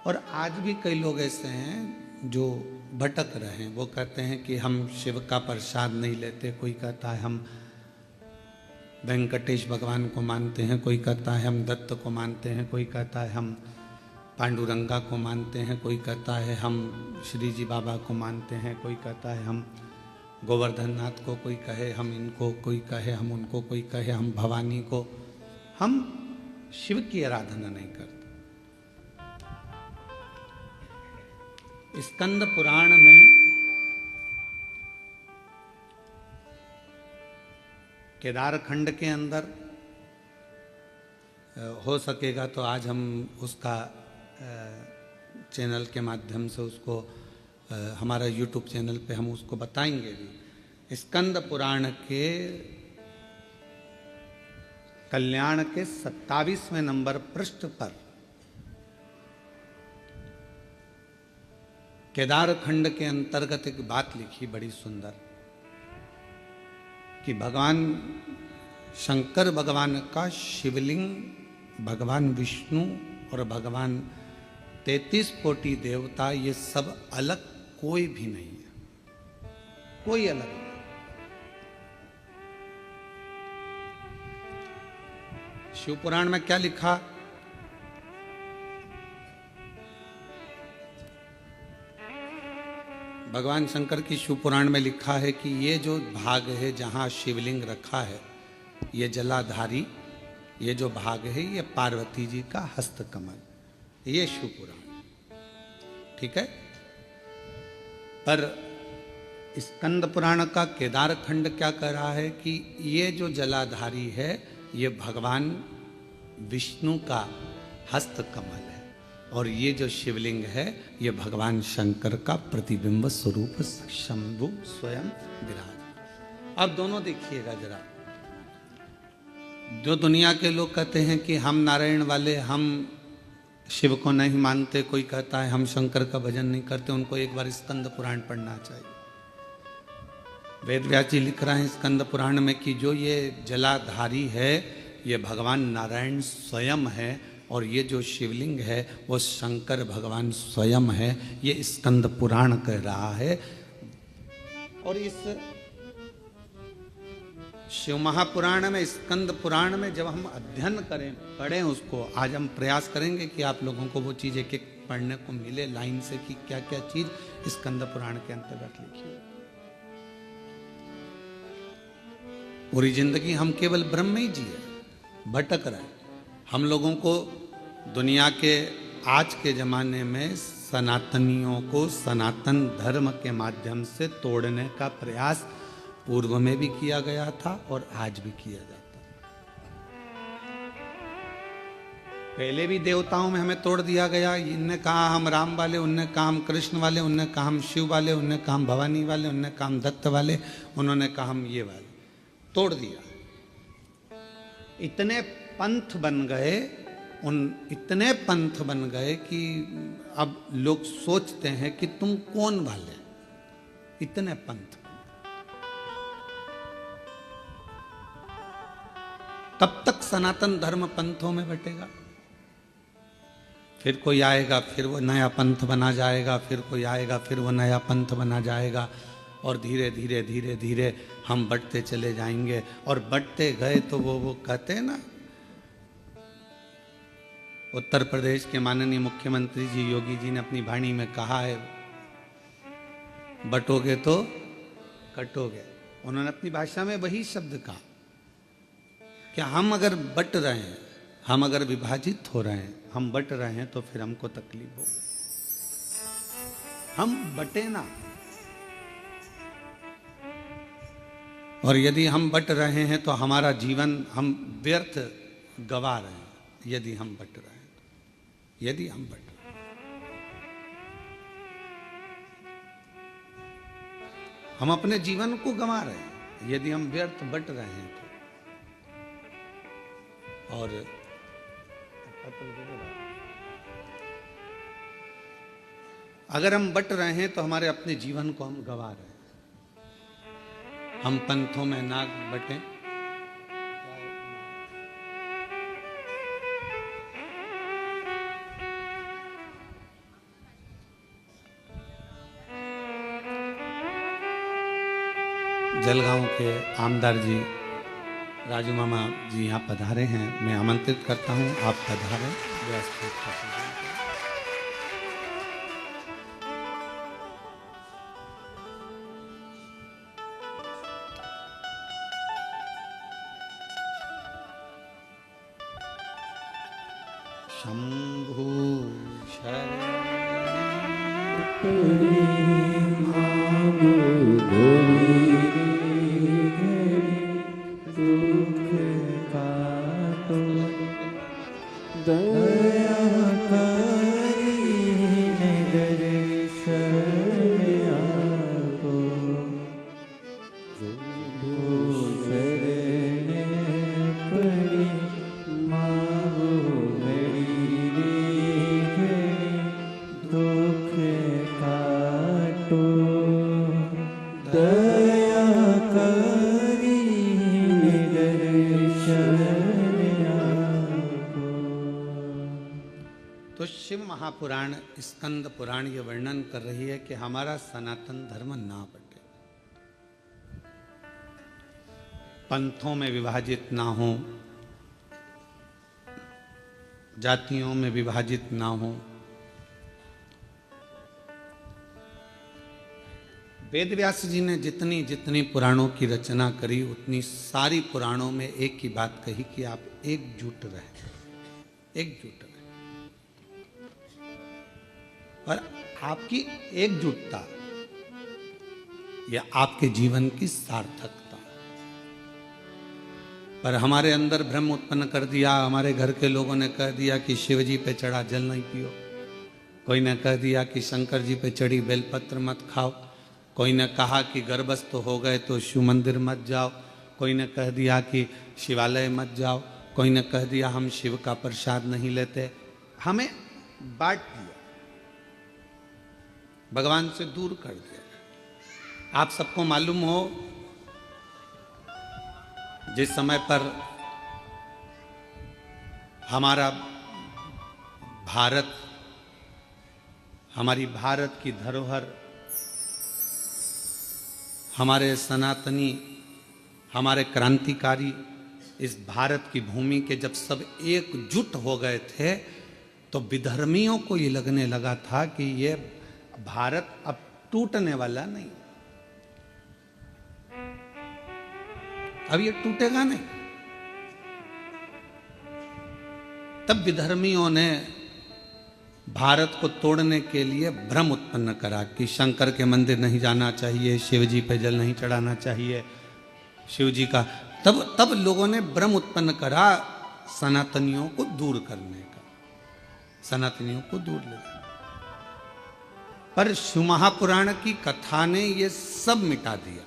और आज भी कई लोग ऐसे हैं जो भटक रहे हैं। वो कहते हैं कि हम शिव का प्रसाद नहीं लेते, कोई कहता है हम वेंकटेश भगवान को मानते हैं, कोई कहता है हम दत्त को मानते हैं, कोई कहता है हम पांडुरंगा को मानते हैं, कोई कहता है हम श्री जी बाबा को मानते हैं, कोई कहता है हम गोवर्धन नाथ को, कोई कहे हम इनको, कोई कहे हम उनको, कोई कहे हम भवानी को। हम शिव की आराधना नहीं करते। स्कंद पुराण में केदार खंड के अंदर हो सकेगा तो आज हम उसका चैनल के माध्यम से उसको हमारा यूट्यूब चैनल पे हम उसको बताएंगे भी। स्कंद पुराण के कल्याण के 27वें नंबर पृष्ठ पर केदार खंड के अंतर्गत एक बात लिखी बड़ी सुंदर कि भगवान शंकर भगवान का शिवलिंग, भगवान विष्णु और भगवान 33 कोटि देवता, ये सब अलग कोई भी नहीं है, कोई अलग नहीं। शिव पुराण में क्या लिखा? भगवान शंकर की शिव पुराण में लिखा है कि ये जो भाग है जहां शिवलिंग रखा है, ये जलाधारी, ये जो भाग है ये पार्वती जी का हस्तकमल, ये शिव पुराण, ठीक है। पर स्कंद पुराण का केदार खंड क्या कह रहा है कि ये जो जलाधारी है ये भगवान विष्णु का हस्तकमल है और ये जो शिवलिंग है ये भगवान शंकर का प्रतिबिंब स्वरूप शंभु स्वयं विराज। अब दोनों देखिएगा जरा। जो दुनिया के लोग कहते हैं कि हम नारायण वाले, हम शिव को नहीं मानते, कोई कहता है हम शंकर का भजन नहीं करते, उनको एक बार स्कंद पुराण पढ़ना चाहिए। वेद व्यास जी लिख रहे हैं स्कंद पुराण में कि जो ये जलाधारी है ये भगवान नारायण स्वयं है और ये जो शिवलिंग है वो शंकर भगवान स्वयं है, ये स्कंद पुराण कह रहा है। और इस शिव महापुराण में, स्कंद पुराण में जब हम अध्ययन करें, पढ़ें उसको, आज हम प्रयास करेंगे कि आप लोगों को वो चीज़ एक एक पढ़ने को मिले लाइन से कि क्या क्या चीज स्कंद पुराण के अंतर्गत लिखी है। पूरी जिंदगी हम केवल ब्रह्म में ही जिए, भटक रहे। हम लोगों को दुनिया के आज के जमाने में सनातनियों को सनातन धर्म के माध्यम से तोड़ने का प्रयास पूर्व में भी किया गया था और आज भी किया जाता है। पहले भी देवताओं में हमें तोड़ दिया गया। इनने कहा हम राम वाले, उनने कहा हम कृष्ण वाले, उनने कहा हम शिव वाले, उनने कहा हम भवानी वाले, उनने कहा हम दत्त वाले, उन्होंने कहा हम ये वाले, तोड़ दिया। इतने पंथ बन गए, इतने पंथ बन गए कि अब लोग सोचते हैं कि तुम कौन वाले, इतने पंथ। तब तक सनातन धर्म पंथों में बटेगा, फिर कोई आएगा फिर वो नया पंथ बना जाएगा, फिर कोई आएगा फिर वो नया पंथ बना जाएगा, और धीरे धीरे धीरे धीरे हम बढ़ते चले जाएंगे। और बढ़ते गए तो वो कहते हैं ना, उत्तर प्रदेश के माननीय मुख्यमंत्री जी योगी जी ने अपनी वाणी में कहा है, बटोगे तो कटोगे। उन्होंने अपनी भाषा में वही शब्द कहा कि हम अगर बट रहे हैं, हम अगर विभाजित हो रहे हैं, हम बट रहे हैं तो फिर हमको तकलीफ होगी। हम बटे ना, और यदि हम बट रहे हैं तो हमारा जीवन हम व्यर्थ गवा रहे हैं। यदि हम बट रहे हैं तो, यदि हम बट रहे हैं, हम अपने जीवन को गंवा रहे हैं यदि हम व्यर्थ बट रहे हैं तो। और अगर हम बट रहे हैं तो हमारे अपने जीवन को हम गंवा रहे हैं। हम पंथों में ना बटें, जलगांव के आमदार जी राजू मामा जी यहाँ पधारे हैं। मैं आमंत्रित करता हूँ, आप पधारें। व्यवस्थित शंभु शिव महापुराण स्कंद पुराण ये वर्णन कर रही है कि हमारा सनातन धर्म ना बटे, पंथों में विभाजित ना हो, जातियों में विभाजित ना हो। वेद व्यास जी ने जितनी जितनी पुराणों की रचना करी उतनी सारी पुराणों में एक ही बात कही कि आप एकजुट रहे, एकजुट रहे। और आपकी एकजुटता यह आपके जीवन की सार्थकता। पर हमारे अंदर भ्रम उत्पन्न कर दिया। हमारे घर के लोगों ने कह दिया कि शिव जी पे चढ़ा जल नहीं पियो, कोई ने कह दिया कि शंकर जी पे चढ़ी बेलपत्र मत खाओ, कोई ने कहा कि गर्भस्थ हो गए तो शिव मंदिर मत जाओ, कोई ने कह दिया कि शिवालय मत जाओ, कोई ने कह दिया हम शिव का प्रसाद नहीं लेते। हमें बांट दिया, भगवान से दूर कर दिया। आप सबको मालूम हो, जिस समय पर हमारा भारत, हमारी भारत की धरोहर, हमारे सनातनी, हमारे क्रांतिकारी इस भारत की भूमि के जब सब एकजुट हो गए थे तो विधर्मियों को ये लगने लगा था कि ये भारत अब टूटने वाला नहीं, अब ये टूटेगा नहीं। तब विधर्मियों ने भारत को तोड़ने के लिए भ्रम उत्पन्न करा कि शंकर के मंदिर नहीं जाना चाहिए, शिव जी पे जल नहीं चढ़ाना चाहिए, शिव जी का। तब लोगों ने भ्रम उत्पन्न करा सनातनियों को दूर करने का, सनातनियों को दूर ले जाना। पर शिव महापुराण की कथा ने ये सब मिटा दिया।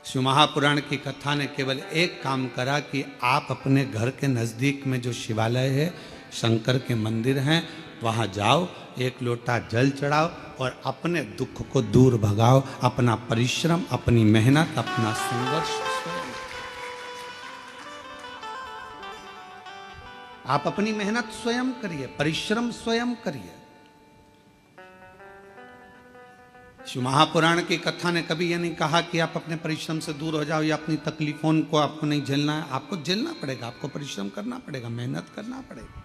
शिव महापुराण की कथा ने केवल एक काम करा कि आप अपने घर के नजदीक में जो शिवालय है, शंकर के मंदिर हैं, वहां जाओ, एक लोटा जल चढ़ाओ और अपने दुख को दूर भगाओ। अपना परिश्रम, अपनी मेहनत, अपना संघर्ष स्वयं, आप अपनी मेहनत स्वयं करिए, परिश्रम स्वयं करिए। शिव महापुराण की कथा ने कभी यह नहीं कहा कि आप अपने परिश्रम से दूर हो जाओ या अपनी तकलीफों को आपको नहीं झेलना है। आपको झेलना पड़ेगा, आपको परिश्रम करना पड़ेगा, मेहनत करना पड़ेगा,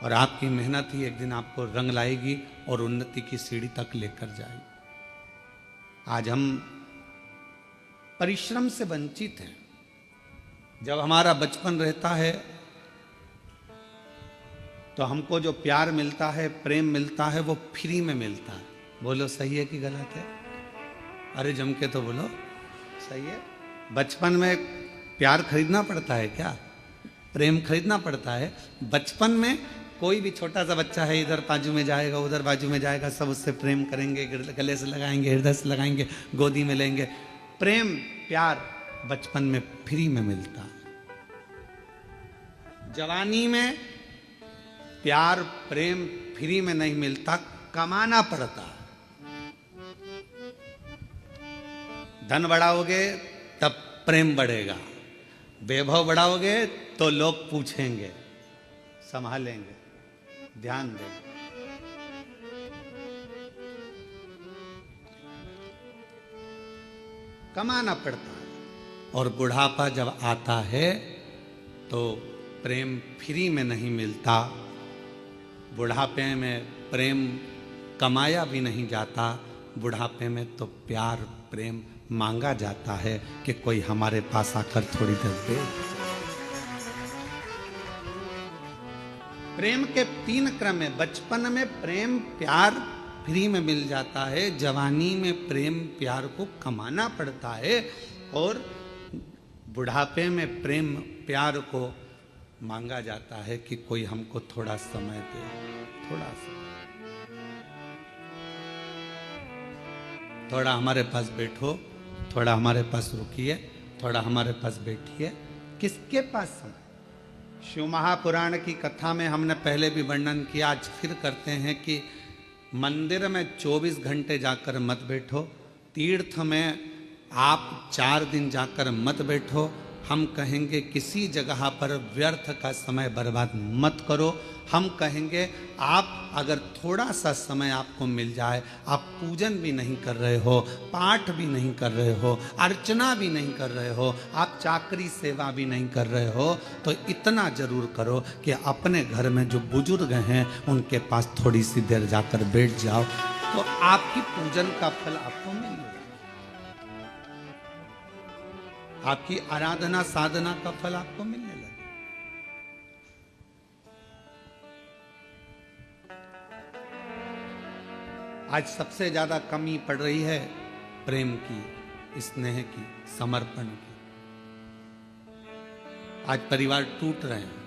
और आपकी मेहनत ही एक दिन आपको रंग लाएगी और उन्नति की सीढ़ी तक लेकर जाएगी। आज हम परिश्रम से वंचित हैं। जब हमारा बचपन रहता है तो हमको जो प्यार मिलता है, प्रेम मिलता है, वो फ्री में मिलता है। बोलो सही है कि गलत है? अरे जम के तो बोलो सही है। बचपन में प्यार खरीदना पड़ता है क्या? प्रेम खरीदना पड़ता है? बचपन में कोई भी छोटा सा बच्चा है, इधर बाजू में जाएगा, उधर बाजू में जाएगा, सब उससे प्रेम करेंगे, गले से लगाएंगे, हृदय से लगाएंगे, गोदी में लेंगे। प्रेम, प्यार बचपन में फ्री में मिलता है। जवानी में प्यार, प्रेम फ्री में नहीं मिलता, कमाना पड़ता है। धन बढ़ाओगे तब प्रेम बढ़ेगा, वैभव बढ़ाओगे तो लोग पूछेंगे, संभालेंगे, ध्यान देंगे। कमाना पड़ता है। और बुढ़ापा जब आता है तो प्रेम फ्री में नहीं मिलता। बुढ़ापे में प्रेम कमाया भी नहीं जाता। बुढ़ापे में तो प्यार प्रेम मांगा जाता है कि कोई हमारे पास आकर थोड़ी देर दे। प्रेम के 3 क्रम है। बचपन में प्रेम प्यार फ्री में मिल जाता है, जवानी में प्रेम प्यार को कमाना पड़ता है, और बुढ़ापे में प्रेम प्यार को मांगा जाता है कि कोई हमको थोड़ा समय दे, थोड़ा सा, थोड़ा हमारे पास बैठो, थोड़ा हमारे पास रुकिए, थोड़ा हमारे पास बैठिए। किसके पास समय? शिव महापुराण की कथा में हमने पहले भी वर्णन किया, आज फिर करते हैं कि मंदिर में 24 घंटे जाकर मत बैठो, तीर्थ में आप 4 दिन जाकर मत बैठो। हम कहेंगे किसी जगह पर व्यर्थ का समय बर्बाद मत करो। हम कहेंगे आप अगर थोड़ा सा समय आपको मिल जाए, आप पूजन भी नहीं कर रहे हो, पाठ भी नहीं कर रहे हो, अर्चना भी नहीं कर रहे हो, आप चाकरी सेवा भी नहीं कर रहे हो, तो इतना जरूर करो कि अपने घर में जो बुजुर्ग हैं उनके पास थोड़ी सी देर जाकर बैठ जाओ, तो आपकी पूजन का फल आपको मिलेगा, आपकी आराधना साधना का फल आपको मिलने लगे। आज सबसे ज्यादा कमी पड़ रही है प्रेम की, स्नेह की, समर्पण की। आज परिवार टूट रहे हैं।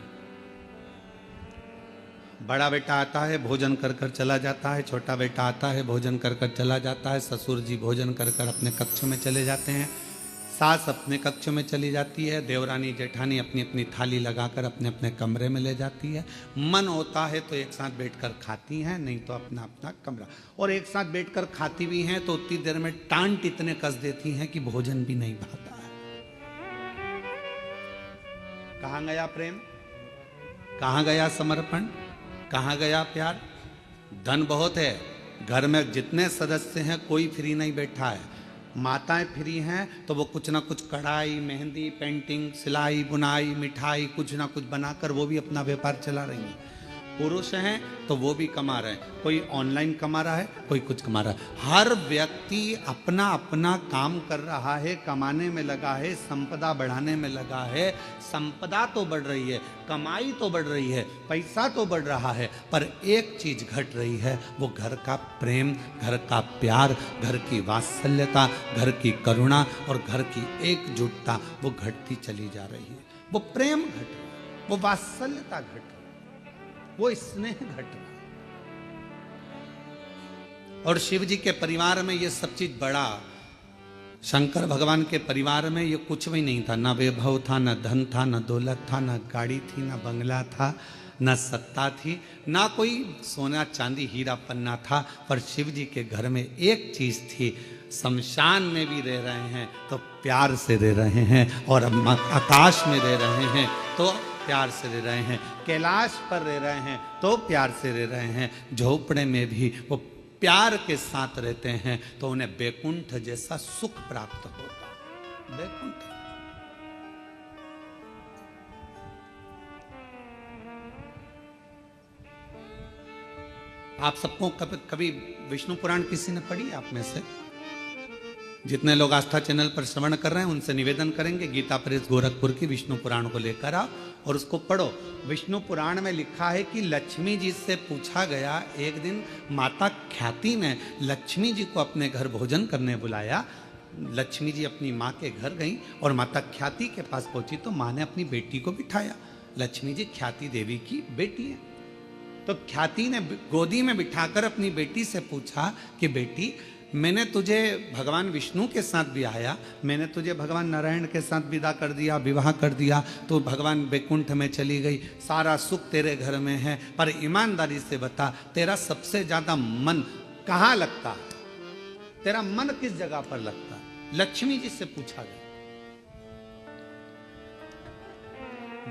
बड़ा बेटा आता है, भोजन कर कर चला जाता है, छोटा बेटा आता है, भोजन कर कर चला जाता है, ससुर जी भोजन कर कर अपने कक्ष में चले जाते हैं, सास अपने कक्ष में चली जाती है, देवरानी जेठानी अपनी अपनी थाली लगाकर अपने अपने कमरे में ले जाती है। मन होता है तो एक साथ बैठकर खाती हैं, नहीं तो अपना अपना कमरा, और एक साथ बैठकर खाती भी हैं तो उतनी देर में टांट इतने कस देती हैं कि भोजन भी नहीं भाता है। कहाँ गया प्रेम? कहाँ गया समर्पण? कहाँ गया प्यार? धन बहुत है, घर में जितने सदस्य हैं कोई फ्री नहीं बैठा है। माताएं फ्री हैं तो वो कुछ ना कुछ कढ़ाई, मेहंदी, पेंटिंग, सिलाई, बुनाई, मिठाई कुछ ना कुछ बनाकर वो भी अपना व्यापार चला रही हैं। पुरुष हैं तो वो भी कमा रहे हैं, कोई ऑनलाइन कमा रहा है, कोई कुछ कमा रहा है। हर व्यक्ति अपना अपना काम कर रहा है, कमाने में लगा है, संपदा बढ़ाने में लगा है। संपदा तो बढ़ रही है, कमाई तो बढ़ रही है, पैसा तो बढ़ रहा है, पर एक चीज घट रही है, वो घर का प्रेम, घर का प्यार, घर की वात्सल्यता, घर की करुणा और घर की एकजुटता वो घटती चली जा रही है। वो प्रेम घट रहा है, वो वात्सल्यता घट रही है, वो स्नेह घट रहा। और शिव जी के परिवार में ये सब चीज बड़ा। शंकर भगवान के परिवार में ये कुछ भी नहीं था, ना वैभव था, ना धन था, ना दौलत था, ना गाड़ी थी, ना बंगला था, ना सत्ता थी, ना कोई सोना चांदी हीरा पन्ना था। पर शिव जी के घर में एक चीज थी, शमशान में भी रह रहे हैं तो प्यार से रह रहे हैं, और आकाश में रह रहे हैं तो प्यार से रह रहे हैं, कैलाश पर रह रहे हैं तो प्यार से रह रहे हैं, झोपड़े में भी वो प्यार के साथ रहते हैं तो उन्हें बैकुंठ जैसा सुख प्राप्त होगा। बैकुंठ। आप सबको कभी विष्णु पुराण किसी ने पढ़ी? आप में से जितने लोग आस्था चैनल पर श्रवण कर रहे हैं उनसे निवेदन करेंगे, गीता प्रेस गोरखपुर की विष्णु पुराण को लेकर आओ और उसको पढ़ो। विष्णु पुराण में लिखा है कि लक्ष्मी जी से पूछा गया, एक दिन माता ख्याति ने लक्ष्मी जी को अपने घर भोजन करने बुलाया। लक्ष्मी जी अपनी माँ के घर गई और माता ख्याति के पास पहुंची तो माँ ने अपनी बेटी को बिठाया। लक्ष्मी जी ख्याति देवी की बेटी है, तो ख्याति ने गोदी में बिठाकर अपनी बेटी से पूछा कि बेटी, मैंने तुझे भगवान विष्णु के साथ ब्याया, मैंने तुझे भगवान नारायण के साथ विदा कर दिया, विवाह कर दिया, तो भगवान वैकुंठ में चली गई, सारा सुख तेरे घर में है, पर ईमानदारी से बता तेरा सबसे ज्यादा मन कहाँ लगता है? तेरा मन किस जगह पर लगता है? लक्ष्मी जी से पूछा गया।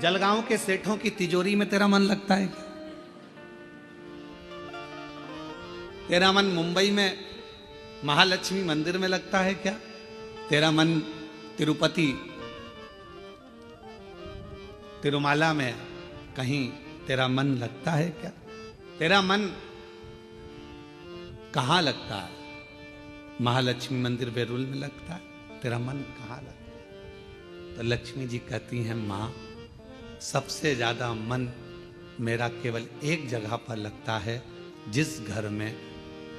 जलगांव के सेठों की तिजोरी में तेरा मन लगता है क्या? तेरा मन मुंबई में महालक्ष्मी मंदिर में लगता है क्या? तेरा मन तिरुपति तिरुमाला में कहीं तेरा मन लगता है क्या? तेरा मन कहाँ लगता है? महालक्ष्मी मंदिर बेरुल में लगता है? तेरा मन कहाँ लगता है? तो लक्ष्मी जी कहती हैं, माँ सबसे ज्यादा मन मेरा केवल एक जगह पर लगता है, जिस घर में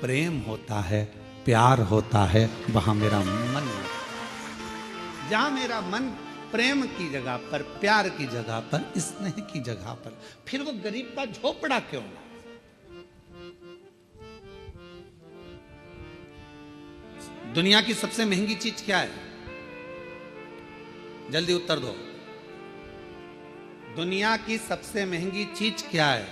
प्रेम होता है, प्यार होता है, वहां मेरा मन लगता है। जहां मेरा मन प्रेम की जगह पर, प्यार की जगह पर, स्नेह की जगह पर, फिर वो गरीब का झोपड़ा क्यों ना? दुनिया की सबसे महंगी चीज क्या है? जल्दी उत्तर दो। दुनिया की सबसे महंगी चीज क्या है?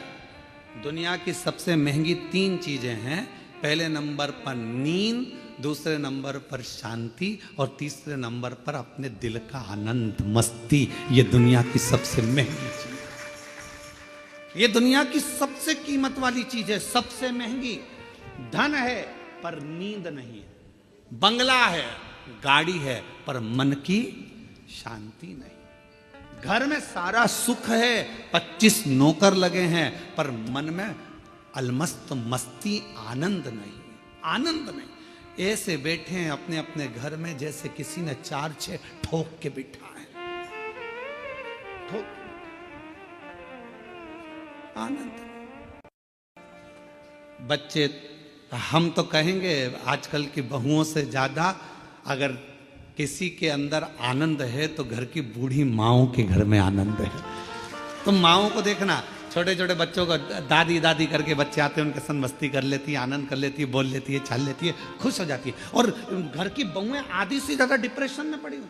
दुनिया की सबसे महंगी 3 चीजें हैं। पहले नंबर पर नींद, दूसरे नंबर पर शांति और तीसरे नंबर पर अपने दिल का आनंद, मस्ती। ये दुनिया की सबसे महंगी चीज है। ये दुनिया की सबसे कीमत वाली चीज है, सबसे महंगी। धन है पर नींद नहीं है, बंगला है, गाड़ी है, पर मन की शांति नहीं। घर में सारा सुख है, 25 नौकर लगे हैं, पर मन में अलमस्त मस्ती, आनंद नहीं, आनंद नहीं। ऐसे बैठे हैं अपने अपने घर में जैसे किसी ने 4-6 ठोक के बिठा है, ठोक, आनंद। बच्चे, हम तो कहेंगे आजकल की बहुओं से ज्यादा अगर किसी के अंदर आनंद है तो घर की बूढ़ी माओं के घर में आनंद है। तुम माओं को देखना, छोटे छोटे बच्चों को दादी दादी करके बच्चे आते हैं, उनके संग मस्ती कर लेती है, आनंद कर लेती है, बोल लेती है, चल लेती है, खुश हो जाती है। और घर की बहुएं आधी से ज्यादा डिप्रेशन में पड़ी हुई,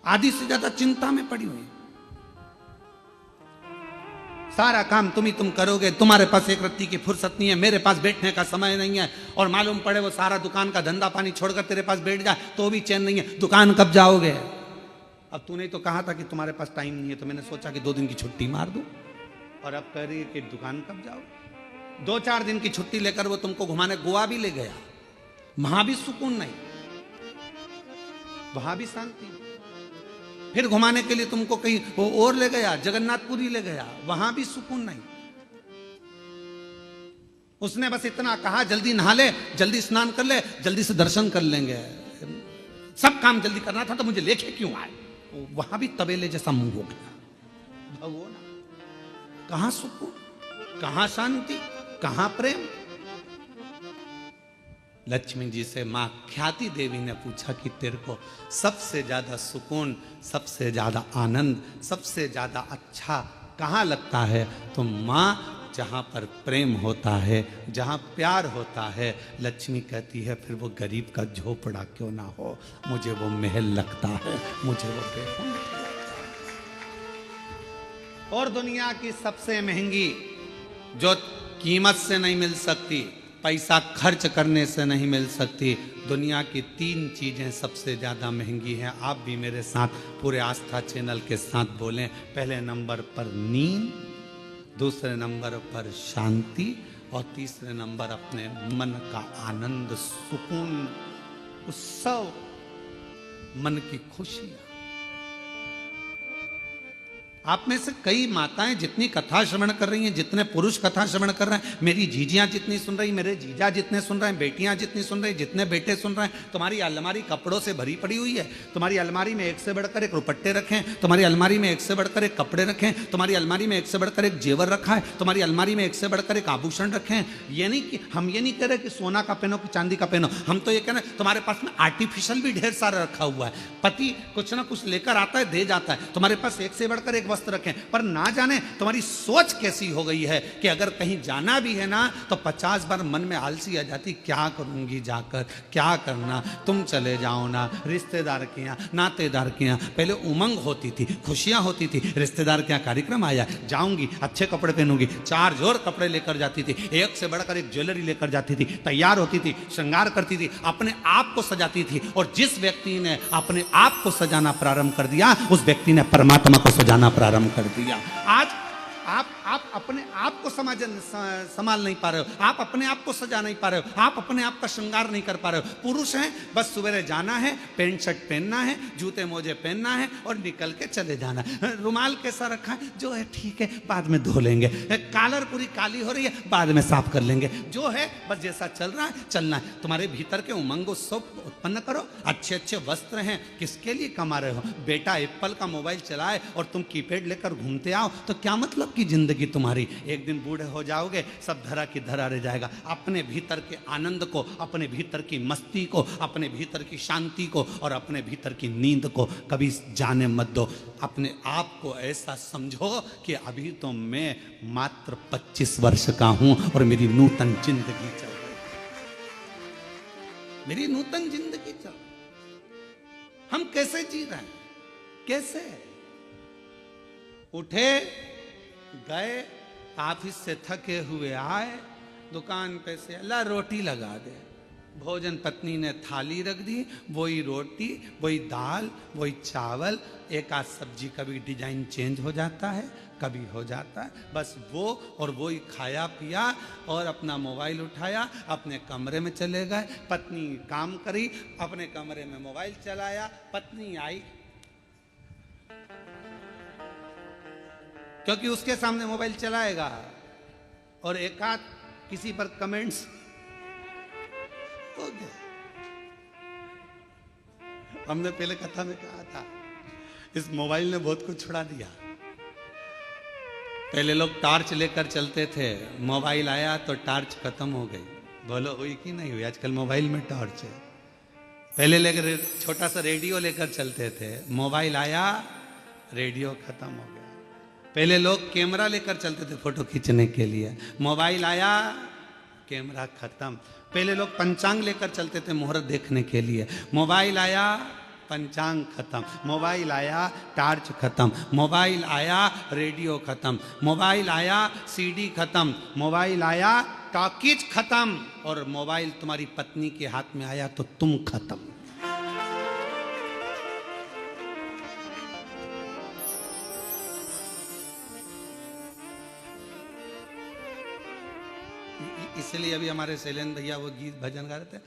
आधी से ज्यादा चिंता में पड़ी हुई। सारा काम तुम करोगे, तुम्हारे पास एक रत्ती की फुर्सत नहीं है, मेरे पास बैठने का समय नहीं है। और मालूम पड़े वो सारा दुकान का धंधा पानी छोड़कर तेरे पास बैठ जाए तो भी चैन नहीं है। दुकान कब जाओगे? अब तूने तो कहा था कि तुम्हारे पास टाइम नहीं है, तो मैंने सोचा कि 2 दिन की छुट्टी मार दूं, और अब कह रही है कि दुकान कब जाओ। 2-4 दिन की छुट्टी लेकर वो तुमको घुमाने गोवा भी ले गया, वहां भी सुकून नहीं, वहां भी शांति। फिर घुमाने के लिए तुमको कहीं वो और ले गया, जगन्नाथपुरी ले गया, वहां भी सुकून नहीं। उसने बस इतना कहा, जल्दी नहा ले, जल्दी स्नान कर ले, जल्दी से दर्शन कर लेंगे, सब काम जल्दी करना था, तो मुझे लेके क्यों आए? वहां भी तबेले जैसा मुंह हो गया। भगवान, कहां सुकून, कहां शांति, कहां प्रेम? लक्ष्मी जी से मां ख्याति देवी ने पूछा कि तेरे को सबसे ज्यादा सुकून, सबसे ज्यादा आनंद, सबसे ज्यादा अच्छा कहां लगता है? तो मां, जहां पर प्रेम होता है, जहां प्यार होता है, लक्ष्मी कहती है फिर वो गरीब का झोपड़ा क्यों ना हो, मुझे वो महल लगता है, मुझे वो बेहून। और दुनिया की सबसे महंगी, जो कीमत से नहीं मिल सकती, पैसा खर्च करने से नहीं मिल सकती, दुनिया की 3 चीजें सबसे ज्यादा महंगी हैं। आप भी मेरे साथ पूरे आस्था चैनल के साथ बोलें। पहले नंबर पर नींद, दूसरे नंबर पर शांति और तीसरे नंबर अपने मन का आनंद, सुकून, उत्सव, मन की खुशियां। आप में से कई माताएं जितनी कथा श्रवण कर रही हैं, जितने पुरुष कथा श्रवण कर रहे हैं, मेरी जीजियां जितनी सुन रही, मेरे जीजा जितने सुन रहे हैं, बेटियां जितनी सुन रही, जितने बेटे सुन रहे हैं, तुम्हारी अलमारी कपड़ों से भरी पड़ी हुई है। तुम्हारी अलमारी में एक से बढ़कर एक रुपट्टे रखें, तुम्हारी अलमारी में एक से बढ़कर एक कपड़े रखें, तुम्हारी अलमारी में एक से बढ़कर एक जेवर रखा है, तुम्हारी अलमारी में एक से बढ़कर एक आभूषण रखें। ये नहीं कि हम ये नहीं कह रहे कि सोना का पहनो कि चांदी का पहनो, हम तो ये कह रहे हैं तुम्हारे पास में आर्टिफिशियल भी ढेर सारा रखा हुआ है। पति कुछ ना कुछ लेकर आता है, दे जाता है, तुम्हारे पास एक से बढ़कर एक वस्त्र रखें। पर ना जाने तुम्हारी सोच कैसी हो गई है कि अगर कहीं जाना भी है ना तो 50 बार मन में आलसी आ जाती, क्या करूंगी जाकर, क्या करना, तुम चले जाओ ना, रिश्तेदार के यहाँ, नातेदार के यहाँ। पहले उमंग होती थी, खुशियां होती थी, रिश्तेदार के यहाँ कार्यक्रम आया, जाऊंगी, अच्छे कपड़े पहनूंगी, 4 जोर कपड़े लेकर जाती थी, एक से बढ़कर एक ज्वेलरी लेकर जाती थी, तैयार होती थी, श्रृंगार करती थी, अपने आप को सजाती थी। और जिस व्यक्ति ने अपने आप को सजाना प्रारंभ कर दिया, उस व्यक्ति ने परमात्मा को सजाना प्रारंभ कर दिया। आज आप अपने आप को संभाल नहीं पा रहे हो, आप अपने आप को सजा नहीं पा रहे हो, आप अपने आप का श्रृंगार नहीं कर पा रहे हो। पुरुष हैं, बस सवेरे जाना है, पैंट शर्ट पहनना है, जूते मोजे पहनना है और निकल के चले जाना है। रुमाल कैसा रखा है, जो है ठीक है, बाद में धो लेंगे। कॉलर पूरी काली हो रही है, बाद में साफ कर लेंगे। जो है बस जैसा चल रहा है चलना है। तुम्हारे भीतर के उमंग उत्सव उत्पन्न करो। अच्छे अच्छे वस्त्र हैं, किसके लिए कमा रहे हो? बेटा एप्पल का मोबाइल चलाए और तुम कीपैड लेकर घूमते आओ तो क्या मतलब की जिंदगी तुम्हारी? एक दिन बूढ़े हो जाओगे, सब धरा की धरा रह जाएगा। अपने भीतर के आनंद को, अपने भीतर की मस्ती को, अपने भीतर की शांति को और अपने भीतर की नींद को कभी जाने मत दो। अपने आप को ऐसा समझो कि अभी तो मैं मात्र 25 वर्ष का हूं और मेरी नूतन जिंदगी चल रही है, मेरी नूतन जिंदगी चल रही है। हम कैसे जी रहे हैं? कैसे? उठे, गए, ऑफिस से थके हुए आए, दुकान पे से अल्लाह रोटी लगा दे। भोजन पत्नी ने थाली रख दी, वही रोटी, वही दाल, वही चावल, एक आध सब्जी, कभी डिजाइन चेंज हो जाता है, कभी हो जाता है, बस वो और वही खाया पिया और अपना मोबाइल उठाया, अपने कमरे में चले गए। पत्नी काम करी, अपने कमरे में मोबाइल चलाया। पत्नी आई, क्योंकि उसके सामने मोबाइल चलाएगा और एक आध किसी पर कमेंट्स हो गया। हमने पहले कथा में कहा था, इस मोबाइल ने बहुत कुछ छुड़ा दिया। पहले लोग टॉर्च लेकर चलते थे, मोबाइल आया तो टॉर्च खत्म हो गई। बोलो हुई कि नहीं हुई? आजकल मोबाइल में टॉर्च है। पहले लेकर छोटा सा रेडियो लेकर चलते थे, मोबाइल आया, रेडियो खत्म हो गया। पहले लोग कैमरा लेकर चलते थे फोटो खींचने के लिए, मोबाइल आया, कैमरा खत्म। पहले लोग पंचांग लेकर चलते थे मुहूर्त देखने के लिए, मोबाइल आया, पंचांग खत्म। मोबाइल आया, टार्च खत्म। मोबाइल आया, रेडियो खत्म। मोबाइल आया, सीडी खत्म। मोबाइल आया, टॉकीज खत्म। और मोबाइल तुम्हारी पत्नी के हाथ में आया तो तुम खत्म। इसलिए अभी हमारे शैलेंद्र भैया वो गीत भजन गा रहे थे,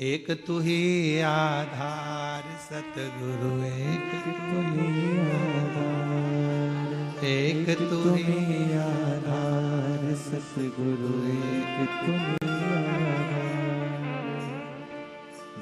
एक तू ही आधार सतगुरु, एक तू ही आधार, एक तू ही आधार सतगुरु, एक तू ही आधार।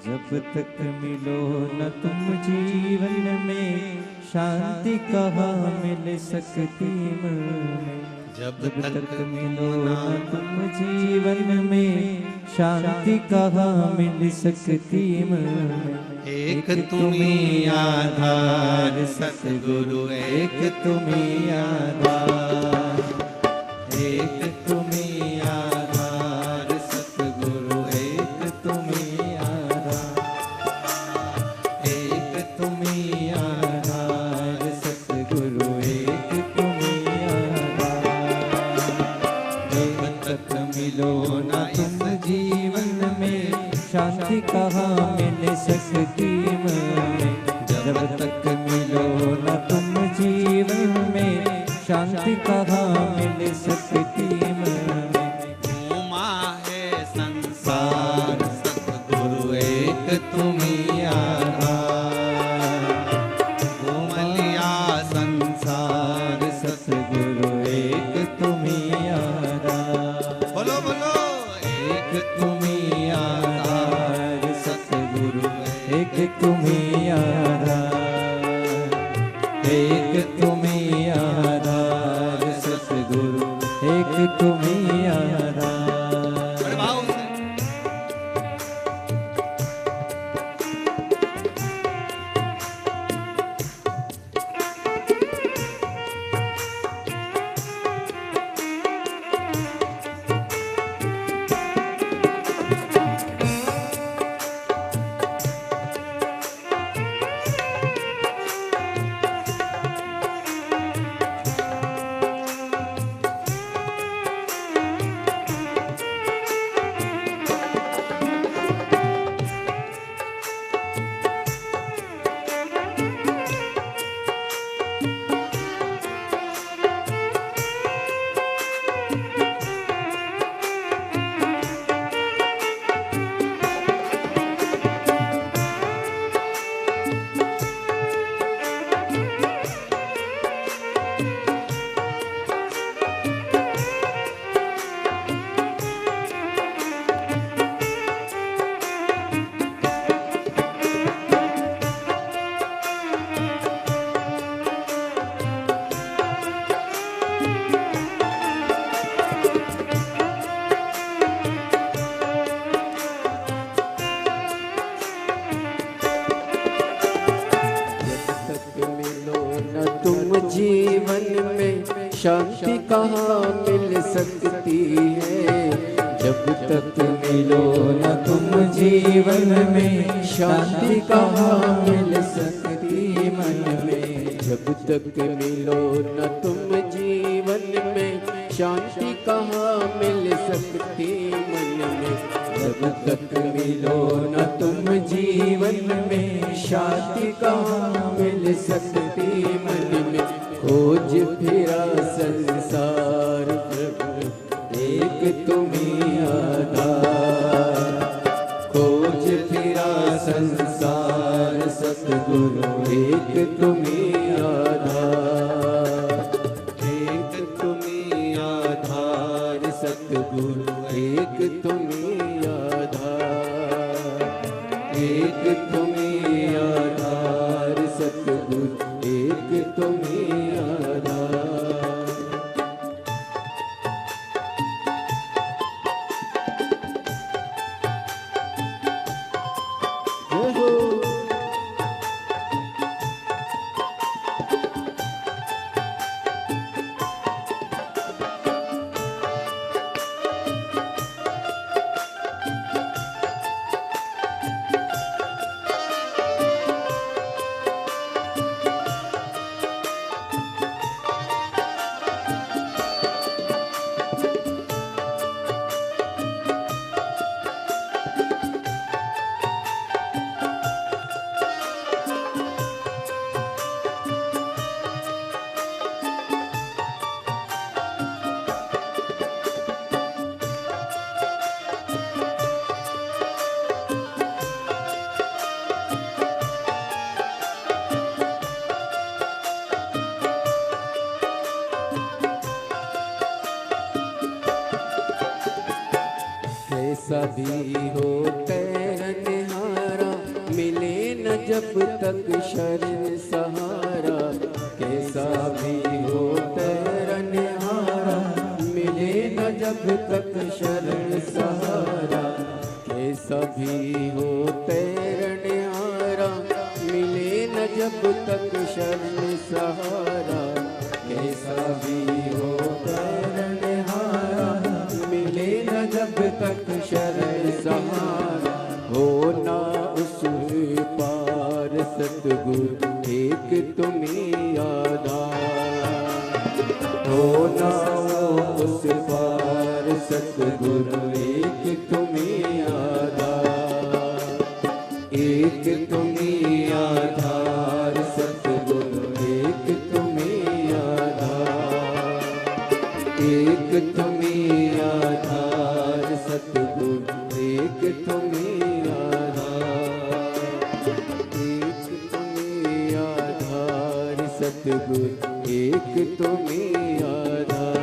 जब तक मिलो न तुम जीवन में, शांति कहाँ मिल सकती में। जब तक मिलो न तुम जीवन में, शांति कहाँ मिल सकती में। एक तुम्ही आधार सतगुरु, एक तुम्ही आधार, एक तुम्ही आधार सतगुरु, एक तुम्ही आधार, एक तुम्ही आधार सतगुरु, एक तुम्ही आधार। जब तक मिलो न तुम जीवन में, शांति कहाँ मिल सकती में। जब तक मिलो न तुम जीवन में, शांति कहाँ मिल सकती में। घूमा है संसार सतगुरु, एक तुम्ही आधार। घूम लिया संसार सतगुरु, एक तुम्ही आधार। बोलो बोलो, एक तुम्ही आधार सतगुरु, एक तुम्ही आधार, एक तुम्ही आधार सतगुरु, एक तुम्ही आधार। बड़े भाव से शांति कहाँ मिल सकती है। जब तक मिलो न तुम जीवन में, शांति कहाँ मिल सकती मन में। जब तक मिलो न तुम जीवन में, शांति कहाँ मिल सकती मन में। जब तक मिलो न तुम जीवन में, शांति कहाँ मिल सकती मन में। खोज फिरा संसार एक तुम्ही आधार। खोज फिरा संसार सतगुरु एक तुम्ही आधार। एक तुम्ही आधार सतगुरु एक तुम्ही आधार। एक तुम्ही आधार सतगुरु एक तुम्ही आधार। कैसा भी हो तैरनहारा, मिले न जब तक शरण सहारा। कैसा भी हो तैरनहारा, मिले न जब तक शरण सहारा। कैसा भी हो तैरनहारा, मिले न जब तक शरण सहारा। कैसा भी हो तैरनहारा, मिले न जब तक शरण सहारा। हो ना उस पार सतगुरु एक तुम्ही आधार। हो ना उस पार सतगुरु एक तुम्ही आधार। एक तुम्ही आधार सतगुरु एक तुम्ही आधार। एक तुम्ही आधार सतगुरु एक तुम्ही आधार। एक तुम्ही आधार सतगुरु एक तुम्ही आधार।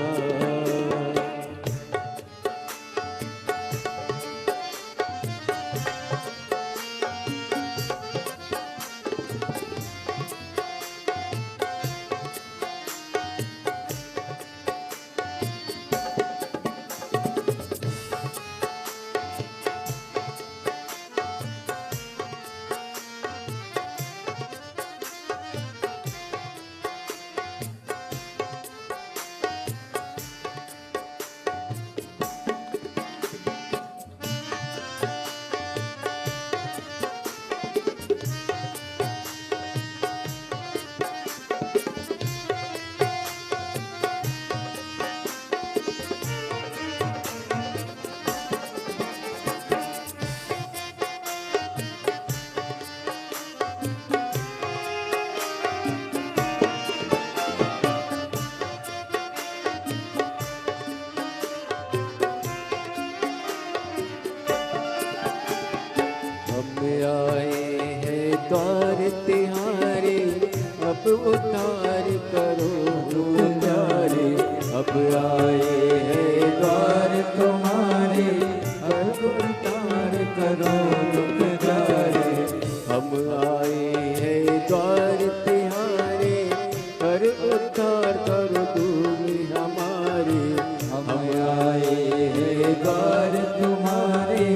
द्वार तिहारे, अब उद्धार करो प्यारे। अब आए हैं द्वार तुम्हारे, अब उद्धार करो प्यारे। हम आए हैं द्वार तिहारे, कर उद्धार करो तुम हमारे। हम आए हैं द्वार तुम्हारे,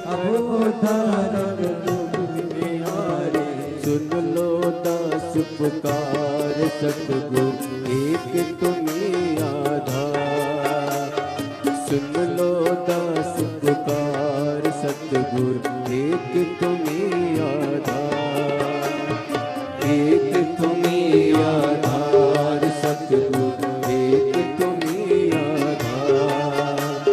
अब उद्धार करो सुन लो दास पुकार सतगुरु एक तुम्ही सुन लो दास पुकार सतगुरु एक तुम्हीं आधार, एक तुम्हीं आधार सतगुरु एक तुम्हीं आधार,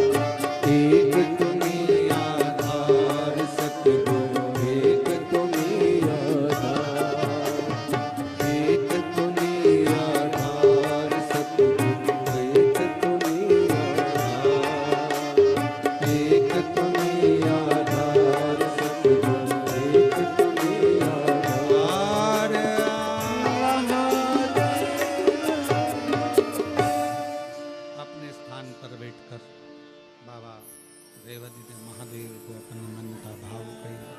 एक तुम्हीं आधार सतगुरु एक तुम्हीं आधार, एक तुम्हीं आधार सतगुरु एक तुम्हीं आधार, एक तुम्हीं आधार सतगुरु एक तुम्हीं आधार। अपने स्थान पर बैठकर बाबा देवादिदेव महादेव को अपने मन का भाव करिए,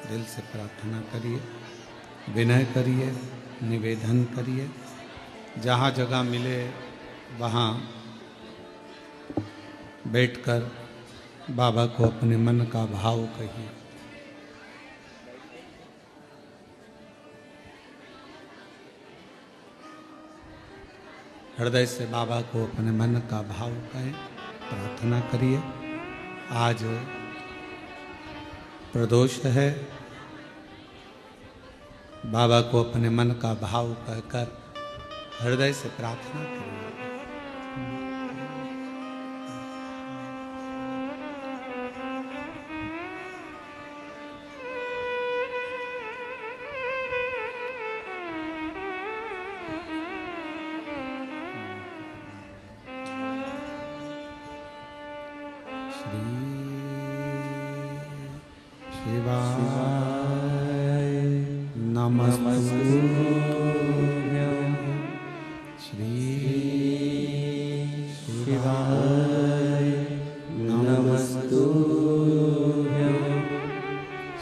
दिल से प्रार्थना करिए, विनय करिए, निवेदन करिए। जहाँ जगह मिले वहाँ बैठकर बाबा को अपने मन का भाव कहिए। हृदय से बाबा को अपने मन का भाव कहें, प्रार्थना करिए। आज प्रदोष है, बाबा को अपने मन का भाव कहकर हृदय से प्रार्थना करिए। शिवाय नमस्तुभ्यं, श्री शिवाय नमस्तुभ्यं,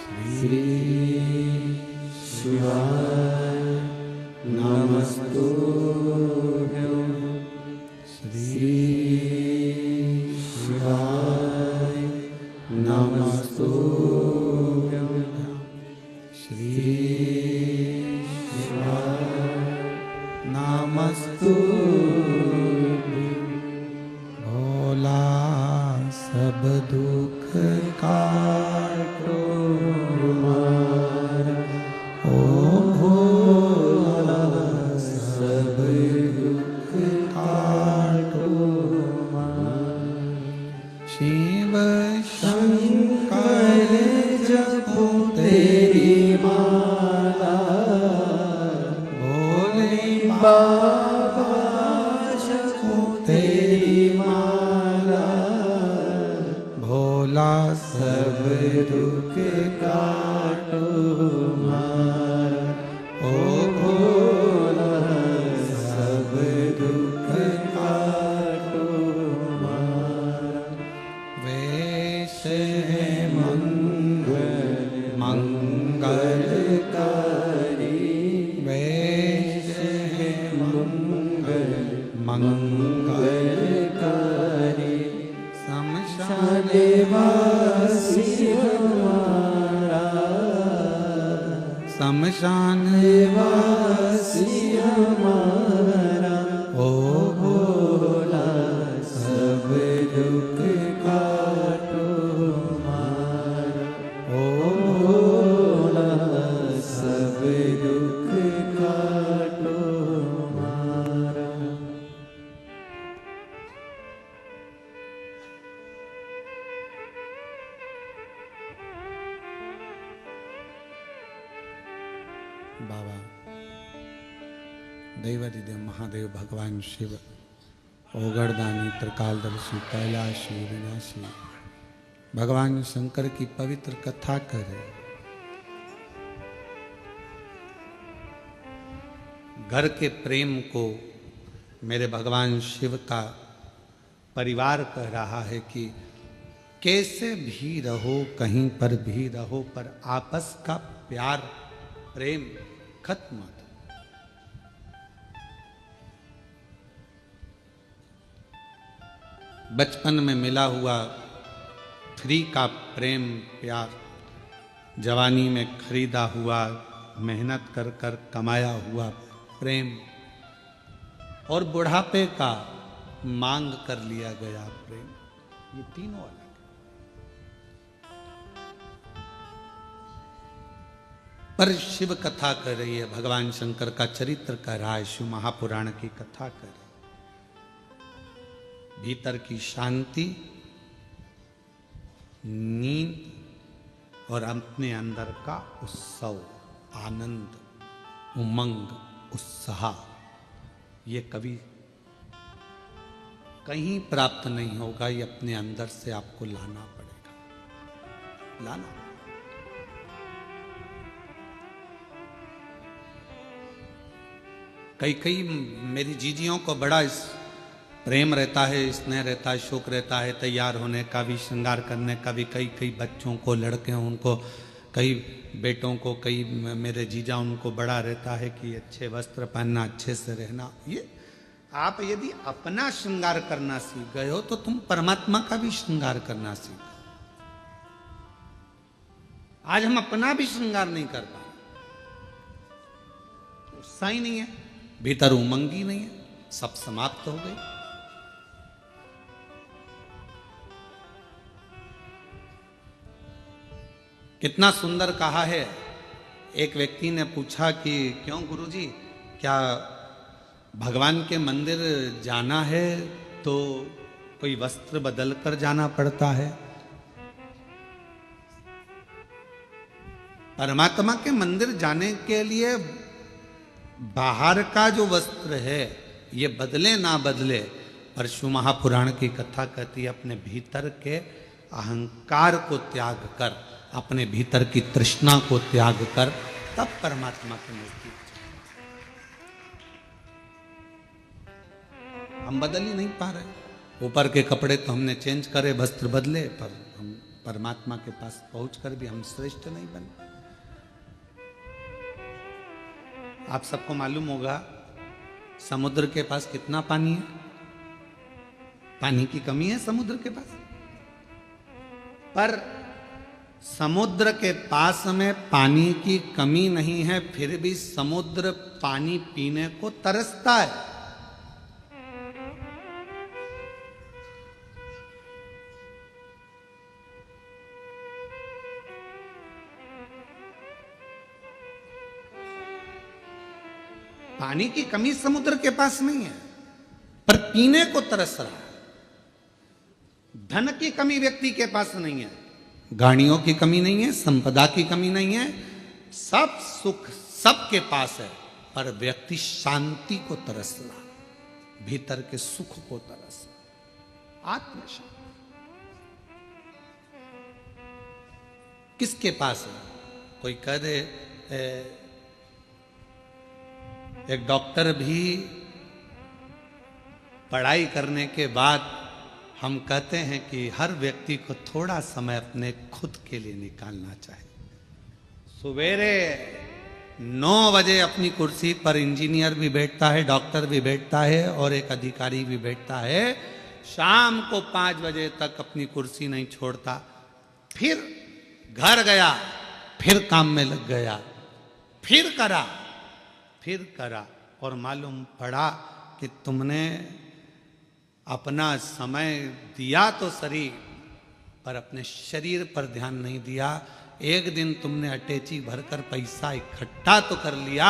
श्री शिवाय नमस्तुभ्यं, श्री शिवाय नमस्तुभ्यं, श्री शिवाय नमस्तुभ्यं। भोला सब दुख काटो हमारा, ओ भोला सब दुख काटो हमारा। शिव शंकर जपो तेरी माला, भोले बाबा जपो तेरी माला। भोला सब दुख काटो हमारा, ओ भोला सब दुख काटो हमारा। वेश है मंगलकारी, वेश है मंगलकारी। शमशान वासी हमारा, शमशान वासी हमारा। ओ भोला सब दुख काटो हमारा, ओ भोला सब दुख काटो हमारा। बाबा देवादिदेव महादेव भगवान शिव, ओगरदानी, त्रिकालदर्शी, कैलाशी, विनाशी भगवान शंकर की पवित्र कथा करे। घर के प्रेम को मेरे भगवान शिव का परिवार कह रहा है कि कैसे भी रहो, कहीं पर भी रहो, पर आपस का प्यार प्रेम खत्म मत। बचपन में मिला हुआ फ्री का प्रेम प्यार, जवानी में खरीदा हुआ, मेहनत कर कर कमाया हुआ प्रेम, और बुढ़ापे का मांग कर लिया गया प्रेम ये तीनों अलग है। पर शिव कथा कर रही है, भगवान शंकर का चरित्र कह रहा है, शिव महापुराण की कथा कर रही है। भीतर की शांति, नींद और अपने अंदर का उत्सव, आनंद, उमंग, उत्साह, ये कभी कहीं प्राप्त नहीं होगा। ये अपने अंदर से आपको लाना पड़ेगा, लाना। कई मेरी जीजियों को बड़ा इस प्रेम रहता है, स्नेह रहता है, शौक रहता है तैयार होने का भी, श्रृंगार करने का भी। कई बच्चों को, लड़के हैं उनको, कई बेटों को, कई मेरे जीजा उनको बड़ा रहता है कि अच्छे वस्त्र पहनना, अच्छे से रहना। ये आप यदि अपना श्रृंगार करना सीख गए हो तो तुम परमात्मा का भी श्रृंगार करना सीख। आज हम अपना भी श्रृंगार नहीं कर पा रहे, उत्साह ही नहीं है, भीतर उमंग ही नहीं है, सब समाप्त हो गई। कितना सुंदर कहा है। एक व्यक्ति ने पूछा कि क्यों गुरुजी, क्या भगवान के मंदिर जाना है तो कोई वस्त्र बदल कर जाना पड़ता है? परमात्मा के मंदिर जाने के लिए बाहर का जो वस्त्र है ये बदले ना बदले, पर शिव महापुराण की कथा कहती है अपने भीतर के अहंकार को त्याग कर, अपने भीतर की तृष्णा को त्याग कर, तब परमात्मा के नजदीक। हम बदल ही नहीं पा रहे। ऊपर के कपड़े तो हमने चेंज करे, वस्त्र बदले, पर हम परमात्मा के पास पहुंचकर भी हम श्रेष्ठ नहीं बने। आप सबको मालूम होगा समुद्र के पास कितना पानी है? पानी की कमी है समुद्र के पास, पर समुद्र के पास में पानी की कमी नहीं है, फिर भी समुद्र पानी पीने को तरसता है। पानी की कमी समुद्र के पास नहीं है, पर पीने को तरस रहा है। धन की कमी व्यक्ति के पास नहीं है, गाड़ियों की कमी नहीं है, संपदा की कमी नहीं है, सब सुख सबके पास है, पर व्यक्ति शांति को तरस रहा, भीतर के सुख को तरस रहा, आत्मशांति। किसके पास है? कोई कह दे एक डॉक्टर भी पढ़ाई करने के बाद हम कहते हैं कि हर व्यक्ति को थोड़ा समय अपने खुद के लिए निकालना चाहिए। सवेरे 9 बजे अपनी कुर्सी पर इंजीनियर भी बैठता है, डॉक्टर भी बैठता है और एक अधिकारी भी बैठता है। शाम को 5 बजे तक अपनी कुर्सी नहीं छोड़ता, फिर घर गया, फिर काम में लग गया, फिर करा और मालूम पड़ा कि तुमने अपना समय दिया तो सही, पर अपने शरीर पर ध्यान नहीं दिया। एक दिन तुमने अटैची भरकर पैसा इकट्ठा तो कर लिया,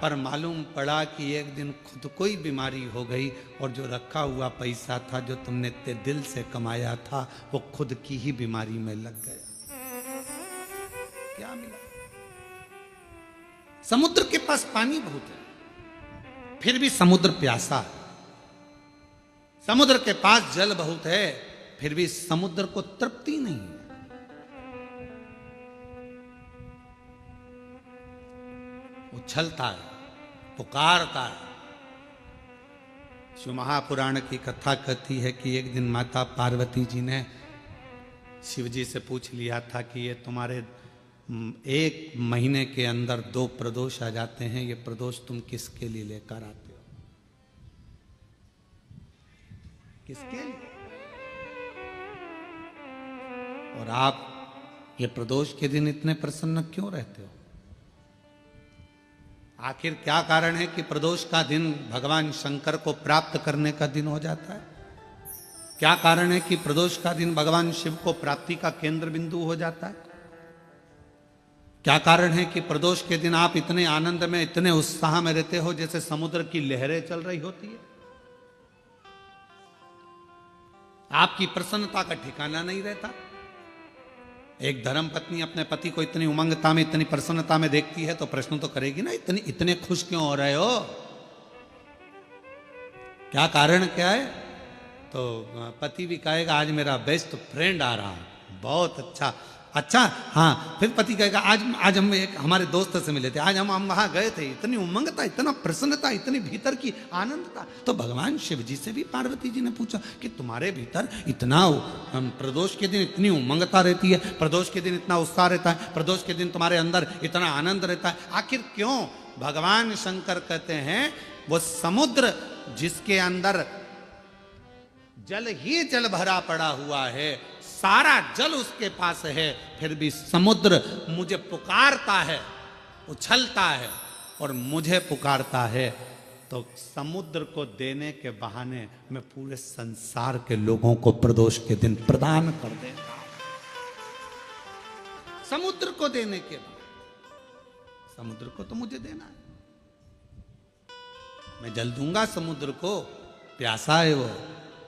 पर मालूम पड़ा कि एक दिन खुद को ही बीमारी हो गई और जो रखा हुआ पैसा था, जो तुमने इतने दिल से कमाया था, वो खुद की ही बीमारी में लग गया। क्या मिला? समुद्र के पास पानी बहुत है, फिर भी समुद्र प्यासा है। समुद्र के पास जल बहुत है, फिर भी समुद्र को तृप्ति नहीं है। उछलता है, पुकारता है। शिव महापुराण की कथा कहती है कि एक दिन माता पार्वती जी ने शिव जी से पूछ लिया था कि ये तुम्हारे 1 महीने के अंदर 2 प्रदोष आ जाते हैं, ये प्रदोष तुम किसके लिए लेकर आते हो? किसके लिए? और आप ये प्रदोष के दिन इतने प्रसन्न क्यों रहते हो? आखिर क्या कारण है कि प्रदोष का दिन भगवान शंकर को प्राप्त करने का दिन हो जाता है? क्या कारण है कि प्रदोष का दिन भगवान शिव को प्राप्ति का केंद्र बिंदु हो जाता है? क्या कारण है कि प्रदोष के दिन आप इतने आनंद में, इतने उत्साह में रहते हो जैसे समुद्र की लहरें चल रही होती है? आपकी प्रसन्नता का ठिकाना नहीं रहता। एक धर्म पत्नी अपने पति को इतनी उमंगता में, इतनी प्रसन्नता में देखती है तो प्रश्न तो करेगी ना, इतने खुश क्यों हो रहे हो, क्या कारण क्या है? तो पति भी कहेगा आज मेरा बेस्ट फ्रेंड आ रहा है, बहुत अच्छा। हाँ, फिर पति कहेगा आज हम एक हमारे दोस्त से मिले थे, आज हम वहां गए थे, इतनी उमंगता, इतना प्रसन्नता, इतनी भीतर की आनंद था। तो भगवान शिव जी से भी पार्वती जी ने पूछा कि तुम्हारे भीतर इतना प्रदोष के दिन इतनी उमंगता रहती है, प्रदोष के दिन इतना उत्साह रहता है, प्रदोष के दिन तुम्हारे अंदर इतना आनंद रहता है, आखिर क्यों? भगवान शंकर कहते हैं वो समुद्र जिसके अंदर जल ही जल भरा पड़ा हुआ है, सारा जल उसके पास है, फिर भी समुद्र मुझे पुकारता है, उछलता है और मुझे पुकारता है, तो समुद्र को देने के बहाने मैं पूरे संसार के लोगों को प्रदोष के दिन प्रदान कर देता हूं। समुद्र को देने के बहाने, समुद्र को तो मुझे देना है, मैं जल दूंगा समुद्र को, प्यासा है वो।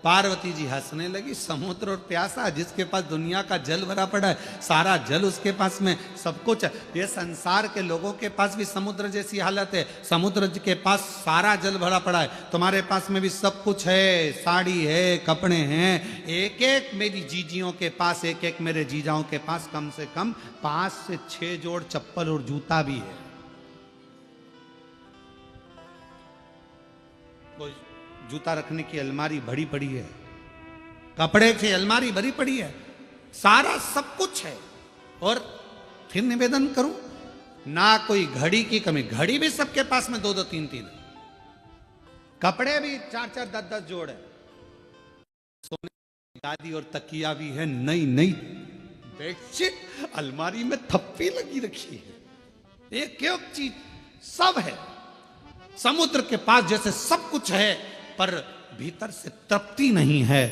पार्वती जी हंसने लगी, समुद्र और प्यासा, जिसके पास दुनिया का जल भरा पड़ा है, सारा जल उसके पास में, सब कुछ। ये संसार के लोगों के पास भी समुद्र जैसी हालत है, समुद्र के पास सारा जल भरा पड़ा है, तुम्हारे पास में भी सब कुछ है, साड़ी है, कपड़े हैं, एक एक मेरी जीजियों के पास, एक एक मेरे जीजाओं के पास कम से कम 5 से 6 जोड़ चप्पल और जूता भी है। जूता रखने की अलमारी भरी पड़ी है, कपड़े की अलमारी भरी पड़ी है, सारा सब कुछ है। और फिर निवेदन करूं, ना कोई घड़ी की कमी, घड़ी भी सबके पास में 2-2, 3-3 है, कपड़े भी 4-4, 10-10 जोड़ है, सोने की गादी और तकिया भी है, नई नई बेडशीट अलमारी में थप्पी लगी रखी है, एक एक चीज सब है। समुद्र के पास जैसे सब कुछ है, पर भीतर से तृप्ति नहीं है,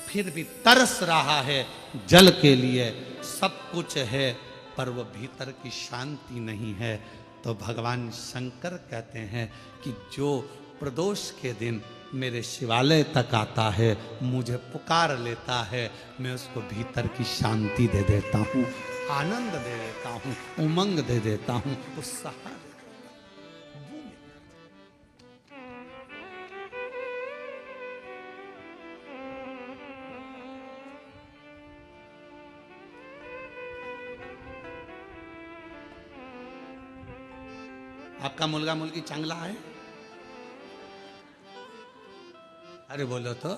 फिर भी तरस रहा है जल के लिए। सब कुछ है पर वो भीतर की शांति नहीं है। तो भगवान शंकर कहते हैं कि जो प्रदोष के दिन मेरे शिवालय तक आता है, मुझे पुकार लेता है, मैं उसको भीतर की शांति दे देता हूँ, आनंद दे देता हूँ, उमंग दे देता हूँ, उत्साह। आपका मुलगा मुलगी चांगला है? अरे बोलो तो,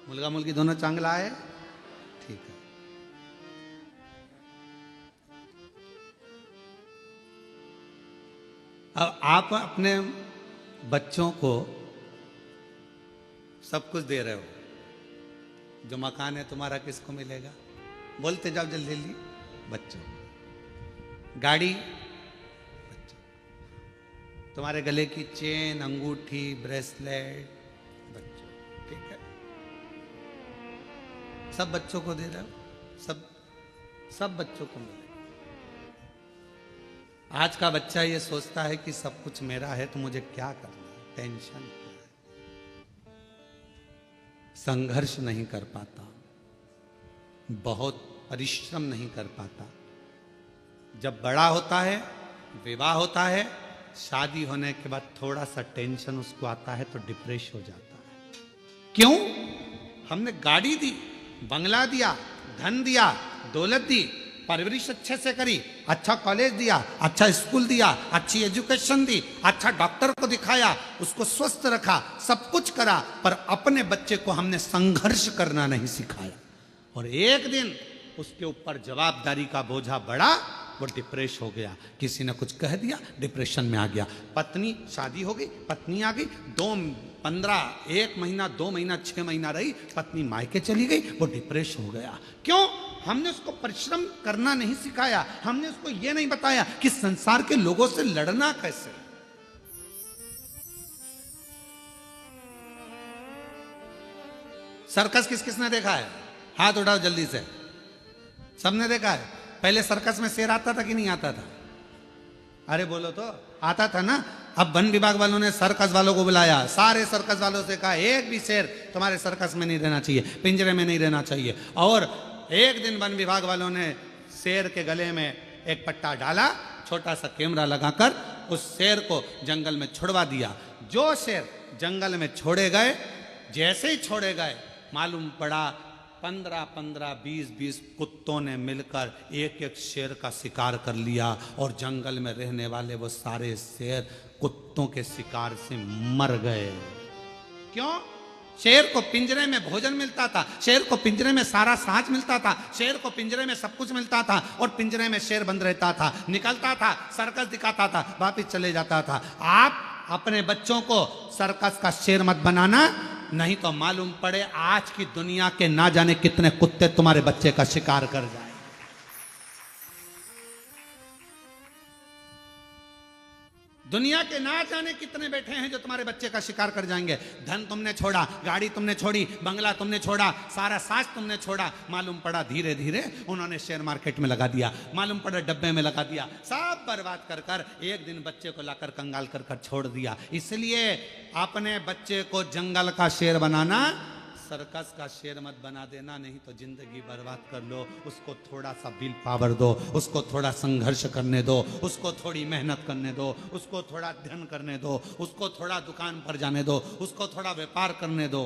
मुलगा मुलगी दोनों चांगला है? ठीक है। अब आप अपने बच्चों को सब कुछ दे रहे हो, जो मकान है तुम्हारा किसको मिलेगा? बोलते जाओ जल्दी जल्दी। बच्चों। गाड़ी, तुम्हारे गले की चेन, अंगूठी, ब्रेसलेट, बच्चों, ठीक है, सब बच्चों को दे रहे हो, सब बच्चों को मिले। आज का बच्चा ये सोचता है कि सब कुछ मेरा है तो मुझे क्या करना है, टेंशन क्या है, संघर्ष नहीं कर पाता, बहुत परिश्रम नहीं कर पाता। जब बड़ा होता है, विवाह होता है, शादी होने के बाद थोड़ा सा टेंशन उसको आता है तो डिप्रेस हो जाता है। क्यों? हमने गाड़ी दी, बंगला दिया, धन दिया, दौलत दी, परवरिश अच्छे से करी, अच्छा कॉलेज दिया, अच्छा स्कूल दिया, अच्छी एजुकेशन दी, अच्छा डॉक्टर को दिखाया, उसको स्वस्थ रखा, सब कुछ करा, पर अपने बच्चे को हमने संघर्ष करना नहीं सिखाया। और एक दिन उसके ऊपर जवाबदारी का बोझा बढ़ा, वो डिप्रेस हो गया, किसी ने कुछ कह दिया, डिप्रेशन में आ गया। पत्नी, शादी हो गई, पत्नी आ गई, 1 महीना, 2 महीना, 6 महीना रही, पत्नी मायके चली गई, वो डिप्रेस हो गया। क्यों? हमने उसको परिश्रम करना नहीं सिखाया, हमने उसको ये नहीं बताया कि संसार के लोगों से लड़ना कैसे। सर्कस किस किसने देखा है? हाथ उठाओ जल्दी से। सबने देखा है। पहले सर्कस में शेर आता था कि नहीं आता था? अरे बोलो तो, आता था ना। अब वन विभाग वालों ने सर्कस वालों को बुलाया, सारे सर्कस वालों से कहा एक भी शेर तुम्हारे सर्कस में नहीं रहना चाहिए, पिंजरे में नहीं रहना चाहिए। और एक दिन वन विभाग वालों ने शेर के गले में एक पट्टा डाला, छोटा सा कैमरा लगाकर उस शेर को जंगल में छुड़वा दिया। जो शेर जंगल में छोड़े गए, जैसे ही छोड़े गए, मालूम पड़ा 15-15, 20-20 कुत्तों ने मिलकर एक एक शेर का शिकार कर लिया और जंगल में रहने वाले वो सारे शेर कुत्तों के शिकार से मर गए। क्यों? शेर को पिंजरे में भोजन मिलता था, शेर को पिंजरे में सारा साँच मिलता था, शेर को पिंजरे में सब कुछ मिलता था और पिंजरे में शेर बंद रहता था, निकलता था, सर्कस दिखाता था, वापिस चले जाता था। आप अपने बच्चों को सर्कस का शेर मत बनाना, नहीं तो मालूम पड़े आज की दुनिया के ना जाने कितने कुत्ते तुम्हारे बच्चे का शिकार कर जाए। दुनिया के ना जाने कितने बैठे हैं जो तुम्हारे बच्चे का शिकार कर जाएंगे। धन तुमने छोड़ा, गाड़ी तुमने छोड़ी, बंगला तुमने छोड़ा, सारा साज तुमने छोड़ा, मालूम पड़ा धीरे धीरे उन्होंने शेयर मार्केट में लगा दिया, मालूम पड़ा डब्बे में लगा दिया, सब बर्बाद कर कर एक दिन बच्चे को लाकर कंगाल कर कर छोड़ दिया। इसलिए अपने बच्चे को जंगल का शेर बनाना, सर्कस का शेर मत बना देना, नहीं तो जिंदगी बर्बाद कर लो। उसको थोड़ा सा विल पावर दो, उसको थोड़ा संघर्ष करने दो, उसको थोड़ी मेहनत करने दो, उसको थोड़ा अध्ययन करने दो, उसको थोड़ा दुकान पर जाने दो, उसको थोड़ा व्यापार करने दो।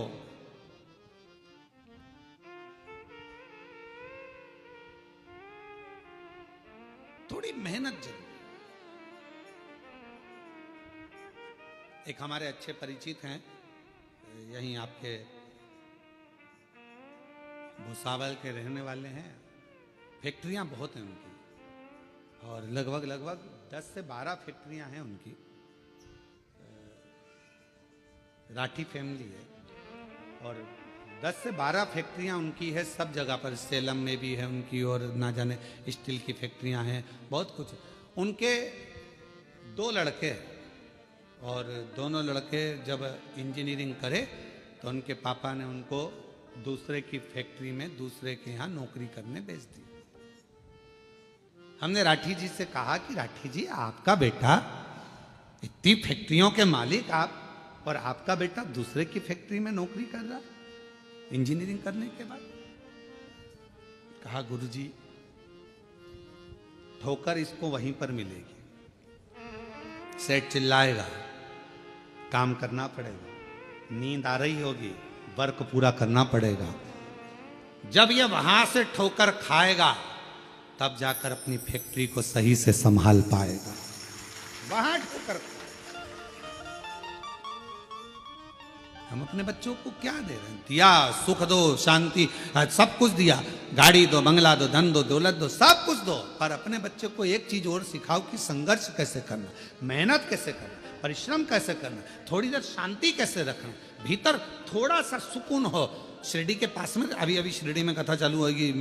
थोड़ी मेहनत जरूर। एक हमारे अच्छे परिचित हैं, यहीं आपके भुसावल के रहने वाले हैं। फैक्ट्रियां बहुत हैं उनकी और लगभग 10 से 12 फैक्ट्रियां हैं उनकी। राठी फैमिली है और 10 से 12 फैक्ट्रियां उनकी है सब जगह पर। सेलम में भी है उनकी और ना जाने स्टील की फैक्ट्रियां हैं, बहुत कुछ। उनके 2 लड़के और दोनों लड़के जब इंजीनियरिंग करे तो उनके पापा ने उनको दूसरे की फैक्ट्री में दूसरे के यहाँ नौकरी करने भेज दी। हमने राठी जी से कहा कि राठी जी, आपका बेटा इतनी फैक्ट्रियों के मालिक आप, और आपका बेटा दूसरे की फैक्ट्री में नौकरी कर रहा इंजीनियरिंग करने के बाद। कहा गुरुजी, ठोकर इसको वहीं पर मिलेगी, सेठ चिल्लाएगा, काम करना पड़ेगा, नींद आ रही होगी, वर्क पूरा करना पड़ेगा। जब ये वहां से ठोकर खाएगा तब जाकर अपनी फैक्ट्री को सही से संभाल पाएगा। वहां ठोकर। हम अपने बच्चों को क्या दे रहे हैं? दिया, सुख दो, शांति, सब कुछ दिया, गाड़ी दो, बंगला दो, धन दो, दौलत दो, सब कुछ दो, पर अपने बच्चे को एक चीज और सिखाओ कि संघर्ष कैसे करना, मेहनत कैसे करना, परिश्रम कैसे करना, थोड़ी देर शांति कैसे रखना, भीतर थोड़ा सा सुकून हो। शिरडी के पास में अभी शिरडी में कथा चालू होगी,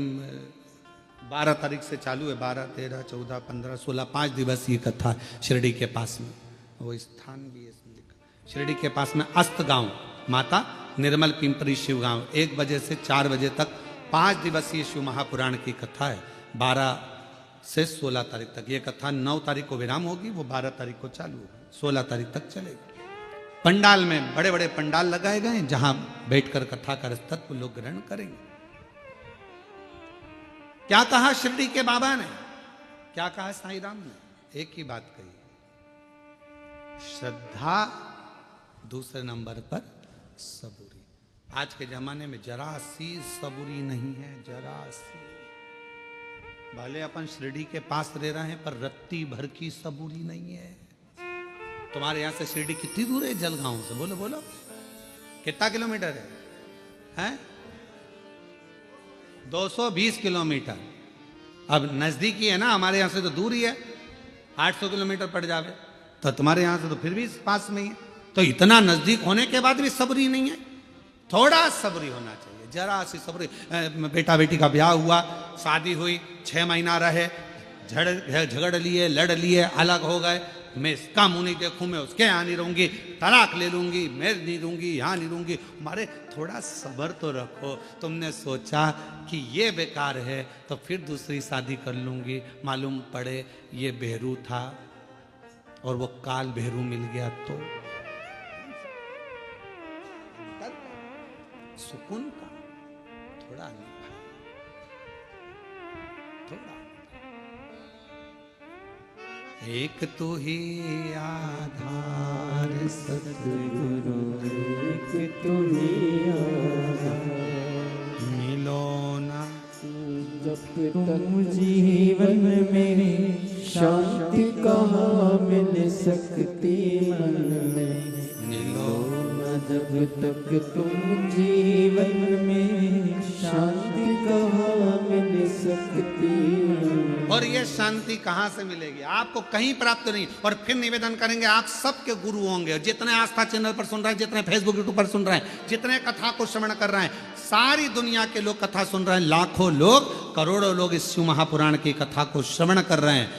12 तारीख से चालू है, 12, 13, 14, 15, 16, 5 दिवसीय कथा शिरडी के पास में। वो स्थान भी है इसमें लिखा। शिरडी के पास में अस्त गांव, माता निर्मल पिंपरी शिव गांव, 1 बजे से 4 बजे तक 5 दिवसीय शिव महापुराण की कथा है। 12 से 16 तारीख तक ये कथा, 9 तारीख को विराम होगी, वो 12 तारीख को चालू होगी, 16 तारीख तक चलेगी। पंडाल में बड़े बड़े पंडाल लगाए गए जहां बैठकर कथा का तत्व लोग ग्रहण करेंगे। क्या कहा शिरडी के बाबा ने, क्या कहा साईं राम ने? एक ही बात कही, श्रद्धा, दूसरे नंबर पर सबूरी। आज के जमाने में जरा सी सबूरी नहीं है, जरा सी। भले अपन शिरडी के पास रह रहे हैं पर रत्ती भर की सबूरी नहीं है। तुम्हारे यहां से शिरडी कितनी दूर है? जलगांव से बोलो बोलो, कितना किलोमीटर है? 220 किलोमीटर। अब नजदीकी है ना, हमारे यहां से तो दूर ही है, 800 किलोमीटर पड़ जावे, तो तुम्हारे यहां से तो फिर भी पास में ही है। तो इतना नजदीक होने के बाद भी सबरी नहीं है, थोड़ा सबरी होना चाहिए, जरा सी सबरी। बेटा बेटी का ब्याह हुआ, शादी हुई, 6 महीना रहे, झगड़ लिए, लड़ लिए, अलग हो गए, मैं इसका मुंह नहीं देखूं, मैं उसके यहाँ नहीं रहूंगी, तलाक ले लूंगी, मैं नहीं रहूंगी, यहाँ नहीं रहूंगी। मारे थोड़ा सब्र तो रखो। तुमने सोचा कि ये बेकार है तो फिर दूसरी शादी कर लूंगी, मालूम पड़े ये बेहरू था और वो काल बेहरू मिल गया तो सुकून का थोड़ा नहीं, थोड़ा एक तो ही आधार सतगुरु एक तू ही मिलो ना जब तुम जीवन में शांति कहाँ मिल सकती मन में, मिलो जब तक तुम जीवन में शांति कहाँ मिल सकती। और ये शांति कहां से मिलेगी? आपको कहीं प्राप्त नहीं। और फिर निवेदन करेंगे, आप सबके गुरु होंगे, जितने आस्था चैनल पर सुन रहे हैं, जितने फेसबुक यूट्यूब पर सुन रहे हैं, जितने कथा को श्रवण कर रहे हैं, सारी दुनिया के लोग कथा सुन रहे हैं, लाखों लोग, करोड़ों लोग इस शिव महापुराण की कथा को श्रवण कर रहे हैं।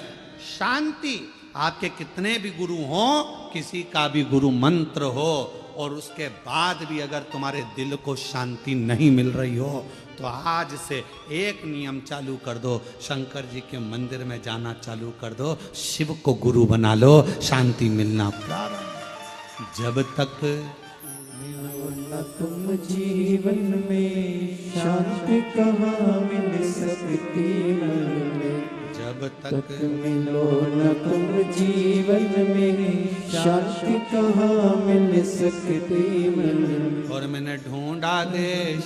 शांति आपके कितने भी गुरु हो, किसी का भी गुरु मंत्र हो, और उसके बाद भी अगर तुम्हारे दिल को शांति नहीं मिल रही हो तो आज से एक नियम चालू कर दो, शंकर जी के मंदिर में जाना चालू कर दो, शिव को गुरु बना लो, शांति मिलना प्रारंभ। जब तक न तुम जीवन में शांति कहाँ मिल सकती मन में, जब तक मिलो न तुम जीवन में शांति कहाँ मिल सकती मन में। और मैंने ढूंढा देश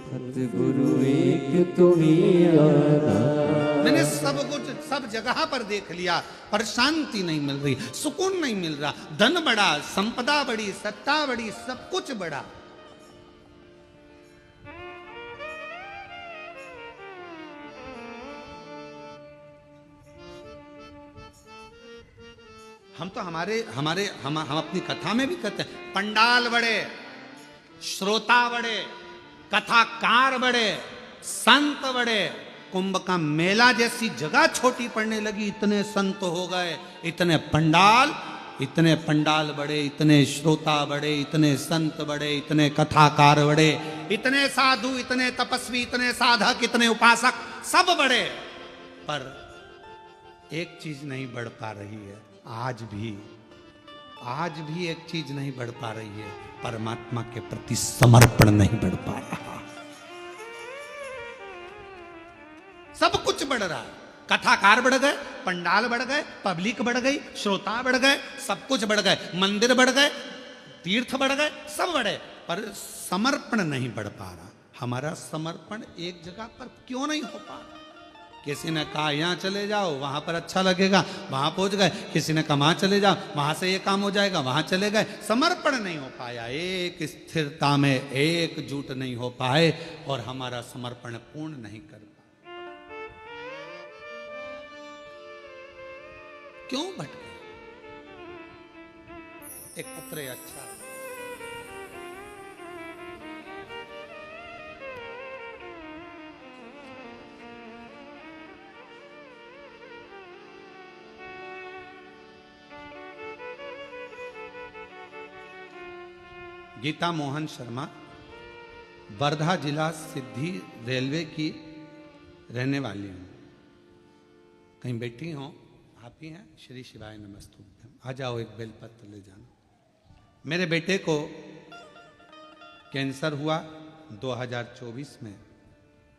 सतगुरु एक तू ही आधार। मैंने सब कुछ सब जगह पर देख लिया पर शांति नहीं मिल रही, सुकून नहीं मिल रहा। धन बढ़ा, संपदा बढ़ी, सत्ता बढ़ी, सब कुछ बढ़ा, हम तो हम अपनी कथा में भी कहते हैं, पंडाल बड़े, श्रोता बड़े, कथाकार बड़े, संत बड़े, कुंभ का मेला जैसी जगह छोटी पड़ने लगी, इतने संत हो गए, इतने पंडाल बड़े, इतने श्रोता बड़े, इतने संत बड़े, इतने कथाकार बड़े, इतने साधु, इतने तपस्वी, इतने साधक, इतने उपासक, सब बड़े, पर एक चीज नहीं बढ़ पा रही है। आज भी एक चीज नहीं बढ़ पा रही है, परमात्मा के प्रति समर्पण नहीं बढ़ पा रहा। सब कुछ बढ़ रहा है, कथाकार बढ़ गए, पंडाल बढ़ गए, पब्लिक बढ़ गई, श्रोता बढ़ गए, सब कुछ बढ़ गए, मंदिर बढ़ गए, तीर्थ बढ़ गए, सब बढ़े, पर समर्पण नहीं बढ़ पा रहा। हमारा समर्पण एक जगह पर क्यों नहीं हो पा रहा? किसी ने कहा यहाँ चले जाओ, वहां पर अच्छा लगेगा, वहां पहुंच गए। किसी ने कहा वहां चले जाओ, वहां से ये काम हो जाएगा, वहां चले गए। समर्पण नहीं हो पाया, एक स्थिरता में एकजुट नहीं हो पाए और हमारा समर्पण पूर्ण नहीं कर पाए। क्यों भटके? एक पत्र अच्छा गीता मोहन शर्मा, वर्धा जिला सिद्धि रेलवे की रहने वाली हूँ। कहीं बैठी हो आप ही हैं? श्री शिवाय नमस्तुभ्यम। आ जाओ, एक बेलपत्र ले जाना। मेरे बेटे को कैंसर हुआ 2024 में,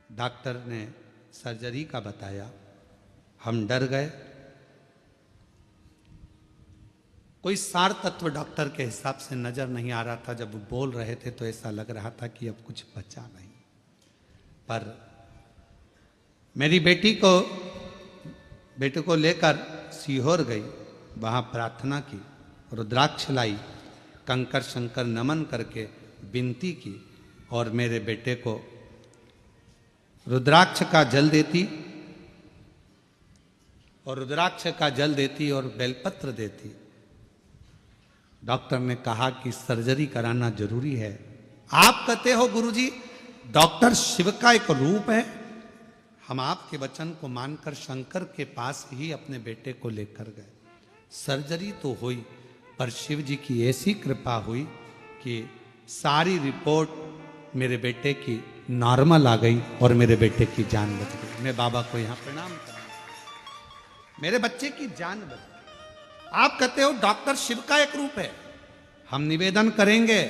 डॉक्टर ने सर्जरी का बताया, हम डर गए। कोई सार तत्व डॉक्टर के हिसाब से नजर नहीं आ रहा था। जब वो बोल रहे थे तो ऐसा लग रहा था कि अब कुछ बचा नहीं। पर मेरी बेटे को लेकर सीहोर गई, वहां प्रार्थना की, रुद्राक्ष लाई, कंकर शंकर नमन करके विनती की और मेरे बेटे को रुद्राक्ष का जल देती और बेलपत्र देती। डॉक्टर ने कहा कि सर्जरी कराना जरूरी है। आप कहते हो गुरुजी डॉक्टर शिव का एक रूप है। हम आपके वचन को मानकर शंकर के पास ही अपने बेटे को लेकर गए। सर्जरी तो हुई, पर शिव जी की ऐसी कृपा हुई कि सारी रिपोर्ट मेरे बेटे की नॉर्मल आ गई और मेरे बेटे की जान बच गई। मैं बाबा को यहाँ प्रणाम करता हूं, मेरे बच्चे की जान बच गई। आप कहते हो डॉक्टर शिव का एक रूप है। हम निवेदन करेंगे,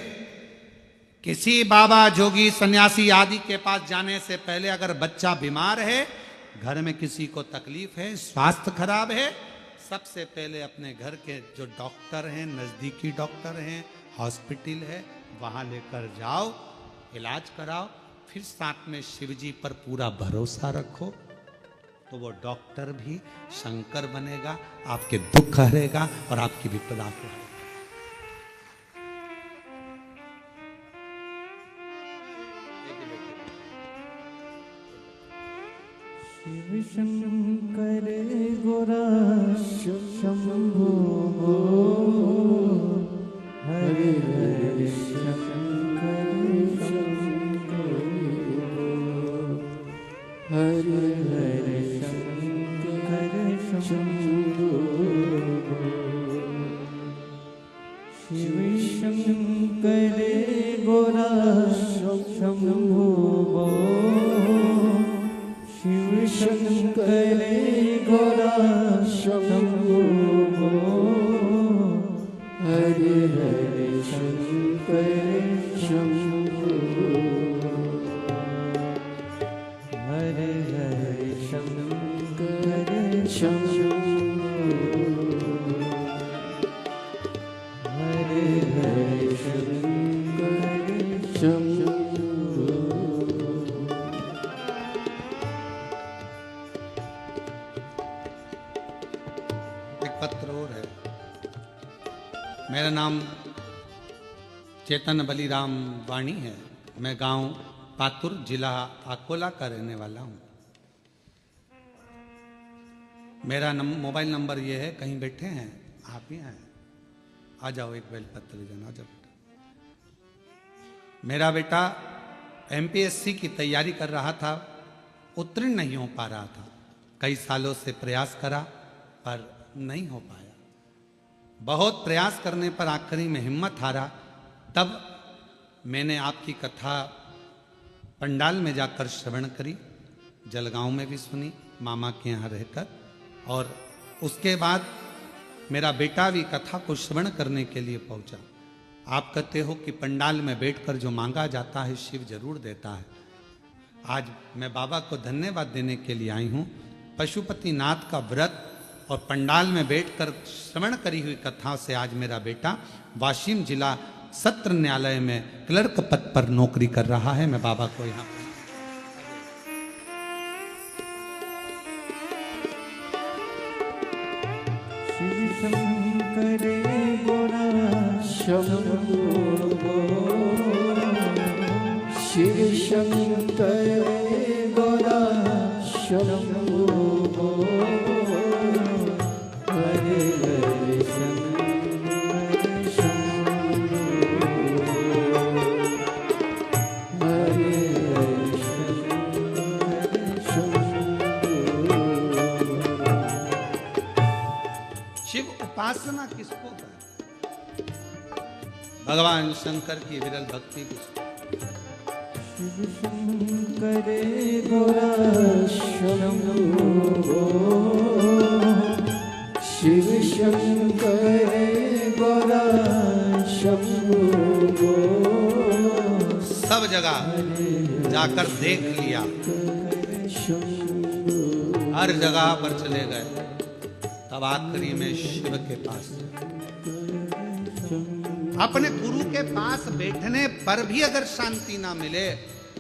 किसी बाबा जोगी सन्यासी आदि के पास जाने से पहले अगर बच्चा बीमार है, घर में किसी को तकलीफ है, स्वास्थ्य खराब है, सबसे पहले अपने घर के जो डॉक्टर हैं, नज़दीकी डॉक्टर हैं, हॉस्पिटल है, वहाँ लेकर जाओ, इलाज कराओ। फिर साथ में शिव जी पर पूरा भरोसा रखो, तो वो डॉक्टर भी शंकर बनेगा, आपके दुख हरेगा और आपकी विपदा को हरेगा। शिव शंकर गोरा शंभो हरे हरे शंकर शंकर हरे हरे शंकर शंभो शिव शंकर गोरा शंभो शिव शंकर गोरा शंभो हरे हरे शंकर शंभो हरे हरे शंकर शंभो हरे हरे शंकर शंभो। पत्र और है। मेरा नाम चेतन बलिराम वाणी है। मैं गांव पातुर, जिला अकोला का रहने वाला हूं। मेरा मोबाइल नंबर ये है। कहीं बैठे हैं आप ही हैं, आ जाओ, एक बेल पत्र देना। आ जाओ बेटा। मेरा बेटा एमपीएससी की तैयारी कर रहा था, उत्तीर्ण नहीं हो पा रहा था। कई सालों से प्रयास करा पर नहीं हो पाया। बहुत प्रयास करने पर आखिरी में हिम्मत हारा। तब मैंने आपकी कथा पंडाल में जाकर श्रवण करी, जलगांव में भी सुनी मामा के यहाँ रहकर, और उसके बाद मेरा बेटा भी कथा को श्रवण करने के लिए पहुंचा। आप कहते हो कि पंडाल में बैठकर जो मांगा जाता है शिव जरूर देता है। आज मैं बाबा को धन्यवाद देने के लिए आई हूँ। पशुपतिनाथ का व्रत और पंडाल में बैठकर श्रवण करी हुई कथा से आज मेरा बेटा वाशिम जिला सत्र न्यायालय में क्लर्क पद पर नौकरी कर रहा है। मैं बाबा को यहाँ शिव शंकर गोरा शंभो शिव शंकर गोरा शंभो हरे हरे शंकर शंभो हरे हरे शंकर शंभो। शिव उपासना किसको करें? भगवान शंकर की विरल भक्ति किसको? शिव शंकर गोरा शंभो शिव शंकर गोरा शंभो। सब जगह जाकर देख लिया, हर जगह पर चले गए, तब आखिरी में शिव के पास। अपने गुरु के पास बैठने पर भी अगर शांति ना मिले,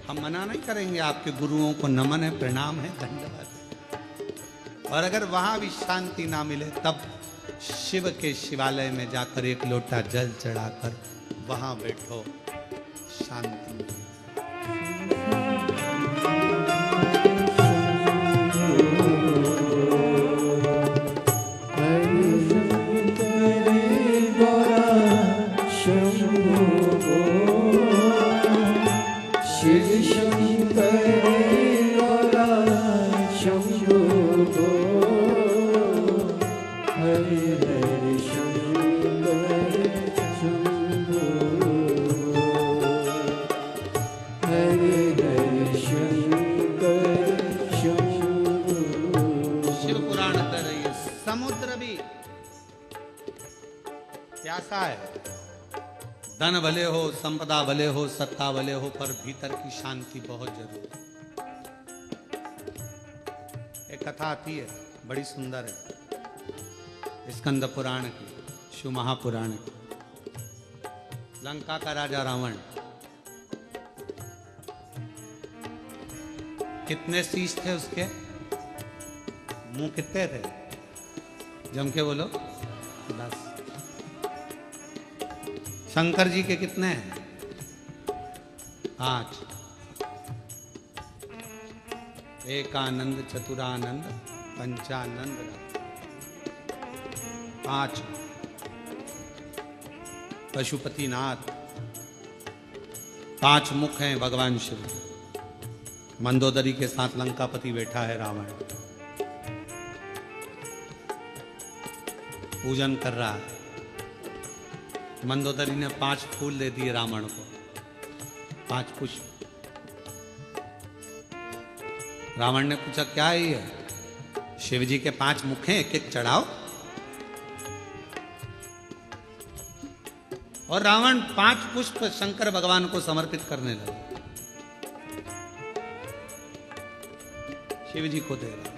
हम मना नहीं करेंगे, आपके गुरुओं को नमन है, प्रणाम है, धन्यवाद है। और अगर वहां भी शांति ना मिले, तब शिव के शिवालय में जाकर एक लोटा जल चढ़ाकर वहां बैठो, शांति मिले। शिव शंकर गोरा ऐसा है, धन भले हो, संपदा भले हो, सत्ता भले हो, पर भीतर की शांति बहुत जरूरी है। एक कथा आती है, बड़ी सुंदर है, स्कंद पुराण की, शिव महापुराण की। लंका का राजा रावण, कितने शीश थे उसके, मुंह कितने थे, जम के बोलो? 10। शंकर जी के कितने हैं? 5। एकानंद, चतुरानंद, पंचानंद, 5। पशुपतिनाथ, 5 मुख हैं भगवान शिव। मंदोदरी के साथ लंकापति बैठा है रावण, पूजन कर रहा है। मंदोदरी ने 5 फूल दे दिए रावण को, 5 पुष्प। रावण ने पूछा क्या है ये? शिव जी के 5 मुख हैं, एक एक चढ़ाओ। और रावण 5 पुष्प शंकर भगवान को समर्पित करने लगा, शिव जी को दे रहा।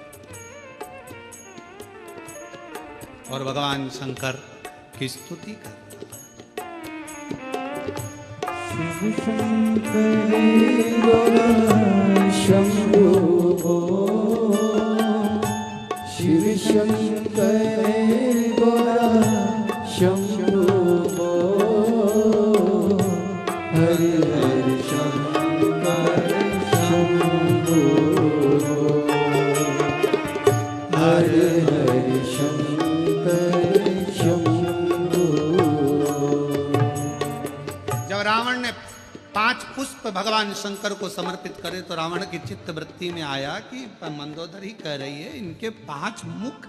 और भगवान शंकर की स्तुति कर शिव शंकर गौरा शंभो, शिव शंकर गौरा शंभो, हर हर शंकर शंभो, हर हर शंकर शंभो। जब रावण ने 5 पुष्प भगवान शंकर को समर्पित करे तो रावण की चित्त वृत्ति में आया कि मंदोदरी कह रही है इनके 5 मुख,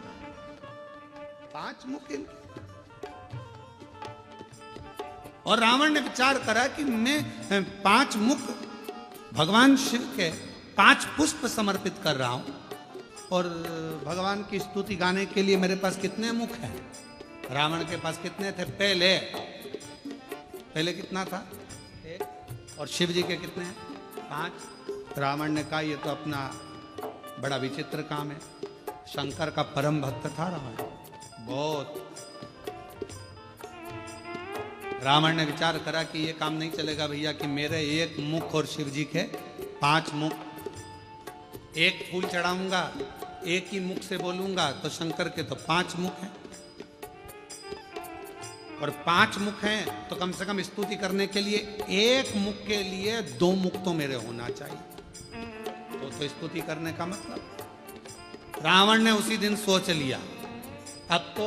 5 मुख इनके। और रावण ने विचार करा कि मैं 5 मुख भगवान शिव के 5 पुष्प समर्पित कर रहा हूं, और भगवान की स्तुति गाने के लिए मेरे पास कितने मुख हैं? रावण के पास कितने थे? पहले कितना था? 1। और शिव जी के कितने हैं? 5। रावण ने कहा ये तो अपना बड़ा विचित्र काम है। शंकर का परम भक्त था रावण, बहुत। रावण ने विचार करा कि ये काम नहीं चलेगा भैया कि मेरे 1 मुख और शिव जी के 5 मुख, 1 फूल चढ़ाऊंगा, 1 ही मुख से बोलूंगा, तो शंकर के तो 5 मुख हैं, और 5 मुख हैं तो कम से कम स्तुति करने के लिए 1 मुख के लिए 2 मुख तो मेरे होना चाहिए, तो स्तुति करने का मतलब। रावण ने उसी दिन सोच लिया अब तो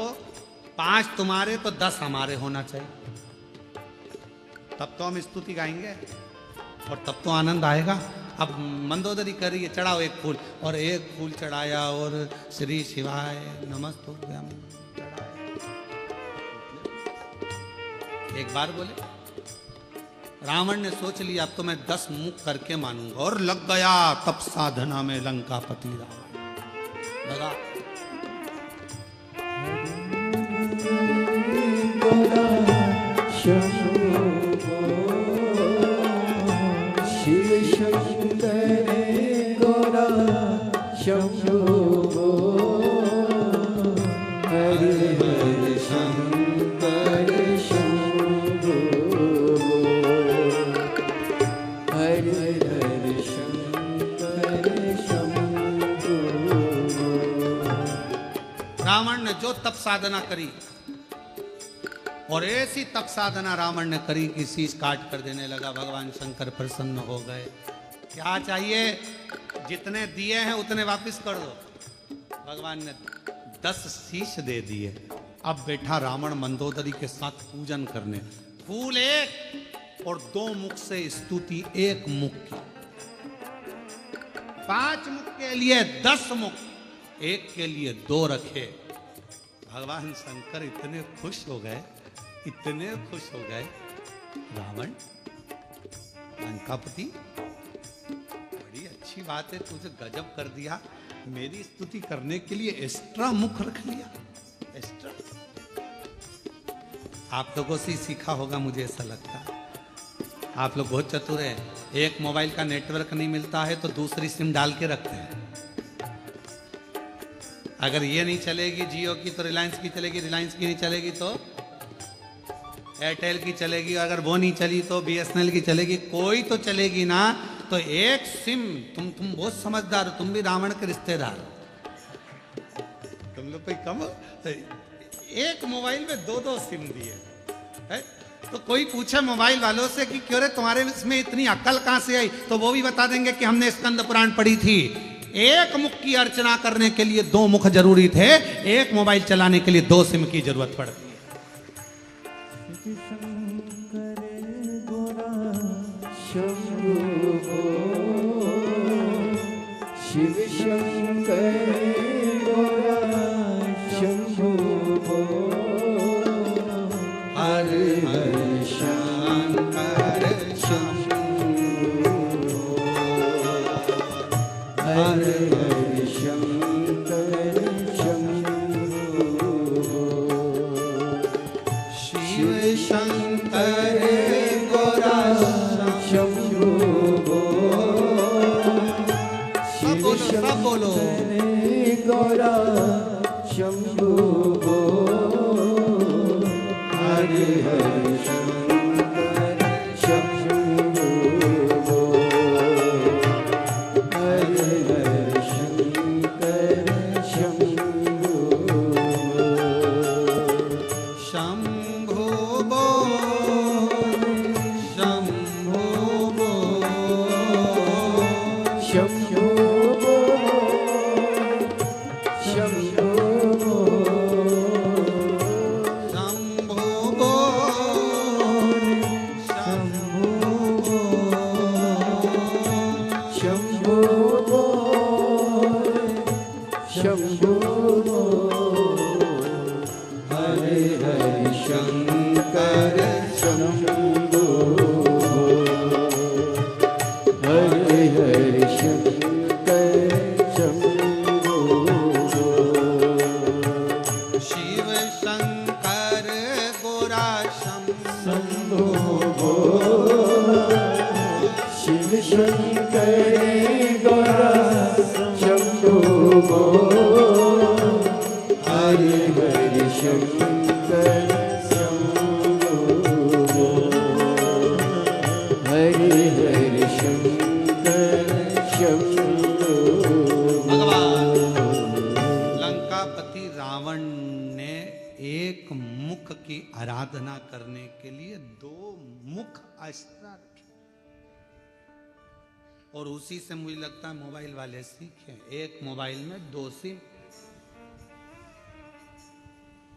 5 तुम्हारे तो 10 हमारे होना चाहिए, तब तो हम स्तुति गाएंगे और तब तो आनंद आएगा। अब मंदोदरी कर रही है चढ़ाओ 1 फूल, और 1 फूल चढ़ाया और श्री शिवाय नमस्तुभ्यं चढ़ाया। एक बार बोले, रावण ने सोच लिया अब तो मैं 10 मुख करके मानूंगा, और लग गया तप साधना में लंकापति रावण लगा। शिव शंकर गौरा शंभो, हर हर शंकर शंभो, हर हर शंकर शंभो। रावण ने जो तप साधना करी, और ऐसी तप साधना रावण ने करी कि शीश काट कर देने लगा। भगवान शंकर प्रसन्न हो गए। क्या चाहिए? जितने दिए हैं उतने वापस कर दो। भगवान ने 10 शीश दे दिए। अब बैठा रावण मंदोदरी के साथ पूजन करने। फूल 1 और 2 मुख से स्तुति 1 मुख की। 5 मुख के लिए 10 मुख, 1 के लिए 2 रखे। भगवान शंकर इतने खुश हो गए, इतने खुश हो गए। रावण, लंकापति, बड़ी अच्छी बात है, तुझे गजब कर दिया। मेरी स्तुति करने के लिए एक्स्ट्रा मुख रख लिया, एक्स्ट्रा। आप लोगों से ही सीखा होगा, मुझे ऐसा लगता है। आप लोग बहुत चतुर हैं। एक मोबाइल का नेटवर्क नहीं मिलता है तो दूसरी सिम डाल के रखते हैं। अगर ये नहीं चलेगी जियो की तो रिलायंस की चलेगी, रिलायंस की नहीं चलेगी तो एयरटेल की चलेगी, अगर वो नहीं चली तो बीएसएनएल की चलेगी, कोई तो चलेगी ना। तो एक सिम, तुम बहुत समझदार हो, तुम भी रावण के रिश्तेदार हो। तुम लोग कोई कम हो? एक मोबाइल में दो दो सिम दिए है? तो कोई पूछे मोबाइल वालों से कि क्यों रे तुम्हारे इसमें इतनी अक्ल कहां से आई, तो वो भी बता देंगे कि हमने स्कंद पुराण पढ़ी थी। एक मुख की अर्चना करने के लिए दो मुख जरूरी थे, एक मोबाइल चलाने के लिए दो सिम की जरूरत पड़ती है। शिव शंकर गोरा शंभु हर हर शंकर शंभु हर हर शंकर शंभु शिव शंकर गोरा शंभु सब बोलो गौरा शंभु हरे हरे शंकर शंभु हरे हरे शंकर शंभु शंभो बोल शंभो बोल शंभु आराधना करने के लिए दो मुख अस्त्र रखे, और उसी से मुझे लगता है मोबाइल वाले सीखे। एक मोबाइल में दो सिम,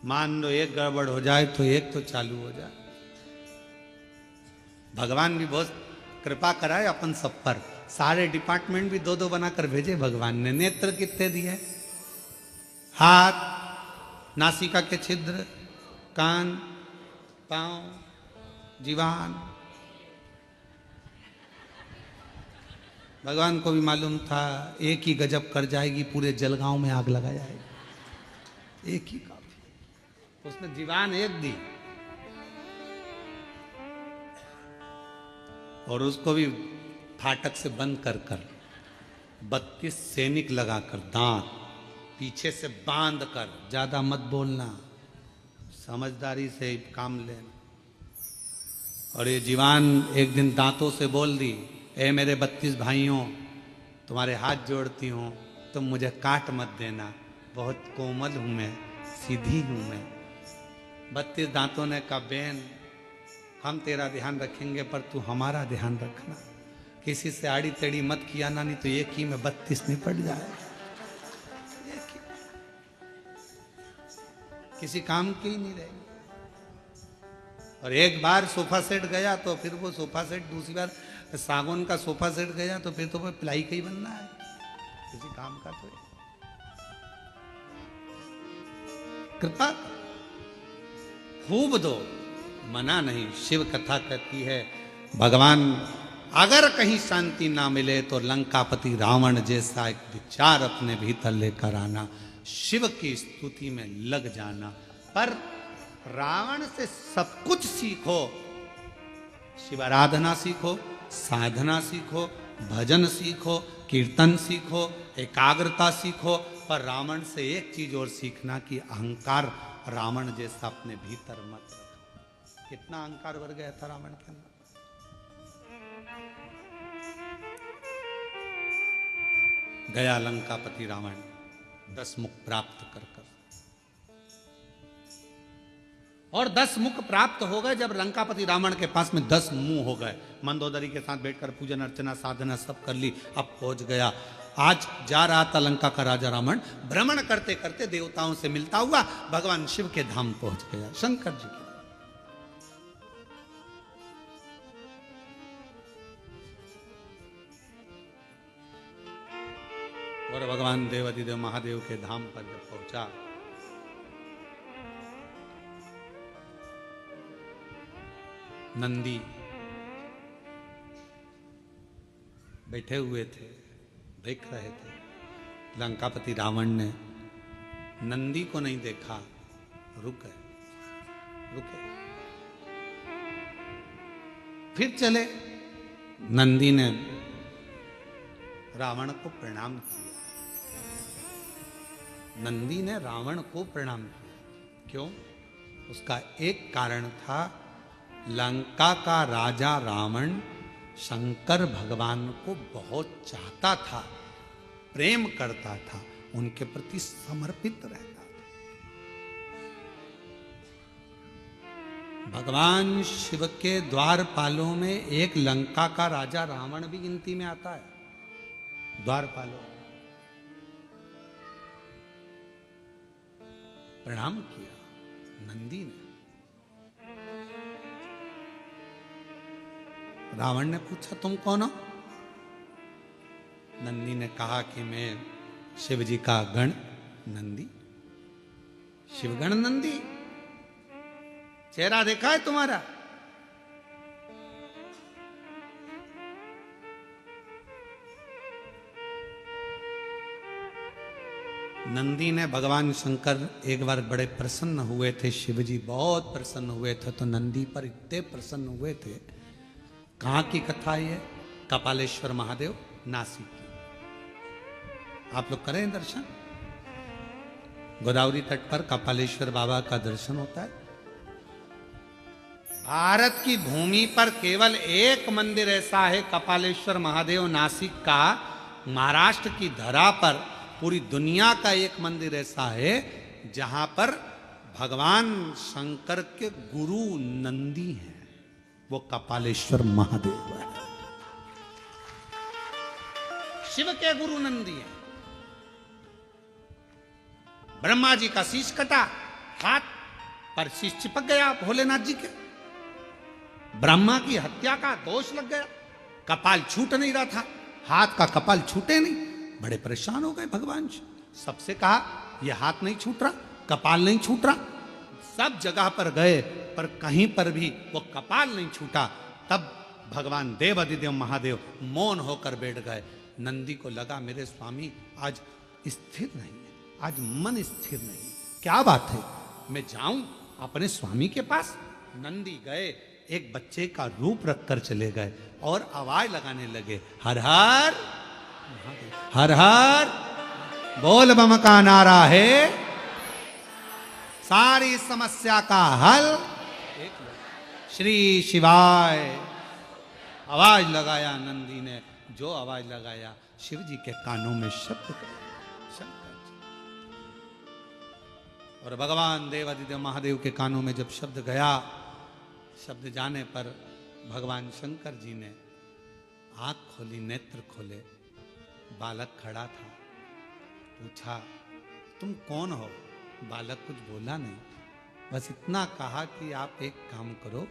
मान लो एक गड़बड़ हो जाए तो एक तो चालू हो जाए। भगवान भी बहुत कृपा कराए अपन सब पर, सारे डिपार्टमेंट भी दो दो बनाकर भेजे भगवान ने। नेत्र कितने दिए? हाथ, नासिका के छिद्र, कान, पांव, जीवान। भगवान को भी मालूम था एक ही गजब कर जाएगी, पूरे जलगांव में आग लगा जाएगी, एक ही काफी। उसने जीवान एक दी, और उसको भी फाटक से बंद कर कर 32 सैनिक लगाकर, दांत पीछे से बांध कर, ज्यादा मत बोलना, समझदारी से काम लेना। और ये जीवान एक दिन दांतों से बोल दी, ए मेरे 32 भाइयों, तुम्हारे हाथ जोड़ती हूँ, तुम मुझे काट मत देना, बहुत कोमल हूँ मैं, सीधी हूँ मैं। 32 दांतों ने कहा, बहन हम तेरा ध्यान रखेंगे पर तू हमारा ध्यान रखना, किसी से आड़ी टेढ़ी मत किया ना, नहीं तो एक ही में 32 निपट जाए, किसी काम की ही नहीं रहेगी। और एक बार सोफा सेट गया तो फिर वो सोफा सेट, दूसरी बार सागौन का सोफा सेट गया तो फिर तो वो प्लाई का ही बनना है, किसी काम का तो। कृपा खूब दो, मना नहीं। शिव कथा कहती है भगवान अगर कहीं शांति ना मिले तो लंकापति रावण जैसा एक विचार अपने भीतर लेकर आना, शिव की स्तुति में लग जाना। पर रावण से सब कुछ सीखो, शिव आराधना सीखो, साधना सीखो, भजन सीखो, कीर्तन सीखो, एकाग्रता सीखो, पर रावण से एक चीज और सीखना कि अहंकार रावण जैसा अपने भीतर मत रखो। कितना अहंकार भर गया था रावण के अंदर। गया लंकापति रावण 10 मुख प्राप्त कर और 10 मुख प्राप्त हो गए। जब लंकापति रावण के पास में 10 मुंह हो गए, मंदोदरी के साथ बैठकर पूजन अर्चना साधना सब कर ली, अब पहुंच गया। आज जा रहा था लंका का राजा रावण, भ्रमण करते करते देवताओं से मिलता हुआ भगवान शिव के धाम पहुंच गया, शंकर जी के। और भगवान देवाधिदेव महादेव के धाम पर जब पहुंचा, नंदी बैठे हुए थे, देख रहे थे। लंकापति रावण ने नंदी को नहीं देखा, रुके। फिर चले। नंदी ने रावण को प्रणाम किया। नंदी ने रावण को प्रणाम किया। क्यों? उसका एक कारण था, लंका का राजा रावण शंकर भगवान को बहुत चाहता था, प्रेम करता था, उनके प्रति समर्पित रहता था। भगवान शिव के द्वारपालों में एक लंका का राजा रावण भी गिनती में आता है। द्वारपालों प्रणाम किया नंदी ने। रावण ने पूछा, तुम कौन हो? नंदी ने कहा कि मैं शिव जी का गण नंदी, शिवगण नंदी। चेहरा देखा है तुम्हारा? नंदी ने, भगवान शंकर एक बार बड़े प्रसन्न हुए थे, शिव जी बहुत प्रसन्न हुए थे, तो नंदी पर इतने प्रसन्न हुए थे। कहाँ की कथा है? कपालेश्वर महादेव, नासिक की। आप लोग करें दर्शन। गोदावरी तट पर कपालेश्वर बाबा का दर्शन होता है। भारत की भूमि पर केवल एक मंदिर ऐसा है, कपालेश्वर महादेव नासिक का। महाराष्ट्र की धरा पर पूरी दुनिया का एक मंदिर ऐसा है जहां पर भगवान शंकर के गुरु नंदी हैं, वो कपालेश्वर महादेव है। शिव के गुरु नंदी हैं। ब्रह्मा जी का शीश कटा, हाथ पर शीश चिपक गया भोलेनाथ जी के। ब्रह्मा की हत्या का दोष लग गया, कपाल छूट नहीं रहा था, हाथ का कपाल छूटे नहीं। बड़े परेशान हो गए भगवान जी। सबसे कहा, यह हाथ नहीं छूट रहा, कपाल नहीं छूट रहा। सब जगह पर गए पर कहीं पर भी वो कपाल नहीं छूटा। तब भगवान देवाधिदेव महादेव मौन होकर बैठ गए। नंदी को लगा, मेरे स्वामी आज स्थिर नहीं है, आज मन स्थिर नहीं। क्या बात है, मैं जाऊं अपने स्वामी के पास? नंदी गए, एक बच्चे का रूप रखकर चले गए और आवाज लगाने लगे, हर हर हर हर बोल बम का नारा है सारी समस्या का हल, श्री शिवाय। आवाज लगाया नंदी ने, जो आवाज लगाया शिव जी के कानों में शब्द गया, शंकर जी। और भगवान देवाधिदेव महादेव के कानों में जब शब्द गया, शब्द जाने पर भगवान शंकर जी ने आंख खोली, नेत्र खोले। बालक खड़ा था, पूछा, तुम कौन हो? बालक कुछ बोला नहीं, बस इतना कहा कि आप एक काम करो,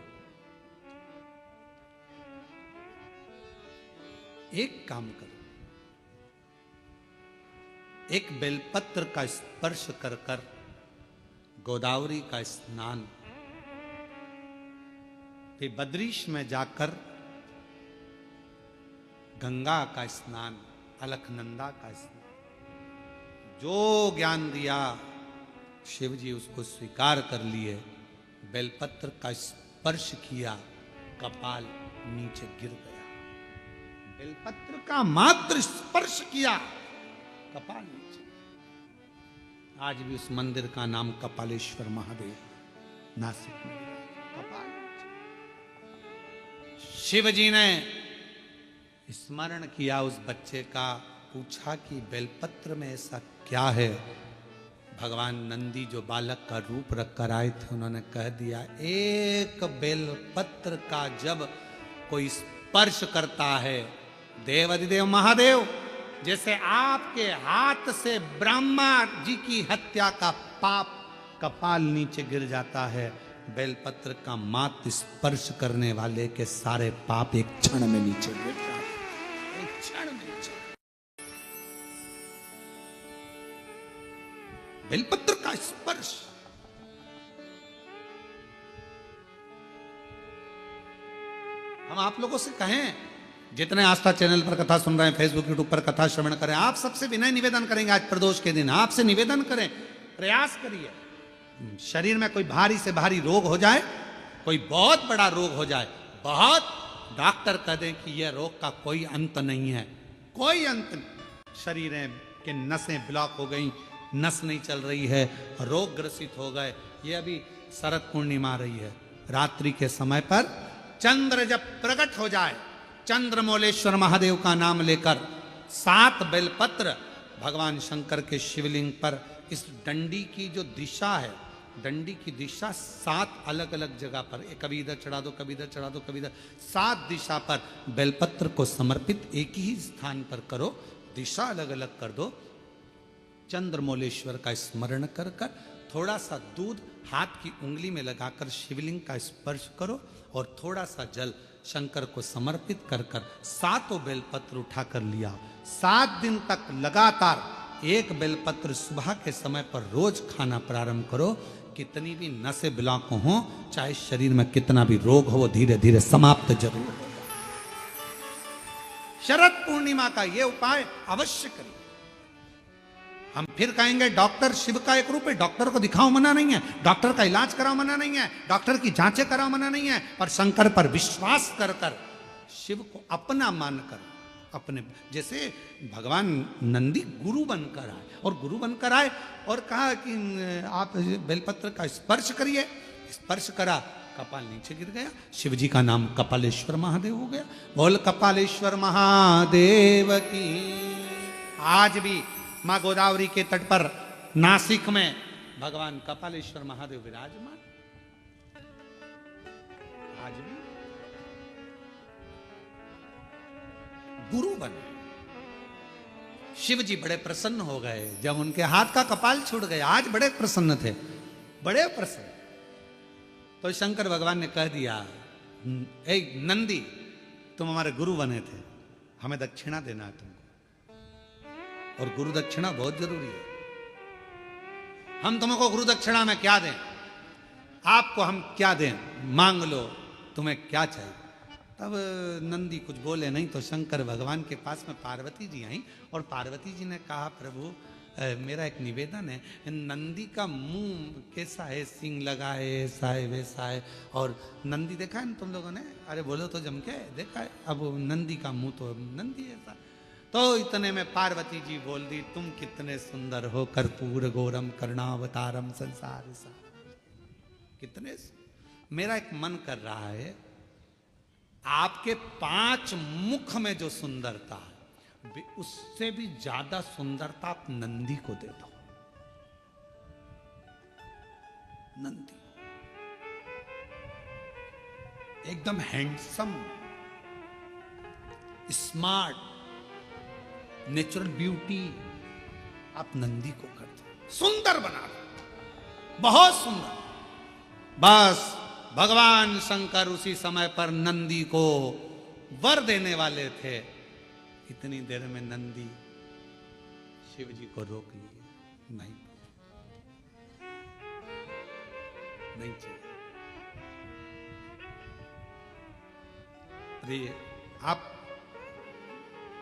एक काम करो, एक बेलपत्र का स्पर्श कर कर गोदावरी का स्नान, फिर बद्रीश में जाकर गंगा का स्नान, अलखनंदा का स्नान। जो ज्ञान दिया शिव जी उसको स्वीकार कर लिए बेलपत्र का स्पर्श किया, कपाल नीचे गिर गया। बेलपत्र का मात्र स्पर्श किया, कपाल नीचे। आज भी उस मंदिर का नाम कपालेश्वर महादेव नासिक में, कपाल नीचे। शिव जी ने स्मरण किया उस बच्चे का, पूछा कि बेलपत्र में ऐसा क्या है। भगवान नंदी जो बालक का रूप रखकर आए थे, उन्होंने कह दिया, एक बेलपत्र का जब कोई स्पर्श करता है, देवाधिदेव महादेव, जैसे आपके हाथ से ब्रह्मा जी की हत्या का पाप कपाल नीचे गिर जाता है, बेलपत्र का मात्र स्पर्श करने वाले के सारे पाप एक क्षण में नीचे गिर जाते हैं, एक क्षण में नीचे। बेलपत्र का स्पर्श। हम आप लोगों से कहें, जितने आस्था चैनल पर कथा सुन रहे हैं, फेसबुक यूट्यूब पर कथा श्रवण करें, आप सबसे विनय निवेदन करेंगे, आज प्रदोष के दिन आपसे निवेदन करें, प्रयास करिए, शरीर में कोई भारी से भारी रोग हो जाए, कोई बहुत बड़ा रोग हो जाए, बहुत, डॉक्टर कह दें कि यह रोग का कोई अंत नहीं है, कोई अंत नहीं, शरीर के नसें ब्लॉक हो गई, नस नहीं चल रही है, रोग ग्रसित हो गए। ये अभी शरद पूर्णिमा आ रही है, रात्रि के समय पर चंद्र जब प्रकट हो जाए, चंद्रमौलेश्वर महादेव का नाम लेकर 7 बेलपत्र भगवान शंकर के शिवलिंग पर, इस डंडी की जो दिशा है, डंडी की दिशा 7 अलग अलग जगह पर, कभी इधर चढ़ा दो, कभी इधर चढ़ा दो, कभी इधर, 7 दिशा पर बेलपत्र को समर्पित एक ही स्थान पर करो, दिशा अलग अलग कर दो, चंद्रमौलेश्वर का स्मरण कर कर थोड़ा सा दूध हाथ की उंगली में लगाकर शिवलिंग का स्पर्श करो और थोड़ा सा जल शंकर को समर्पित कर कर 7 बेलपत्र उठाकर लिया। 7 दिन तक लगातार एक बेलपत्र सुबह के समय पर रोज खाना प्रारंभ करो। कितनी भी नसें ब्लॉक हो, चाहे शरीर में कितना भी रोग हो, वो धीरे धीरे समाप्त जरूर होगा। शरद पूर्णिमा का ये उपाय अवश्य करिए। हम फिर कहेंगे डॉक्टर शिव का एक रूप है, डॉक्टर को दिखाओ मना नहीं है, डॉक्टर का इलाज कराओ मना नहीं है, डॉक्टर की जांचें कराओ मना नहीं है, पर शंकर पर विश्वास कर कर शिव को अपना मानकर, अपने जैसे भगवान नंदी गुरु बनकर आए, और गुरु बनकर आए और कहा कि आप बेलपत्र का स्पर्श करिए, स्पर्श करा, कपाल नीचे गिर गया, शिव जी का नाम कपालेश्वर महादेव हो गया। बोल कपालेश्वर महादेव की। आज भी मां गोदावरी के तट पर नासिक में भगवान कपालेश्वर महादेव विराजमान। आज भी गुरु बने। शिव जी बड़े प्रसन्न हो गए जब उनके हाथ का कपाल छूट गया, आज बड़े प्रसन्न थे, बड़े प्रसन्न। तो शंकर भगवान ने कह दिया, ए नंदी, तुम हमारे गुरु बने थे, हमें दक्षिणा देना है तुमको, और गुरु दक्षिणा बहुत जरूरी है। हम तुमको गुरु दक्षिणा में क्या दें, आपको हम क्या दें, मांग लो, तुम्हें क्या चाहिए। तब नंदी कुछ बोले नहीं, तो शंकर भगवान के पास में पार्वती जी आई, और पार्वती जी ने कहा, प्रभु मेरा एक निवेदन है, नंदी का मुंह कैसा है, सींग लगा है, ऐसा है वैसा है, और नंदी देखा है ना तुम लोगों ने, अरे बोलो तो जम के देखा है, अब नंदी का मुंह तो नंदी ऐसा। तो इतने में पार्वती जी बोल दी, तुम कितने सुंदर हो, कर्पूर गौरम करुणावतारम संसार सार। कितने, मेरा एक मन कर रहा है, आपके 5 मुख में जो सुंदरता है, उससे भी ज्यादा सुंदरता आप नंदी को दे दो। नंदी एकदम हैंडसम, स्मार्ट, नेचुरल ब्यूटी, आप नंदी को कर दो, सुंदर बना दो, बहुत सुंदर। बस भगवान शंकर उसी समय पर नंदी को वर देने वाले थे, इतनी देर में नंदी शिव जी को रोक लिए, नहीं चाहिए। अरे आप,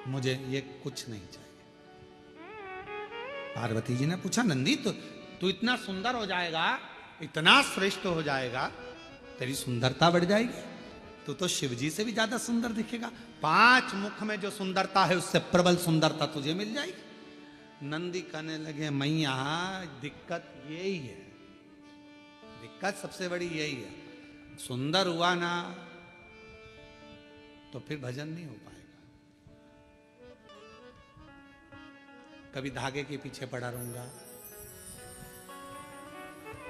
मुझे ये कुछ नहीं चाहिए। पार्वती जी ने पूछा, नंदी तो तू इतना सुंदर हो जाएगा, इतना श्रेष्ठ हो जाएगा, तेरी सुंदरता बढ़ जाएगी, तू तो शिव जी से भी ज्यादा सुंदर दिखेगा। 5 मुख में जो सुंदरता है उससे प्रबल सुंदरता तुझे मिल जाएगी। नंदी कहने लगे मैया दिक्कत यही है, दिक्कत सबसे बड़ी यही है, सुंदर हुआ ना तो फिर भजन नहीं हो पाएगा। कभी धागे के पीछे पड़ा रहूंगा,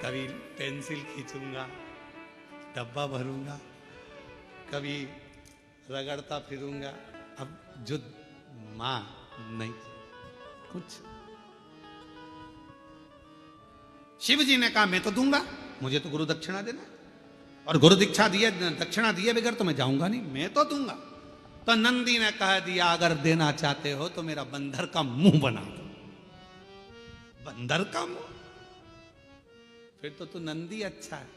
कभी पेंसिल खींचूंगा, डब्बा भरूंगा, कभी रगड़ता फिरूंगा। अब जो मां नहीं कुछ। शिव जी ने कहा मैं तो दूंगा, मुझे तो गुरु दक्षिणा देना, और गुरु दीक्षा दिए दक्षिणा दिए बगैर तो मैं जाऊंगा नहीं, मैं तो दूंगा। तो नंदी ने कह दिया अगर देना चाहते हो तो मेरा बंदर का मुंह बना दो। बंदर का मुंह? फिर तो तू नंदी अच्छा है।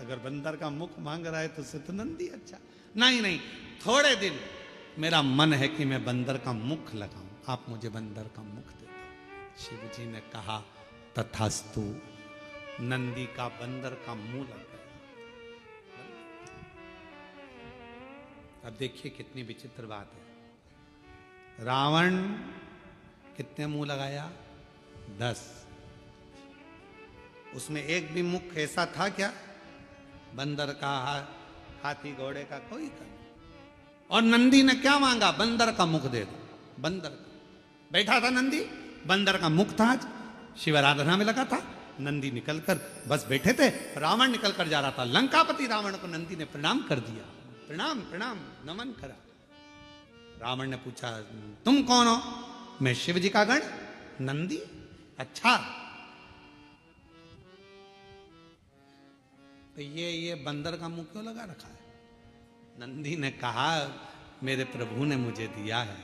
अगर बंदर का मुख मांग रहा है तो उससे तो नंदी अच्छा। नहीं नहीं, थोड़े दिन मेरा मन है कि मैं बंदर का मुख लगाऊं, आप मुझे बंदर का मुख दे दो। शिव जी ने कहा तथास्तु। नंदी का बंदर का मुंह लग गया। अब देखिए कितनी विचित्र बात है। रावण कितने मुंह लगाया? 10। उसमें एक भी मुख ऐसा था क्या? बंदर का, हाथी घोड़े का कोई था। और नंदी ने क्या मांगा? बंदर का मुख दे दो। बंदर का बैठा था नंदी, बंदर का मुख था। आज शिव आराधना में लगा था। नंदी निकलकर बस बैठे थे, रावण निकलकर जा रहा था। लंकापति रावण को नंदी ने प्रणाम कर दिया। प्रणाम प्रणाम नमन करा। रावण ने पूछा तुम कौन हो? मैं शिव जी का गण नंदी। अच्छा, तो ये बंदर का मुंह क्यों लगा रखा है? नंदी ने कहा मेरे प्रभु ने मुझे दिया है।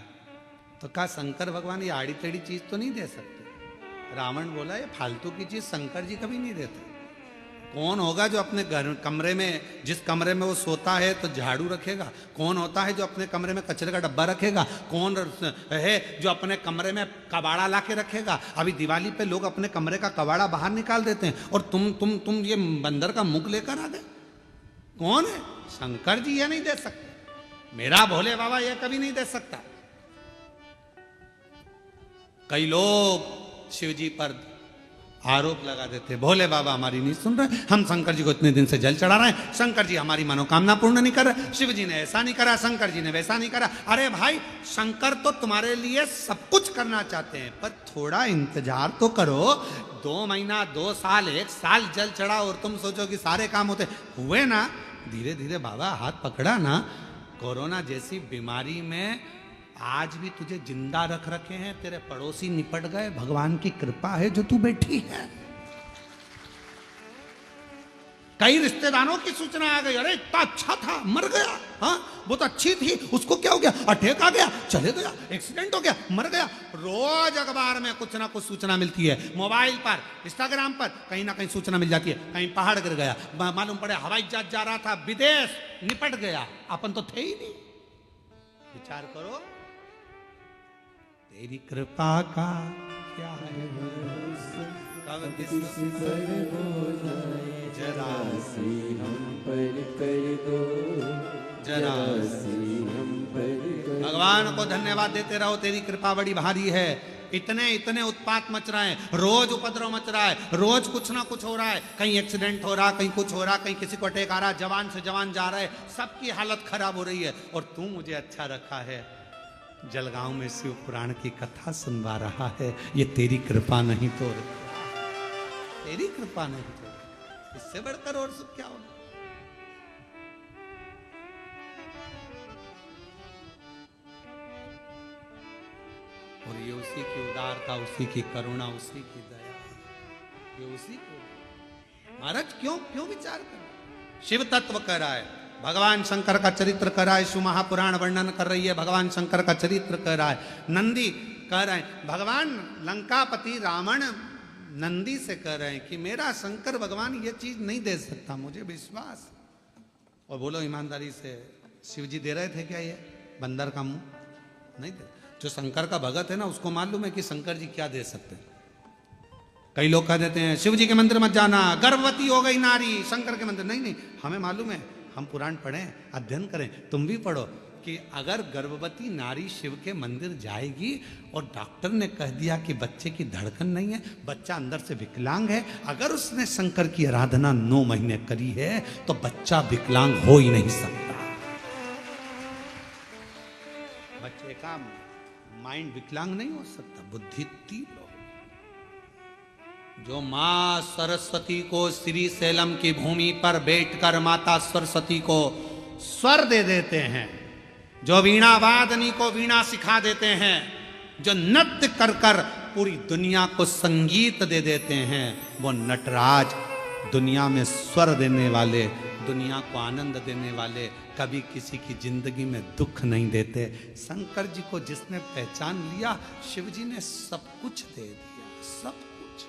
तो कहा शंकर भगवान ये आड़ी टेढ़ी चीज तो नहीं दे सकते। रावण बोला ये फालतू की चीज शंकर जी कभी नहीं देते। कौन होगा जो अपने घर कमरे में, जिस कमरे में वो सोता है तो झाड़ू रखेगा? कौन होता है जो अपने कमरे में कचरे का डब्बा रखेगा? कौन है जो अपने कमरे में कबाड़ा ला के रखेगा? अभी दिवाली पे लोग अपने कमरे का कबाड़ा बाहर निकाल देते हैं और तुम ये बंदर का मुख लेकर आ गए। कौन है? शंकर जी ये नहीं दे सकते, मेरा भोले बाबा ये कभी नहीं दे सकता। कई लोग शिव जी पर आरोप लगा देते, भोले बाबा हमारी नहीं सुन रहे, हम शंकर जी को इतने दिन से जल चढ़ा रहे हैं, शंकर जी हमारी मनोकामना पूर्ण नहीं कर रहे, शिव जी ने ऐसा नहीं करा, शंकर जी ने वैसा नहीं करा। अरे भाई, शंकर तो तुम्हारे लिए सब कुछ करना चाहते हैं, पर थोड़ा इंतजार तो करो। 2 महीना, 2 साल, 1 साल जल चढ़ा और तुम सोचो कि सारे काम होते हुए ना। धीरे धीरे बाबा हाथ पकड़ा ना। कोरोना जैसी बीमारी में आज भी तुझे जिंदा रख रखे हैं, तेरे पड़ोसी निपट गए, भगवान की कृपा है जो तू बैठी है। कई रिश्तेदारों की सूचना आ गई, अरे इतना अच्छा था, मर गया, हाँ वो तो अच्छी थी, उसको क्या हो गया? अटैक आ गया, चले गया, एक्सीडेंट हो गया, मर गया। रोज अखबार में कुछ ना कुछ सूचना मिलती है, मोबाइल पर, इंस्टाग्राम पर कहीं ना कहीं सूचना मिल जाती है। कहीं पहाड़ गिर गया, मालूम पड़े हवाई जहाज जा रहा था विदेश, निपट गया, अपन तो थे ही नहीं। विचार करो, तेरी कृपा का क्या है कब किसी पर हो जाए, जरा सी हम पर कर दो, जरा सी हम पर कर। भगवान को धन्यवाद देते रहो, तेरी कृपा बड़ी भारी है। इतने उत्पात मच रहे हैं, रोज उपद्रव मच रहा है, रोज कुछ ना कुछ हो रहा है, कहीं एक्सीडेंट हो रहा, कहीं कुछ हो रहा, कहीं किसी को अटैक आ रहा, जवान से जवान जा रहा है, सबकी हालत खराब हो रही है। और तू मुझे अच्छा रखा है, जलगांव में शिव पुराण की कथा सुनवा रहा है। ये तेरी कृपा नहीं तो, तेरी कृपा नहीं तो इससे बढ़कर और सुख क्या होगा? और ये उसी की उदारता, उसी की करुणा, उसी की दया, ये उसी को। महाराज क्यों विचार कर? शिव तत्व कर रहा है, भगवान शंकर का चरित्र कर रहा है, शिव महापुराण वर्णन कर रही है, भगवान शंकर का चरित्र कर रहा है। नंदी कह रहे हैं, भगवान लंकापति रावण नंदी से कह रहे हैं कि मेरा शंकर भगवान ये चीज नहीं दे सकता, मुझे विश्वास। और बोलो ईमानदारी से, शिव जी दे रहे थे क्या ये बंदर का मुंह? नहीं दे। जो शंकर का भगत है ना, उसको मालूम है कि शंकर जी क्या दे सकते हैं। कई लोग कह देते हैं शिव जी के मंदिर मत जाना, गर्भवती हो गई नारी, शंकर के मंदिर। नहीं नहीं, हमें मालूम है, हम पुराण पढ़ें, अध्ययन करें, तुम भी पढ़ो कि अगर गर्भवती नारी शिव के मंदिर जाएगी और डॉक्टर ने कह दिया कि बच्चे की धड़कन नहीं है, बच्चा अंदर से विकलांग है, अगर उसने शंकर की आराधना 9 महीने करी है तो बच्चा विकलांग हो ही नहीं सकता। बच्चे का माइंड विकलांग नहीं हो सकता, बुद्धि तीव्र हो। जो मां सरस्वती को श्री सैलम की भूमि पर बैठकर माता सरस्वती को स्वर दे देते हैं, जो वीणा वादनी को वीणा सिखा देते हैं, जो नृत्य कर कर पूरी दुनिया को संगीत दे देते हैं, वो नटराज दुनिया में स्वर देने वाले, दुनिया को आनंद देने वाले, कभी किसी की जिंदगी में दुख नहीं देते। शंकर जी को जिसने पहचान लिया, शिव जी ने सब कुछ दे दिया, सब कुछ।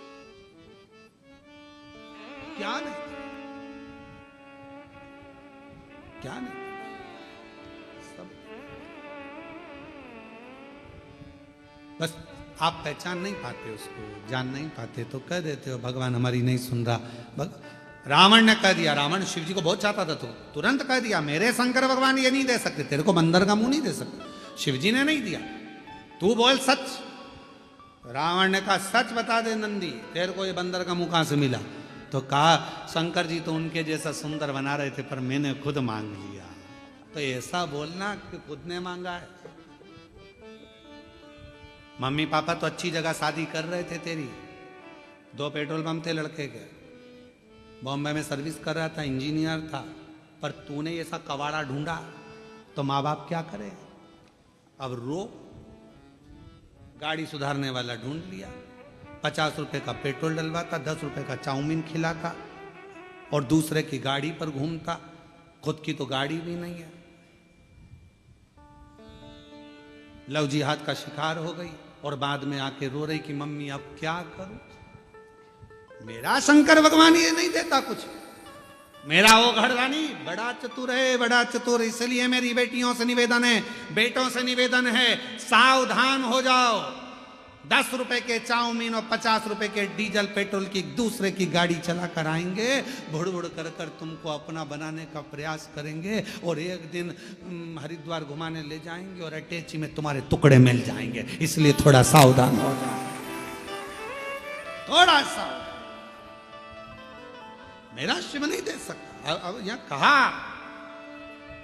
क्या नहीं, क्या नहीं, सब। बस आप पहचान नहीं पाते उसको, जान नहीं पाते, तो कह देते हो भगवान हमारी नहीं सुन रहा। रावण ने कह दिया, रावण शिव जी को बहुत चाहता था, तो तुरंत कह दिया मेरे शंकर भगवान ये नहीं दे सकते, तेरे को बंदर का मुंह नहीं दे सकते। शिव जी ने नहीं दिया, तू बोल सच। रावण ने कहा सच बता दे नंदी, तेरे को ये बंदर का मुंह कहां से मिला? तो कहा शंकर जी तो उनके जैसा सुंदर बना रहे थे, पर मैंने खुद मांग लिया। तो ऐसा बोलना कि खुद ने मांगा है। मम्मी पापा तो अच्छी जगह शादी कर रहे थे तेरी, 2 पेट्रोल पंप थे लड़के के, बॉम्बे में सर्विस कर रहा था, इंजीनियर था, पर तूने ऐसा कवाड़ा ढूंढा तो माँ बाप क्या करे? अब रो, गाड़ी सुधारने वाला ढूंढ लिया, 50 रुपए का पेट्रोल डलवाता, 10 रुपए का चाउमीन खिलाता और दूसरे की गाड़ी पर घूमता, खुद की तो गाड़ी भी नहीं है। लव जिहाद का शिकार हो गई और बाद में आके रो रही कि मम्मी अब क्या करूं? मेरा शंकर भगवान ये नहीं देता कुछ, मेरा वो घरवानी बड़ा चतुर है, बड़ा चतुर। इसलिए मेरी बेटियों से निवेदन है, बेटों से निवेदन है, सावधान हो जाओ। 10 रुपए के चाउमीन और 50 रुपए के डीजल पेट्रोल की दूसरे की गाड़ी चला कर आएंगे, बुड़ बुड़ कर कर तुमको अपना बनाने का प्रयास करेंगे और एक दिन हरिद्वार घुमाने ले जाएंगे और अटैची में तुम्हारे टुकड़े मिल जाएंगे। इसलिए थोड़ा सावधान हो जाओ, थोड़ा सा। मेरा शिव नहीं दे सकता। अब यहां कहा,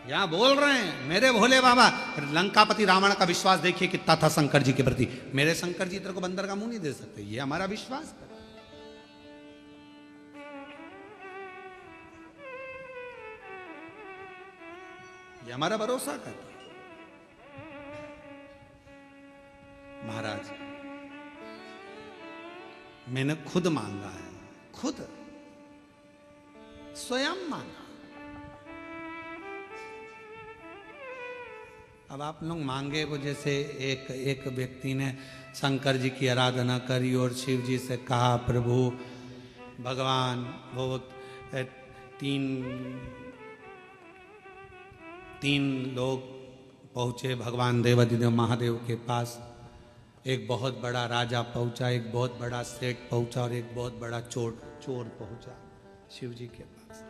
यहां बोल रहे हैं मेरे भोले बाबा। लंकापति रावण का विश्वास देखिए कितना था शंकर जी के प्रति। मेरे शंकर जी तेरे को बंदर का मुंह नहीं दे सकते, ये हमारा विश्वास है। ये हमारा भरोसा करता। महाराज मैंने खुद मांगा है, खुद स्वयं मांगा। अब आप लोग मांगे वो, जैसे एक व्यक्ति ने शंकर जी की आराधना करी और शिव जी से कहा प्रभु भगवान, वो तीन लोग पहुंचे भगवान देवाधिदेव महादेव के पास। एक बहुत बड़ा राजा पहुंचा, एक बहुत बड़ा सेठ पहुंचा और एक बहुत बड़ा चोर पहुंचा शिव जी के पास।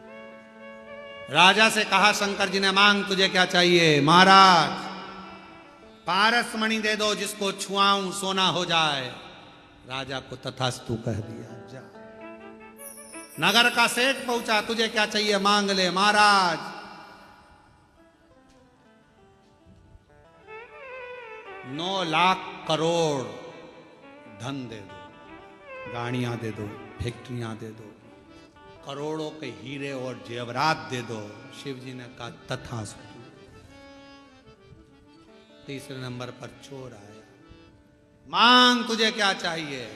राजा से कहा शंकर जी ने, मांग तुझे क्या चाहिए? महाराज पारस मणि दे दो, जिसको छुआऊं सोना हो जाए। राजा को तथास्तु कह दिया। जा। नगर का सेठ पहुंचा, तुझे क्या चाहिए? मांग ले। महाराज 9 लाख करोड़ धन दे दो, गाड़ियां दे दो, फैक्ट्रियां दे दो, करोड़ों के हीरे और जेवरात दे दो। शिव जी ने कहा तथास्तु। तीसरे नंबर पर चोर आया, मांग तुझे क्या चाहिए?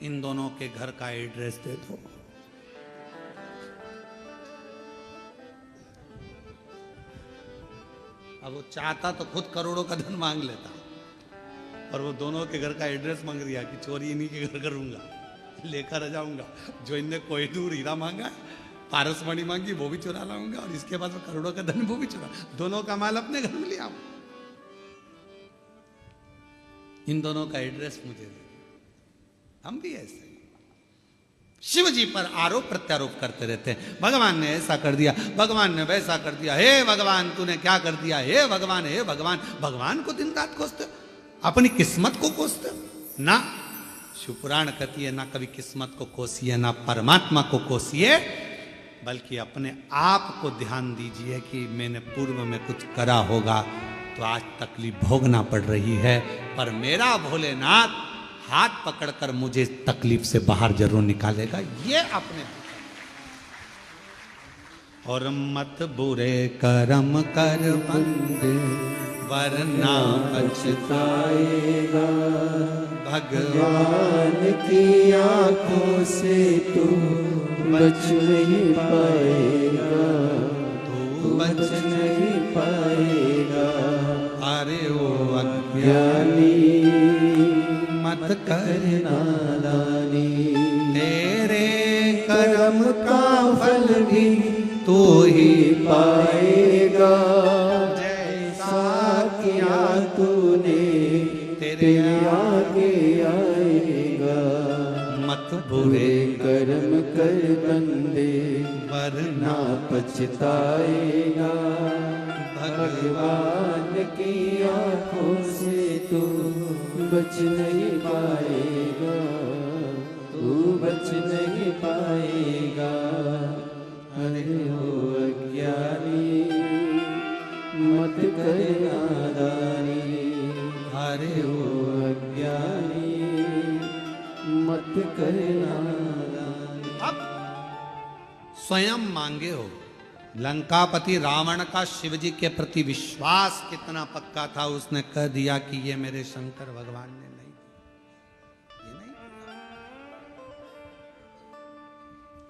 इन दोनों के घर का एड्रेस दे दो। अब वो चाहता तो खुद करोड़ों का धन मांग लेता, और वो दोनों के घर का एड्रेस मांग दिया कि चोरी इन्हीं के घर करूंगा, लेकर आ जाऊंगा। जो इनने कोहिनूर हीरा मांगा, पारसमणि मांगी, वो भी चुरा लाऊंगा, और इसके बाद करोड़ों का धन वो भी चुरा, दोनों का माल अपने घर में ले आऊं। इन दोनों का एड्रेस मुझे दे। हम भी ऐसे ही शिव जी पर आरोप प्रत्यारोप करते रहते हैं। भगवान ने ऐसा कर दिया, भगवान ने वैसा कर दिया, हे भगवान तूने क्या कर दिया, हे भगवान, हे भगवान। भगवान को दिन रात कोसते हो, अपनी किस्मत को कोसते हो ना। शिव पुराण कहती है ना कभी किस्मत को कोसिए, ना परमात्मा को कोसिए, बल्कि अपने आप को ध्यान दीजिए कि मैंने पूर्व में कुछ करा होगा तो आज तकलीफ भोगना पड़ रही है, पर मेरा भोलेनाथ हाथ पकड़कर मुझे तकलीफ से बाहर जरूर निकालेगा। ये अपने और मत बुरे कर्म कर बंदे वरना पछताएगा, भगवान भगवान की आंखों से तू बच नहीं पाएगा, तू बच बच नहीं पाएगा। अरे ओ अज्ञानी ज्ञानी मत कर नादानी, तेरे कर्म का फल भी तू ही पाएगा। जैसा किया तूने तेरे आगे आएगा। मत बुरे बुरे कर्म कर बंदे वरना ना पछताएगा, भगवान भगवान की आंखों से तू बच नहीं पाएगा, तू बच नहीं पाएगा। अरे ओ अज्ञानी मत कर नादानी, अरे ओ ओ अज्ञानी मत कर नादानी। अब स्वयं मांगे हो। लंकापति रावण का शिव जी के प्रति विश्वास कितना पक्का था, उसने कह दिया कि ये मेरे शंकर भगवान ने नहीं दिया, ये नहीं दिया।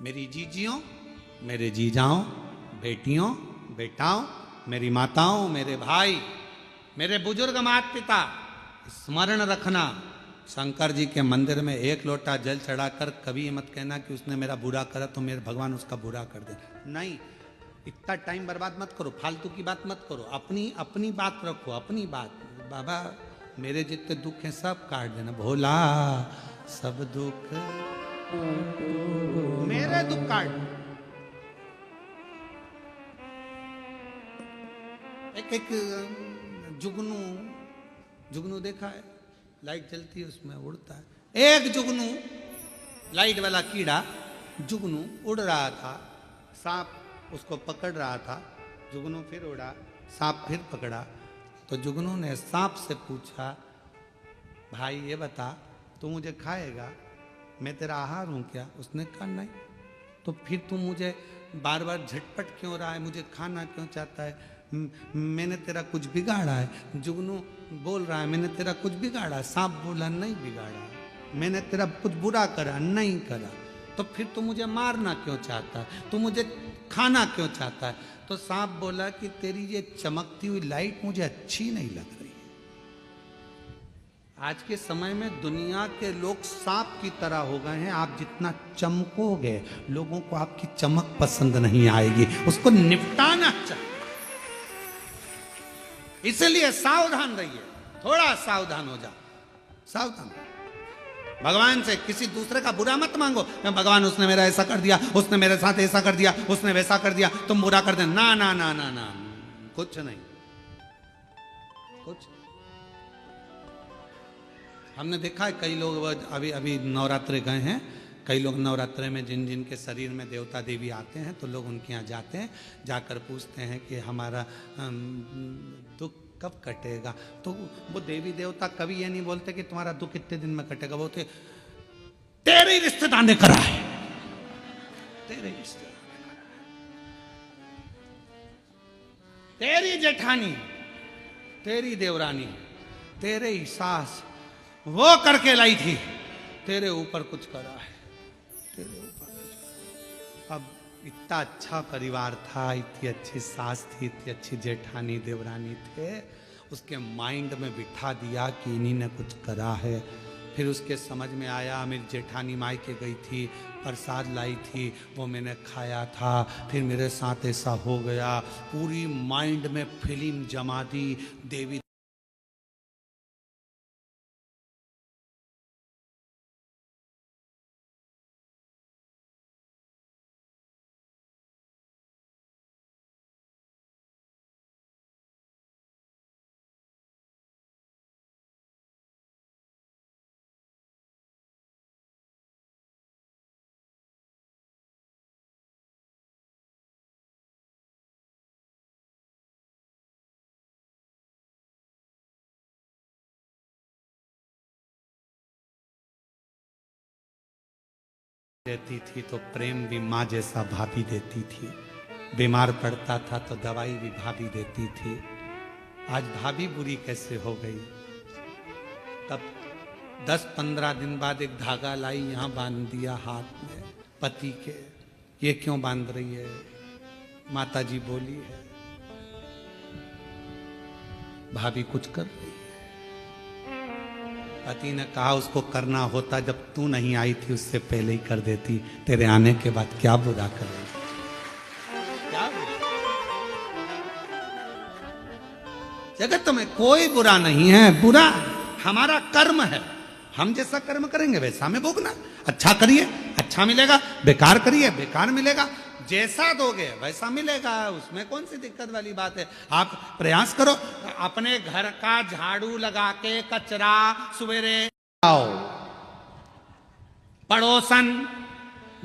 मेरी जीजियों, मेरे जीजाओं, बेटियों, बेटाओं, मेरी माताओं, मेरे भाई, मेरे बुजुर्ग माता पिता, स्मरण रखना, शंकर जी के मंदिर में एक लोटा जल चढ़ाकर कभी मत कहना कि उसने मेरा बुरा करा तो मेरे भगवान उसका बुरा कर दे। नहीं, इतना टाइम बर्बाद मत करो, फालतू की बात मत करो, अपनी अपनी बात रखो, अपनी बात। बाबा मेरे जितने दुख हैं सब काट देना, भोला सब दुख मेरे दुख काट। एक जुगनू, जुगनू देखा है, लाइट जलती है उसमें उड़ता है। एक जुगनू लाइट वाला कीड़ा जुगनू उड़ रहा था, सांप उसको पकड़ रहा था, जुगनू फिर उड़ा, सांप फिर पकड़ा। तो जुगनू ने सांप से पूछा, भाई ये बता तू मुझे खाएगा, मैं तेरा आहार हूं क्या? उसने कहा नहीं। तो फिर तू मुझे बार बार झटपट क्यों रहा है, मुझे खाना क्यों चाहता है? मैंने तेरा कुछ बिगाड़ा है? जुगनू बोल रहा है मैंने तेरा कुछ बिगाड़ा है। सांप बोला नहीं बिगाड़ा, मैंने तेरा कुछ बुरा करा नहीं करा। तो फिर तू मुझे मारना क्यों चाहता है, तू मुझे खाना क्यों चाहता है? तो सांप बोला कि तेरी ये चमकती हुई लाइट मुझे अच्छी नहीं लग रही। आज के समय में दुनिया के लोग सांप की तरह हो गए हैं। आप जितना चमकोगे लोगों को आपकी चमक पसंद नहीं आएगी, उसको निपटाना चाहिए। इसलिए सावधान रहिए, थोड़ा सावधान हो जाओ, सावधान। भगवान से किसी दूसरे का बुरा मत मांगो, भगवान उसने मेरा ऐसा कर दिया, उसने मेरे साथ ऐसा कर दिया, उसने वैसा कर दिया, तुम बुरा कर दे। ना ना ना ना ना, कुछ नहीं, कुछ। हमने देखा है कई लोग अभी अभी नवरात्रे गए हैं, कई लोग नवरात्रे में जिन जिन के शरीर में देवता देवी आते हैं तो लोग उनके यहाँ जाते हैं, जाकर पूछते हैं कि हमारा दुख कब कटेगा। तो वो देवी देवता कभी ये नहीं बोलते कि तुम्हारा दुख कितने दिन में कटेगा, बोलते तेरे रिश्तेदार ने करा है, तेरे रिश्तेदार ने करा है, तेरी जेठानी, तेरी देवरानी, तेरे ही सास वो करके लाई थी, तेरे ऊपर कुछ करा है, तेरे ऊपर कुछ। अब इतना अच्छा परिवार था, इतनी अच्छी सास थी, इतनी अच्छी जेठानी देवरानी थे, उसके माइंड में बिठा दिया कि इन्हीं ने कुछ करा है। फिर उसके समझ में आया मेरी जेठानी मायके गई थी, प्रसाद लाई थी, वो मैंने खाया था, फिर मेरे साथ ऐसा हो गया। पूरी माइंड में फिल्म जमा दी देवी देती थी तो प्रेम भी माँ जैसा भाभी देती थी। बीमार पड़ता था तो दवाई भी भाभी देती थी। आज भाभी बुरी कैसे हो गई? तब 10-15 दिन बाद एक धागा लाई, यहां बांध दिया हाथ में पति के। ये क्यों बांध रही है? माता जी बोली है भाभी कुछ कर रही है। पति ने कहा उसको करना होता जब तू नहीं आई थी उससे पहले ही कर देती, तेरे आने के बाद क्या बुरा कर रही? क्या बुरा? जगत में कोई बुरा नहीं है, बुरा हमारा कर्म है। हम जैसा कर्म करेंगे वैसा हमें भोगना। अच्छा करिए अच्छा मिलेगा, बेकार करिए बेकार मिलेगा। जैसा दोगे वैसा मिलेगा, उसमें कौन सी दिक्कत वाली बात है? आप प्रयास करो, अपने घर का झाड़ू लगा के कचरा सवेरे आओ। पड़ोसन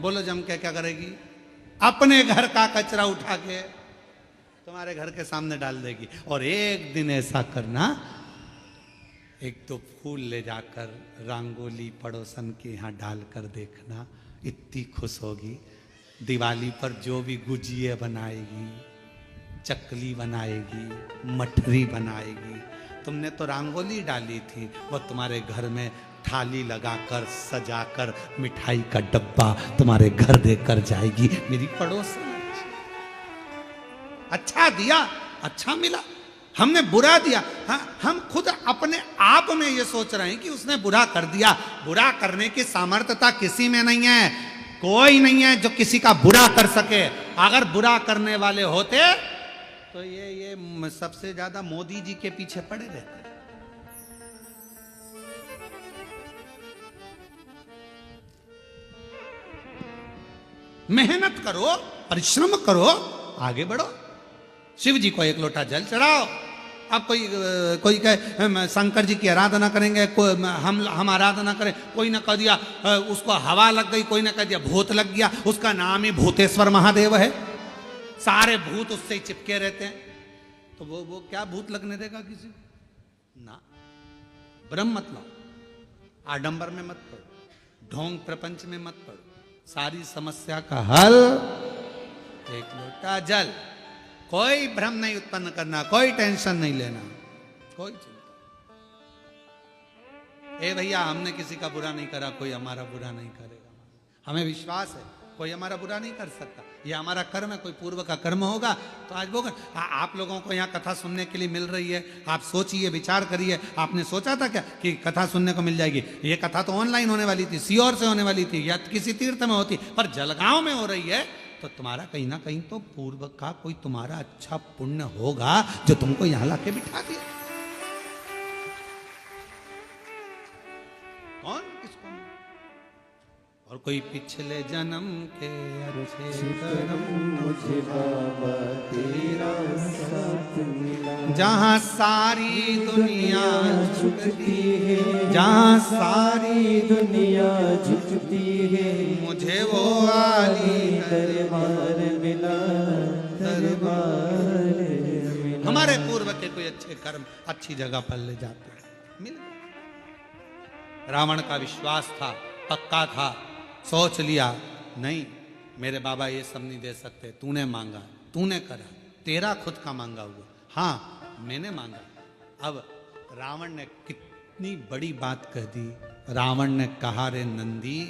बोलो जम के क्या करेगी? अपने घर का कचरा उठा के तुम्हारे घर के सामने डाल देगी। और एक दिन ऐसा करना, एक तो फूल ले जाकर रंगोली पड़ोसन के यहाँ डालकर देखना, इतनी खुश होगी। दिवाली पर जो भी गुजिये बनाएगी, चकली बनाएगी, मठरी बनाएगी, तुमने तो रंगोली डाली थी, वो तुम्हारे घर में थाली लगाकर सजाकर मिठाई का डब्बा तुम्हारे घर देकर जाएगी। मेरी पड़ोसन अच्छा दिया, अच्छा मिला, हमने बुरा दिया। हाँ, हम खुद अपने आप में ये सोच रहे हैं कि उसने बुरा कर दिया। बुरा करने की सामर्थ्यता किसी में नहीं है, कोई नहीं है जो किसी का बुरा कर सके। अगर बुरा करने वाले होते तो ये सबसे ज्यादा मोदी जी के पीछे पड़े रहते। मेहनत करो, परिश्रम करो, आगे बढ़ो। शिव जी को एक लोटा जल चढ़ाओ। अब कोई कहे शंकर जी की आराधना करेंगे, हम आराधना करें, कोई ने कह दिया उसको हवा लग गई, कोई ने कह दिया भूत लग गया, उसका नाम ही भूतेश्वर महादेव है। सारे भूत उससे ही चिपके रहते हैं, तो वो क्या भूत लगने देगा किसी ना? ब्रह्म मत लो, आडंबर में मत पड़ो, ढोंग प्रपंच में मत पड़ो। सारी समस्या का हल एक लोटा जल। कोई भ्रम नहीं उत्पन्न करना, कोई टेंशन नहीं लेना, कोई चिंता। ए भैया हमने किसी का बुरा नहीं करा, कोई हमारा बुरा नहीं करेगा। हमें विश्वास है कोई हमारा बुरा नहीं कर सकता। ये हमारा कर्म है, कोई पूर्व का कर्म होगा तो आज वो आप लोगों को यहाँ कथा सुनने के लिए मिल रही है। आप सोचिए, विचार करिए। आपने सोचा था क्या कि कथा सुनने को मिल जाएगी? ये कथा तो ऑनलाइन होने वाली थी, सीहोर से होने वाली थी या किसी तीर्थ में होती, पर जलगांव में हो रही है। तो तुम्हारा कहीं ना कहीं तो पूर्व का कोई तुम्हारा अच्छा पुण्य होगा जो तुमको यहां लाके बिठा दिया। कौन किसको? और कोई पिछले जन्म के अच्छे कर्म मुझे बाबा तेरा साथ मिला। जहां सारी दुनिया झुकती है, जहां सारी दुनिया झुकती है, मुझे वो आली दरबार मिला, दरबार मिला। हमारे पूर्व के कोई अच्छे कर्म अच्छी जगह पर ले जाते हैं, मिल गए। रावण का विश्वास था, पक्का था, सोच लिया नहीं मेरे बाबा ये सब नहीं दे सकते, तूने मांगा, तूने करा, तेरा खुद का मांगा हुआ। हाँ मैंने मांगा। अब रावण ने कितनी बड़ी बात कह दी। रावण ने कहा रे नंदी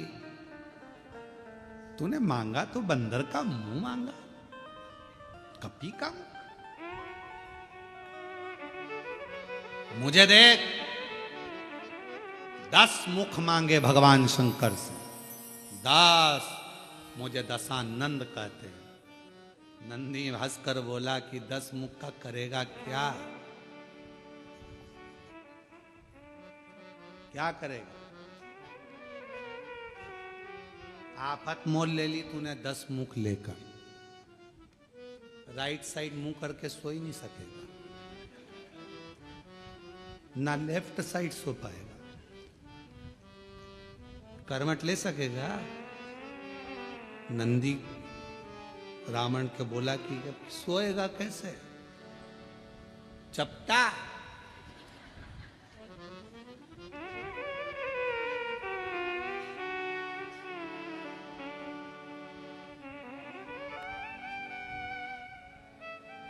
तूने मांगा तो बंदर का मुंह मांगा, कपी का मुंह। मुझे देख 10 मुख मांगे भगवान शंकर से, 10। मुझे दशानंद कहते हैं। नंदी हंसकर बोला कि 10 मुख का करेगा क्या? क्या करेगा? आफत मोल ले ली तूने 10 मुख लेकर, राइट साइड मुंह करके सो ही नहीं सकेगा, ना लेफ्ट साइड सो पाएगा, करवट ले सकेगा। नंदी रावण के बोला कि सोएगा कैसे? चपटा।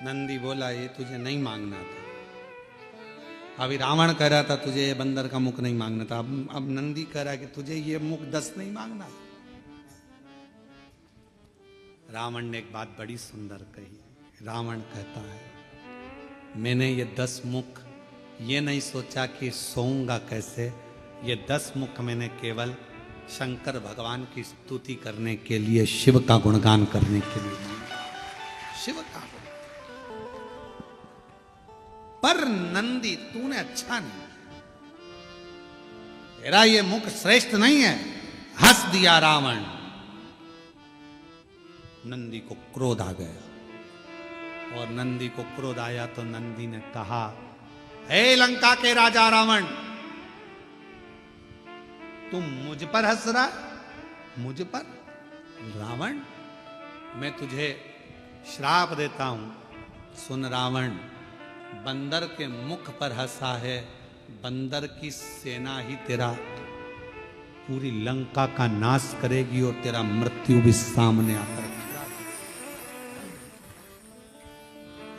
नंदी बोला ये तुझे नहीं मांगना था। अभी रावण कह रहा था तुझे ये बंदर का मुख नहीं मांगना था, अब नंदी कह रहा है कि तुझे ये मुख 10 नहीं मांगना था। रावण ने एक बात बड़ी सुंदर कही। रावण कहता है मैंने ये 10 मुख ये नहीं सोचा कि सोऊंगा कैसे, ये 10 मुख मैंने केवल शंकर भगवान की स्तुति करने के लिए, शिव का गुणगान करने के लिए, शिव का। पर नंदी तूने अच्छा नहीं, तेरा ये मुख श्रेष्ठ नहीं है। हंस दिया रावण। नंदी को क्रोध आ गया और नंदी को क्रोध आया तो नंदी ने कहा हे लंका के राजा रावण, तुम मुझ पर हंस रहा, मुझ पर? रावण मैं तुझे श्राप देता हूं, सुन रावण, बंदर के मुख पर हंसा है, बंदर की सेना ही तेरा पूरी लंका का नाश करेगी और तेरा मृत्यु भी सामने आकर।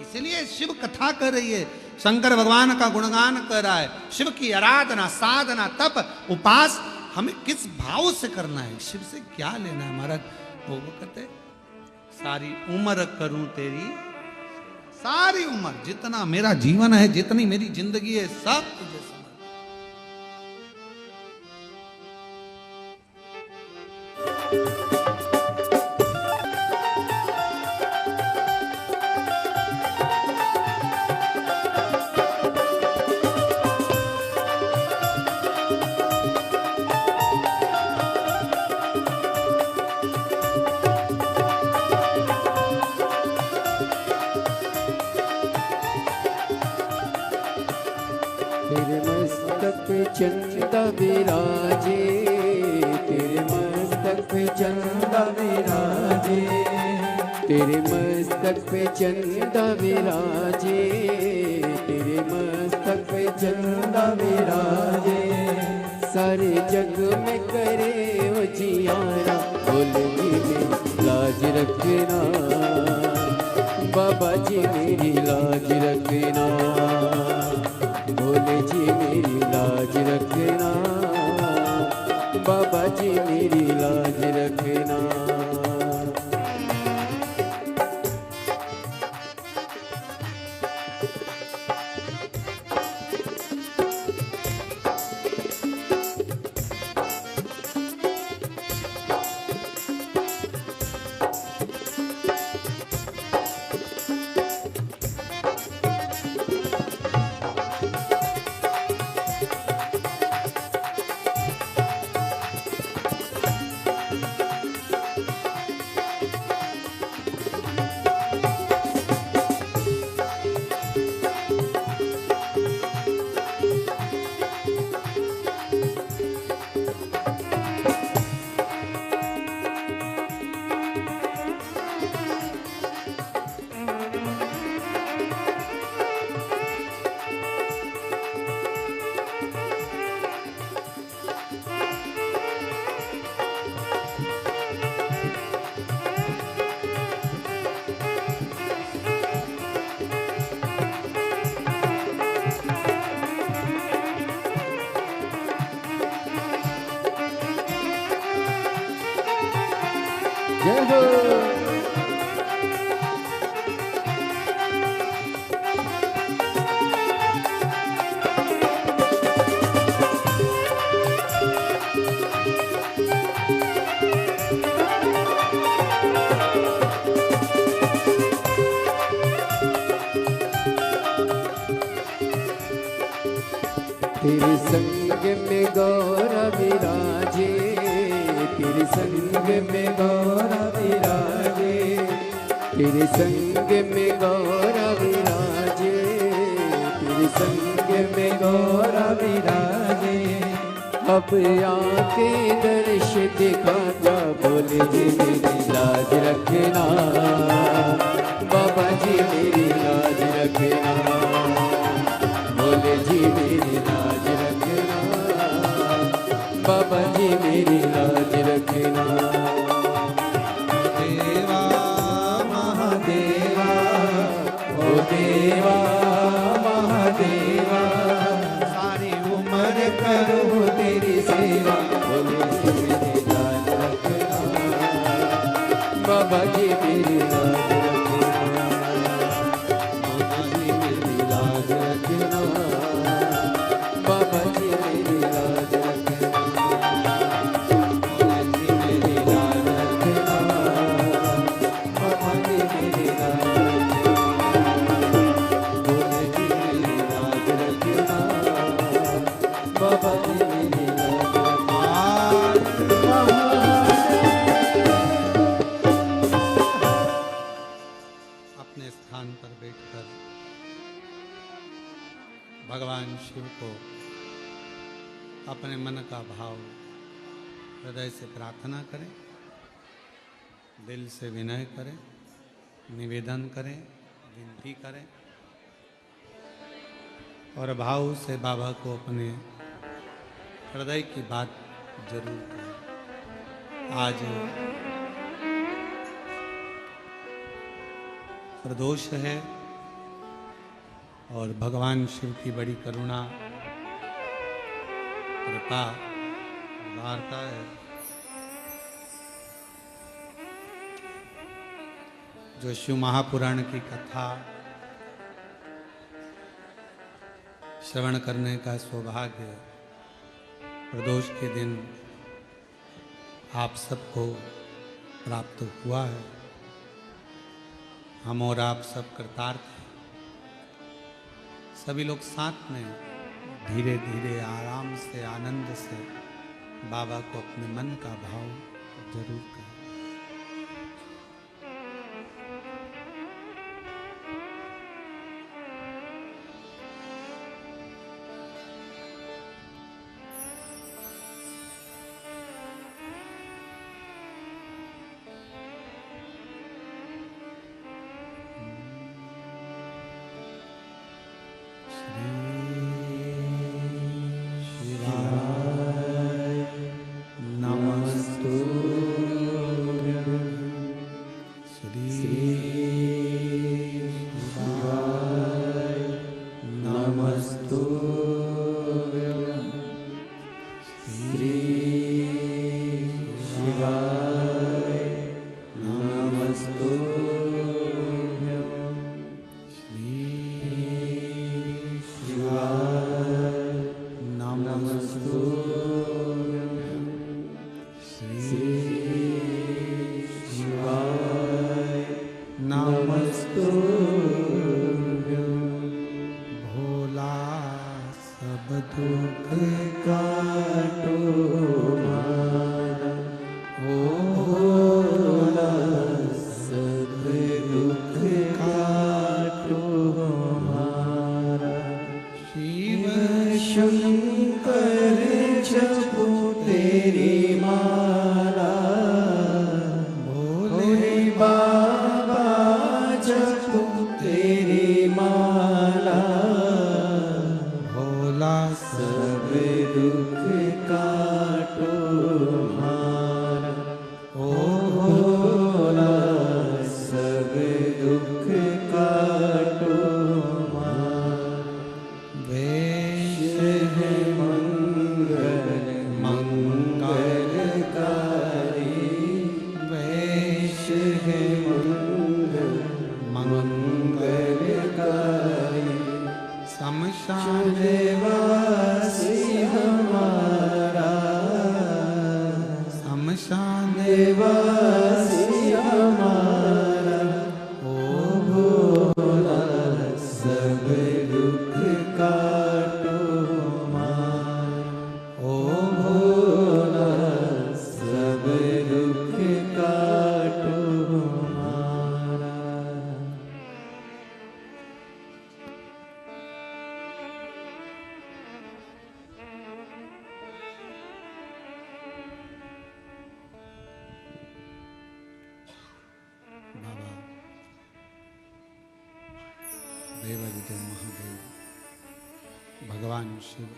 इसलिए शिव कथा कर रही है, शंकर भगवान का गुणगान कर रहा है। शिव की आराधना, साधना, तप, उपास हमें किस भाव से करना है, शिव से क्या लेना है। महाराज वो कहते सारी उम्र करूं तेरी, सारी उम्र, जितना मेरा जीवन है, जितनी मेरी जिंदगी है, सब तुझे समझ। तेरे मस्तक पे चंदा विराजे, तेरे मस्तक पे चंदा विराजे, तेरे मस्तक पे चंदा विराजे, तेरे मस्तक पे चंदा विराजे। सारे जग में करे वो जियारा, बोल जी मेरी लाज रखना, बाबा जी मेरी लाज रखना, भोले जी मेरी लाज रखना, बाबा जी मेरी लाज रखना। जय हो। तेरे संग में गौरा विराजे, तेरे संग में गौरा विराजे, तेरे संग में गौरा विराजे, तेरे संग में गौरा विराजे। अब आके दर्श दिखा जा, बोले जी मेरी लाज रखना, बाबा जी मेरी लाज रखना, बोले जी मेरी लाज रखना, बाबा जी मेरी लाज रखना। देवा महादेवा करो तेरी सेवा, बोले जी मेरी लाज रखना, बाबा जी मेरी लाज रखना, बाबा जी मेरी लाज रखना, बाबा जी मेरी लाज रखना, बाबा जी मेरी लाज रखना, बाबा जी मेरी लाज बाबा जी मेरी अपने स्थान पर बैठकर भगवान शिव को अपने मन का भाव हृदय से प्रार्थना करें, दिल से विनय करें, निवेदन करें, विनती करें और भाव से बाबा को अपने हृदय की बात जरूर करें। आज प्रदोष है और भगवान शिव की बड़ी करुणा कृपा वार्ता है जो शिव महापुराण की कथा श्रवण करने का सौभाग्य प्रदोष के दिन आप सबको प्राप्त हुआ है। हम और आप सब कृतार्थ हैं। सभी लोग साथ में धीरे धीरे आराम से आनंद से बाबा को अपने मन का भाव जरूर करें। देवादिदेव महादेव भगवान शिव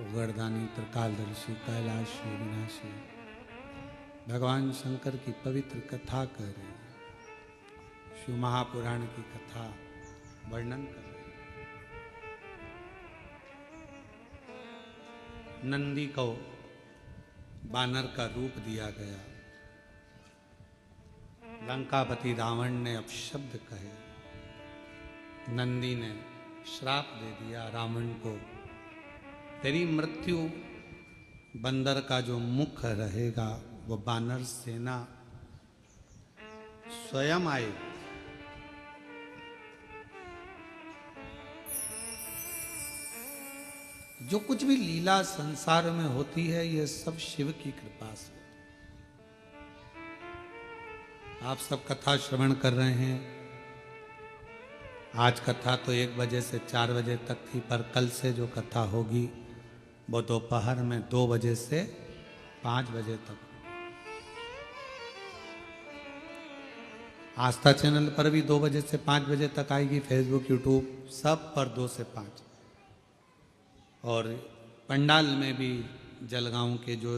उगरदानी त्रिकालदर्शी कैलाशी विनाशी भगवान शंकर की पवित्र कथा कर रहे हैं, शिव महापुराण की कथा वर्णन कर रहे हैं। नंदी को बानर का रूप दिया गया। लंकापति रावण ने अपशब्द कहे, नंदी ने श्राप दे दिया रावण को, तेरी मृत्यु बंदर का जो मुख रहेगा वो बानर सेना स्वयं आएगी। जो कुछ भी लीला संसार में होती है ये सब शिव की कृपा से। आप सब कथा श्रवण कर रहे हैं। आज कथा तो 1 बजे से 4 बजे तक थी, पर कल से जो कथा होगी वो दोपहर में 2 बजे से 5 बजे तक। आस्था चैनल पर भी 2 बजे से 5 बजे तक आएगी, फेसबुक यूट्यूब सब पर 2 से 5। और पंडाल में भी जलगांव के जो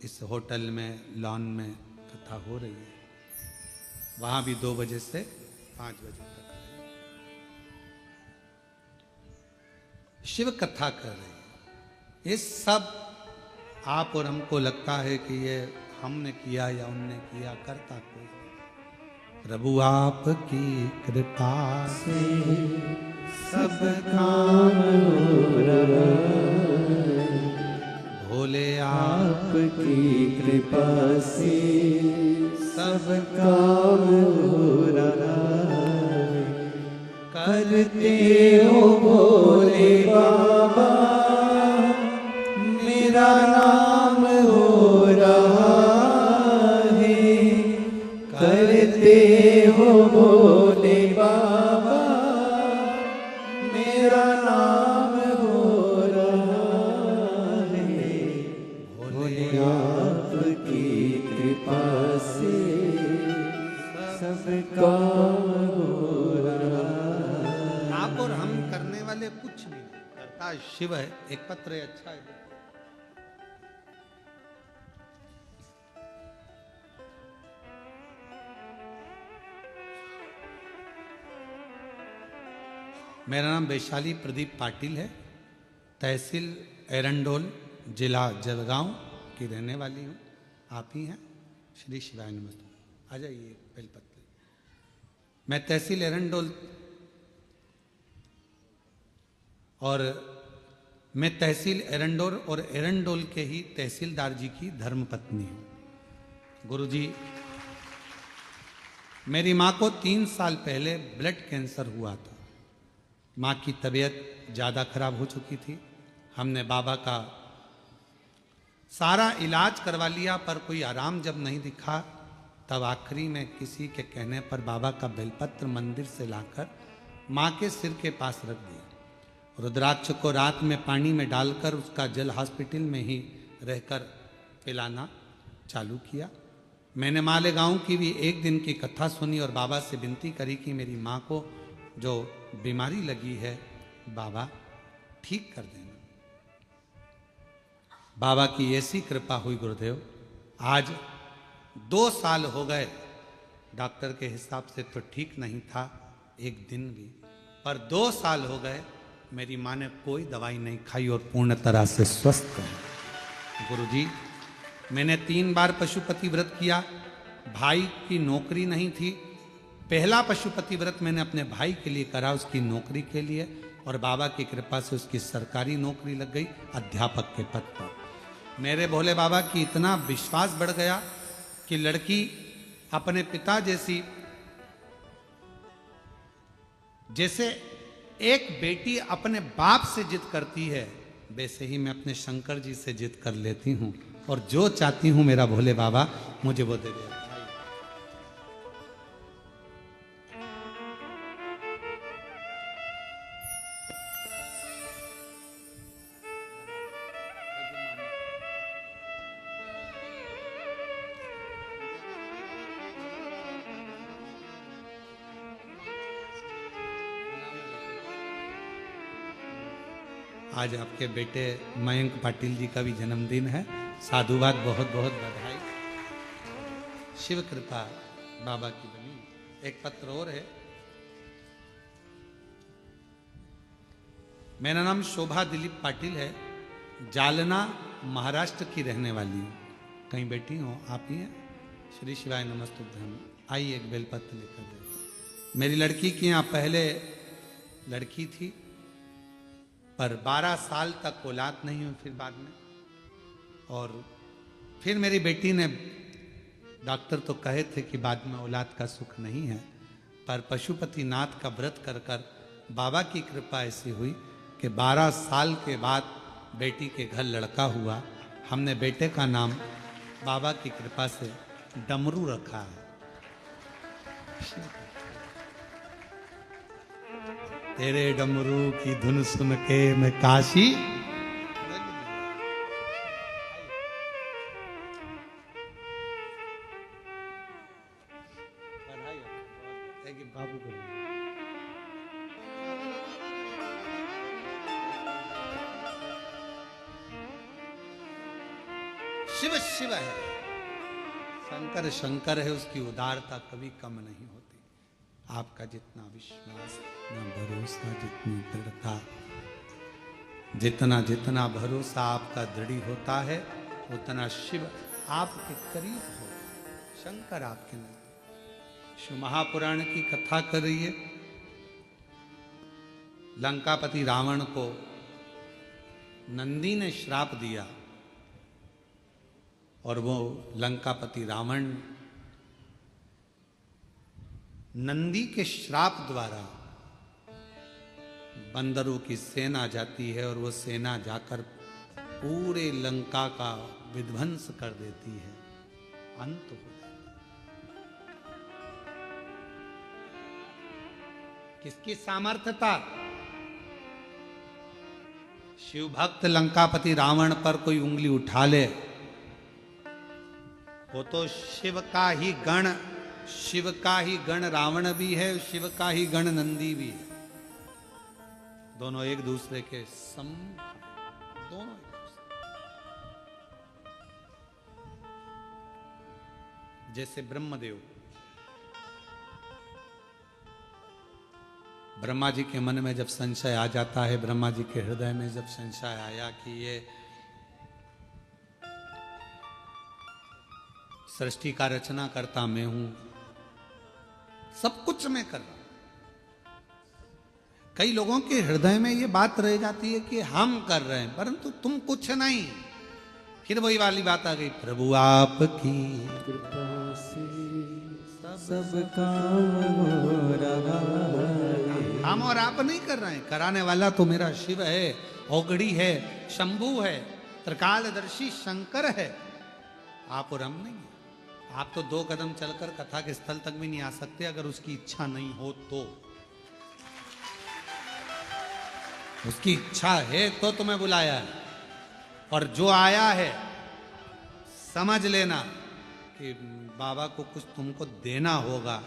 इस होटल में लॉन में कथा हो रही है वहाँ भी 2 बजे से 5 बजे तक शिव कथा कर रहे हैं। ये सब आप और हमको लगता है कि ये हमने किया या उनने किया, करता कोई। प्रभु आपकी कृपा से सब काम हो रहा, भोले आपकी कृपा से सब काम हो रहा, करते हो भोले बाबा मेरा नाम हो रहा है, करते हो भोले बाबा मेरा नाम हो रहा है, भोले आपकी कृपा से सब काम हो रहा। आप और हम करने वाले कुछ नहीं, करता शिव है। एक पत्र है, अच्छा है। मेरा नाम वैशाली प्रदीप पाटिल है, तहसील एरंडोल, जिला जलगांव की रहने वाली हूँ। आप ही हैं? श्री शिवाय नमस्ते। आ जाइए बेलपत्र। मैं तहसील एरंडोल और मैं तहसील एरंडोल और एरंडोल के ही तहसीलदार जी की धर्मपत्नी हूँ। गुरुजी, मेरी माँ को 3 साल पहले ब्लड कैंसर हुआ था। माँ की तबीयत ज़्यादा खराब हो चुकी थी। हमने बाबा का सारा इलाज करवा लिया, पर कोई आराम जब नहीं दिखा, तब आखिरी में किसी के कहने पर बाबा का बेलपत्र मंदिर से लाकर माँ के सिर के पास रख दिया। रुद्राक्ष को रात में पानी में डालकर उसका जल हॉस्पिटल में ही रहकर पिलाना चालू किया। मैंने मालेगांव की भी 1 दिन की कथा सुनी और बाबा से विनती करी कि मेरी माँ को जो बीमारी लगी है बाबा ठीक कर देना। बाबा की ऐसी कृपा हुई गुरुदेव, आज 2 साल हो गए। डॉक्टर के हिसाब से तो ठीक नहीं था 1 दिन भी, पर 2 साल हो गए मेरी माँ ने कोई दवाई नहीं खाई और पूर्ण तरह से स्वस्थ है। गुरुजी, मैंने 3 बार पशुपति व्रत किया। भाई की नौकरी नहीं थी। पहला पशुपति व्रत मैंने अपने भाई के लिए करा, उसकी नौकरी के लिए, और बाबा की कृपा से उसकी सरकारी नौकरी लग गई अध्यापक के पद पर। मेरे भोले बाबा की इतना विश्वास बढ़ गया कि लड़की अपने पिता जैसे एक बेटी अपने बाप से जिद करती है, वैसे ही मैं अपने शंकर जी से जिद कर लेती हूँ, और जो चाहती हूँ मेरा भोले बाबा मुझे वो दे देता। आज आपके बेटे मयंक पाटिल जी का भी जन्मदिन है। साधुवाद, बहुत बहुत बधाई। शिव कृपा बाबा की बनी। एक पत्र और है। मेरा नाम शोभा दिलीप पाटिल है। जालना महाराष्ट्र की रहने वाली हूँ। कहीं बैठी हो आप ही हैं? श्री शिवाय नमस्तुभ्यम। आइए एक बेलपत्र लेकर दे। मेरी लड़की की यहाँ पहले लड़की थी, पर 12 साल तक औलाद नहीं हुई, फिर बाद में। और फिर मेरी बेटी ने, डॉक्टर तो कहे थे कि बाद में औलाद का सुख नहीं है, पर पशुपति नाथ का व्रत कर कर बाबा की कृपा ऐसी हुई कि 12 साल के बाद बेटी के घर लड़का हुआ। हमने बेटे का नाम बाबा की कृपा से डमरू रखा है। तेरे डमरू की धुन सुन के मैं काशी, बाबू को शिव शिव है, शंकर शंकर है, उसकी उदारता कभी कम नहीं होती। आपका जितना विश्वास, जितना भरोसा, जितनी दृढ़ता, जितना जितना भरोसा आपका दृढ़ होता है, उतना शिव आपके करीब हो, शंकर आपके नजदीक। शिव महापुराण की कथा कर रही है। लंकापति रावण को नंदी ने श्राप दिया और वो लंकापति रावण नंदी के श्राप द्वारा बंदरों की सेना जाती है और वो सेना जाकर पूरे लंका का विध्वंस कर देती है, अंत हो जाता है। किसकी सामर्थ्यता? शिव भक्त लंकापति रावण पर कोई उंगली उठा ले, वो तो शिव का ही गण, शिव का ही गण रावण भी है, शिव का ही गण नंदी भी है। दोनों एक दूसरे के दोनों एक दूसरे। जैसे ब्रह्मदेव, ब्रह्मा जी के मन में जब संशय आ जाता है, ब्रह्मा जी के हृदय में जब संशय आया कि ये सृष्टि का रचना करता मैं हूं, सब कुछ मैं कर रहा हूं। कई लोगों के हृदय में ये बात रह जाती है कि हम कर रहे हैं, परंतु तुम कुछ नहीं। फिर वही वाली बात आ गई, प्रभु आपकी कृपा से सब काम हो रहा है। हम और आप नहीं कर रहे हैं, कराने वाला तो मेरा शिव है, औगड़ी है, शंभु है, त्रिकालदर्शी शंकर है। आप और हम नहीं। आप तो 2 कदम चलकर कथा के स्थल तक भी नहीं आ सकते अगर उसकी इच्छा नहीं हो तो। उसकी इच्छा है तो तुम्हें बुलाया है, और जो आया है समझ लेना कि बाबा को कुछ तुमको देना होगा।